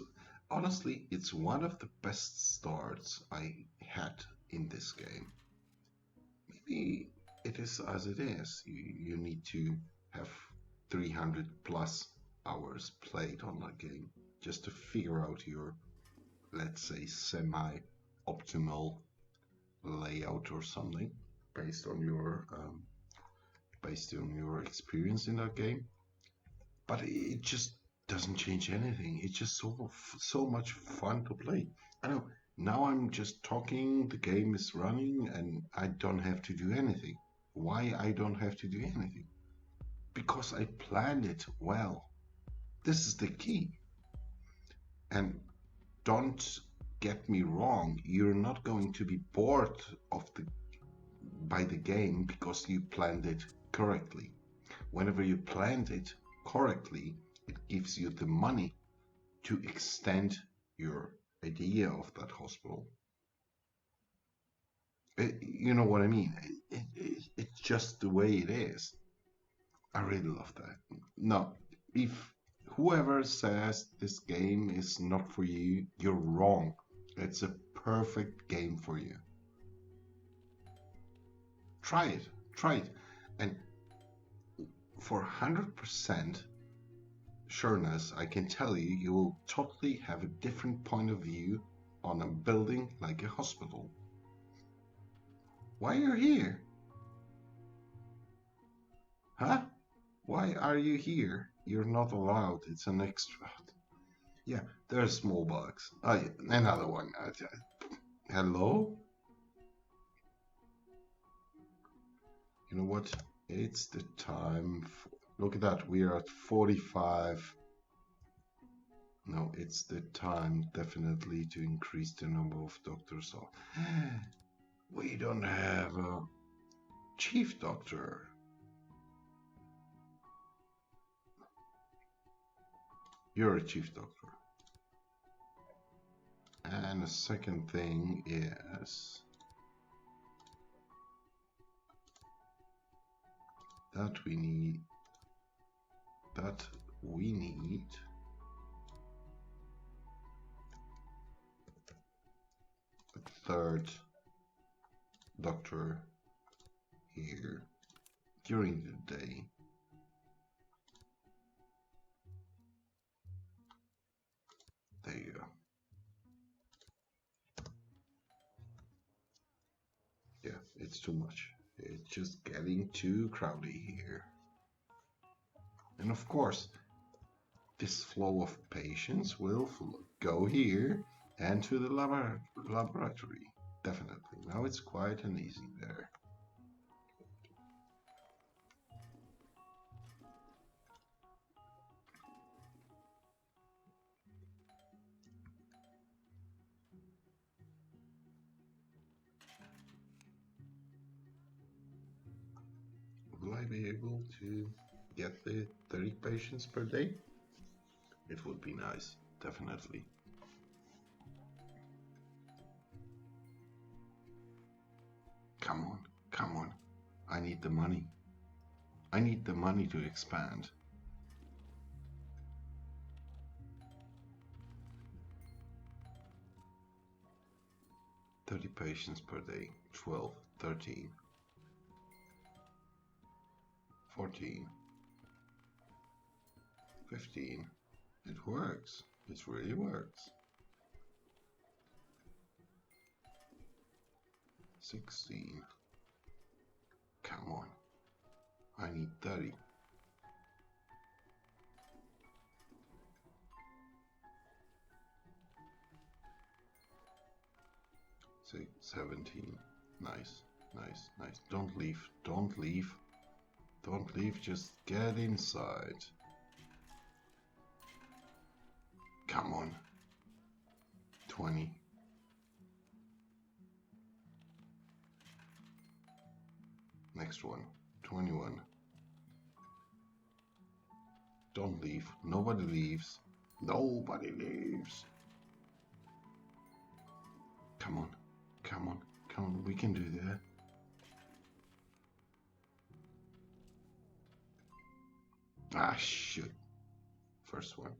honestly, it's one of the best starts I had in this game. Maybe it is as it is. You need to have 300 plus hours played on that game just to figure out your, let's say, semi-optimal layout or something based on your experience in that game. But it just doesn't change anything. It's just so much fun to play. I know now I'm just talking, the game is running, and I don't have to do anything. Why I don't have to do anything? Because I planned it well. This is the key. And don't get me wrong, you're not going to be bored by the game because you planned it correctly. Whenever you planned it correctly, it gives you the money to extend your idea of that hospital. You know what I mean? It's just the way it is. I really love that. No, if whoever says this game is not for you, you're wrong. It's a perfect game for you. Try it. And for 100% sureness, I can tell you, you will totally have a different point of view on a building like a hospital. Why are you here? Huh? Why are you here? You're not allowed. It's an extra. Yeah, there's small bugs. Oh, yeah, another one. Hello? You know what? It's the time. Look at that. We are at 45. No, it's the time definitely to increase the number of doctors. So we don't have a chief doctor. You're a chief doctor. And the second thing is that we need a third doctor here during the day. There you go. Yeah, it's too much. It's just getting too crowded here. And of course, this flow of patients will go here and to the laboratory. Definitely. Now it's quiet and easy there. Will I be able to get the 30 patients per day? It would be nice, definitely. Come on. I need the money. I need the money to expand. $30 patients per day. 12, 13, 14, 15. It works. It really works. 16. Come on. I need 30. 17. Nice. Don't leave. Just get inside. Come on. 20. Next one. 21. Don't leave. Nobody leaves. Nobody leaves. Come on. Come on. Come on. We can do that. Ah, shoot. First one.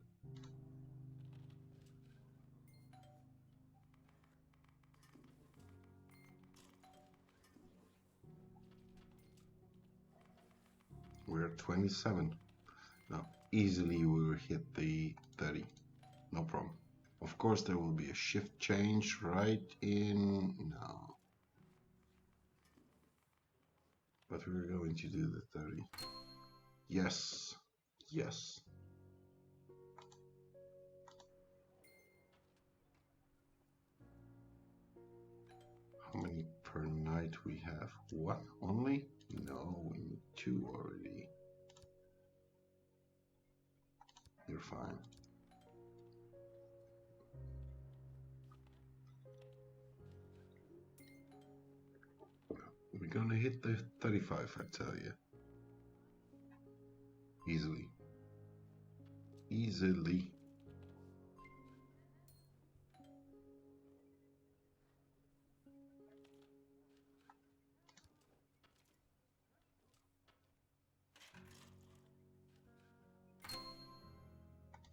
We're at 27. Now, easily we will hit the 30. No problem. Of course, there will be a shift change right in... No. But we're going to do the 30. Yes. Yes. How many per night we have? One only? No, we need 2 already. You're fine. We're gonna hit the 35, I tell you. Easily. Easily.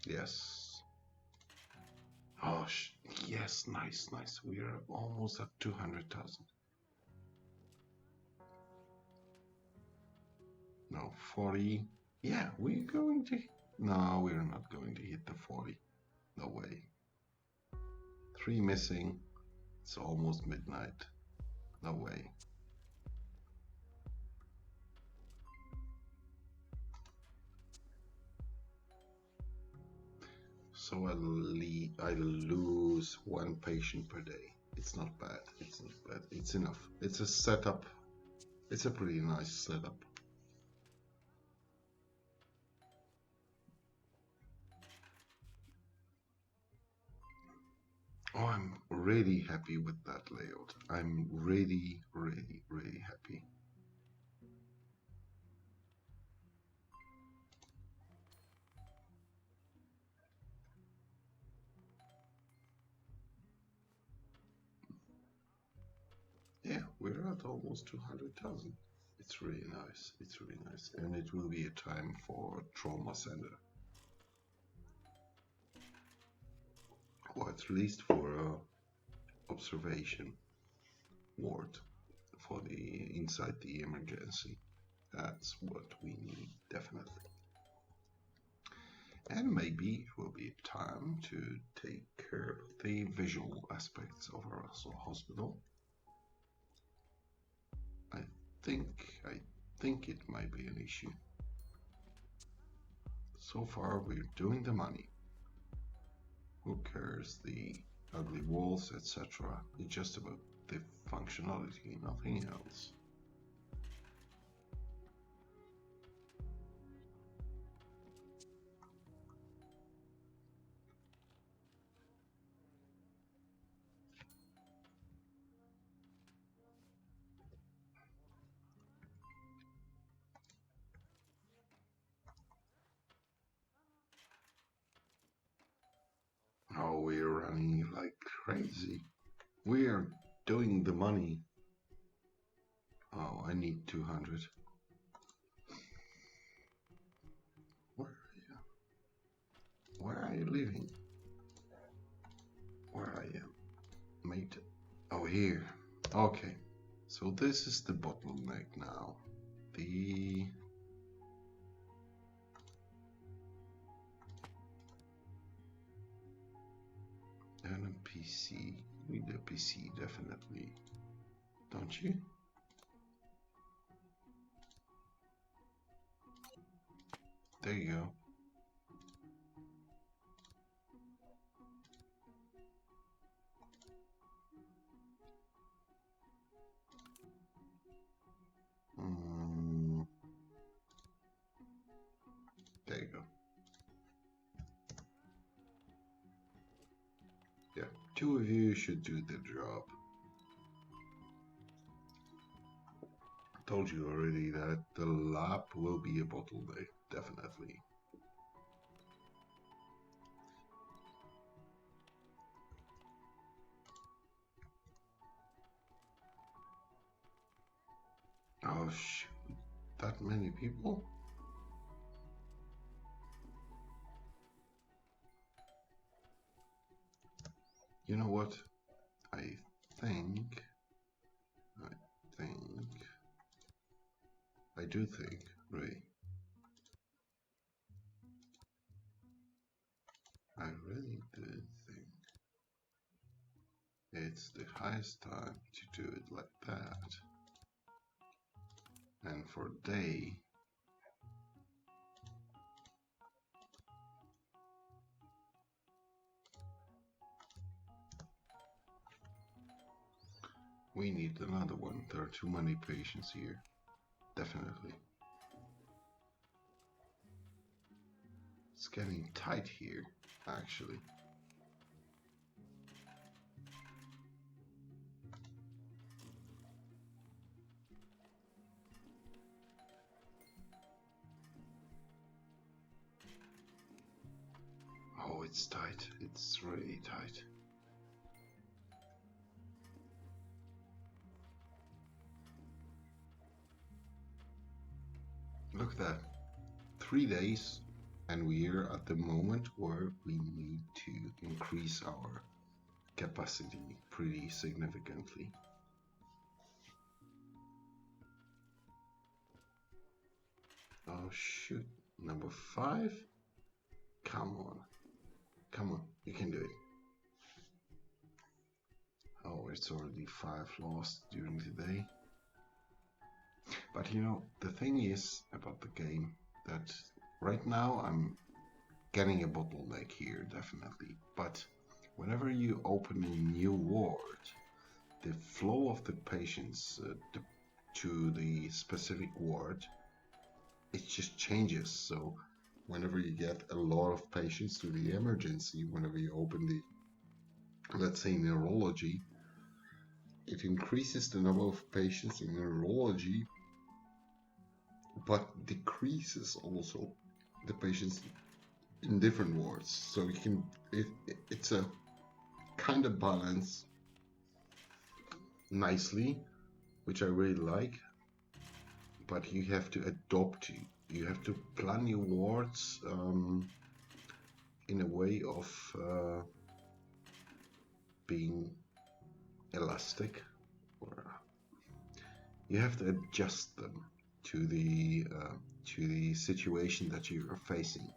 Yes. Oh, yes, nice, nice. We are almost at 200,000. No, 40. Yeah, we're going to... No, we're not going to hit the 40. No way. 3 missing. It's almost midnight. No way. So I lose 1 patient per day. It's not bad. It's not bad. It's enough. It's a setup. It's a pretty nice setup. Oh, I'm really happy with that layout. I'm really, really, really happy. Yeah, we're at almost 200,000. It's really nice. It's really nice. And it will be a time for trauma center. Or at least for observation ward for the inside the emergency. That's what we need, definitely. And maybe it will be time to take care of the visual aspects of our hospital. I think it might be an issue. So far we're doing the money. Who cares the ugly walls, etc. It's just about the functionality, nothing else. Oh, we're running like crazy. We are doing the money. Oh, I need 200. Where are you? Where are you living? Where are you? Mate. Oh, here. Okay. So this is the bottleneck now. The... And a PC. We need a PC, definitely. Don't you? There you go. There you go. Two of you should do the job. I told you already that the lab will be a bottleneck, definitely. Oh shoot, that many people? You know what? I think, I do think, Ray. I really do think it's the highest time to do it like that. And for day, we need another one. There are too many patients here. Definitely. It's getting tight here, actually. Oh, it's tight. It's really tight. Look at that. 3 days, and we're at the moment where we need to increase our capacity pretty significantly. Oh shoot, number 5? Come on. Come on, you can do it. Oh, it's already 5 lost during the day. But you know, the thing is about the game that right now I'm getting a bottleneck here, definitely. But whenever you open a new ward, the flow of the patients to the specific ward, it just changes. So whenever you get a lot of patients to the emergency, whenever you open the, let's say, neurology, it increases the number of patients in neurology, but decreases also the patients in different wards. So you can, it's a kind of balance nicely, which I really like. But you have to adopt it. You have to plan your wards in a way of being elastic, or you have to adjust them to the situation that you are facing.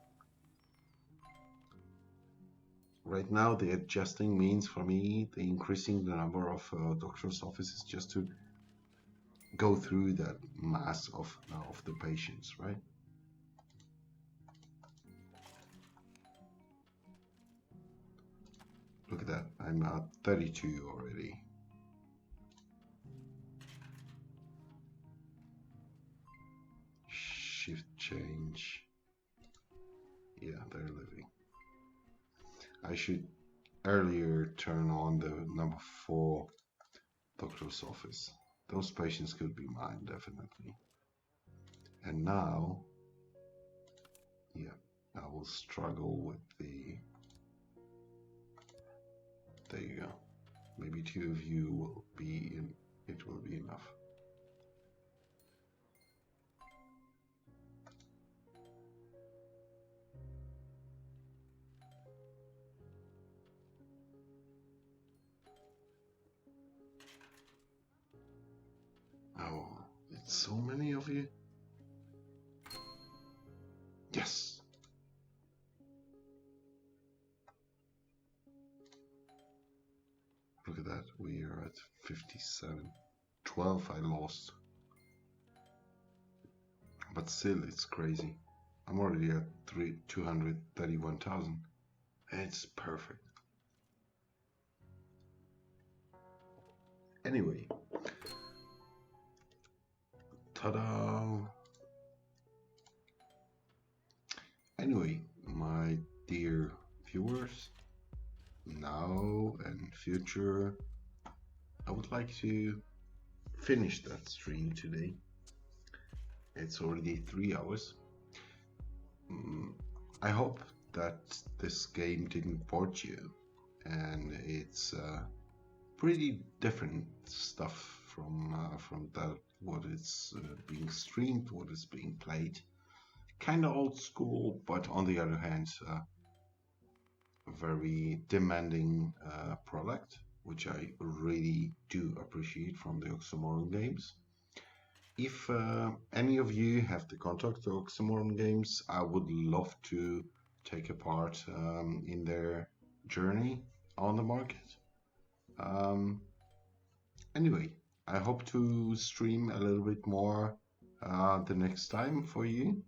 Right now, the adjusting means for me the increasing the number of doctor's offices just to go through that mass of the patients, right? Look at that, I'm at 32 already. Shift change. Yeah, they're living. I should earlier turn on the number 4 doctor's office. Those patients could be mine, definitely. And now, yeah, I will struggle with the... There you go. Maybe 2 of you will be in. It will be enough. Oh, it's so many of you. Yes. Look at that. We are at 57. 12 I lost. But still, it's crazy. I'm already at 231,000. It's perfect. Anyway. Ta-da! Anyway, my dear viewers, now now and future, I would like to finish that stream today. It's already 3 hours. I hope that this game didn't bore you, and it's pretty different stuff from that what is being streamed, what is being played. Kind of old school, but on the other hand, a very demanding product, which I really do appreciate from the Oxymoron games. If any of you have the contact to Oxymoron games, I would love to take a part in their journey on the market. Anyway, I hope to stream a little bit more the next time for you.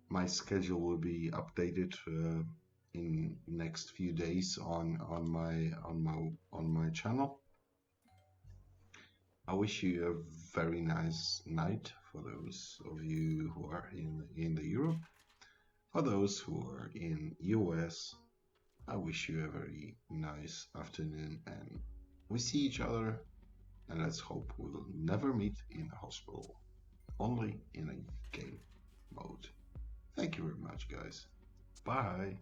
My schedule will be updated in next few days on my channel. I wish you a very nice night for those of you who are in the Europe. For those who are in US, I wish you a very nice afternoon, and we see each other, and let's hope we will never meet in the hospital, only in a game mode. Thank you very much, guys. Bye.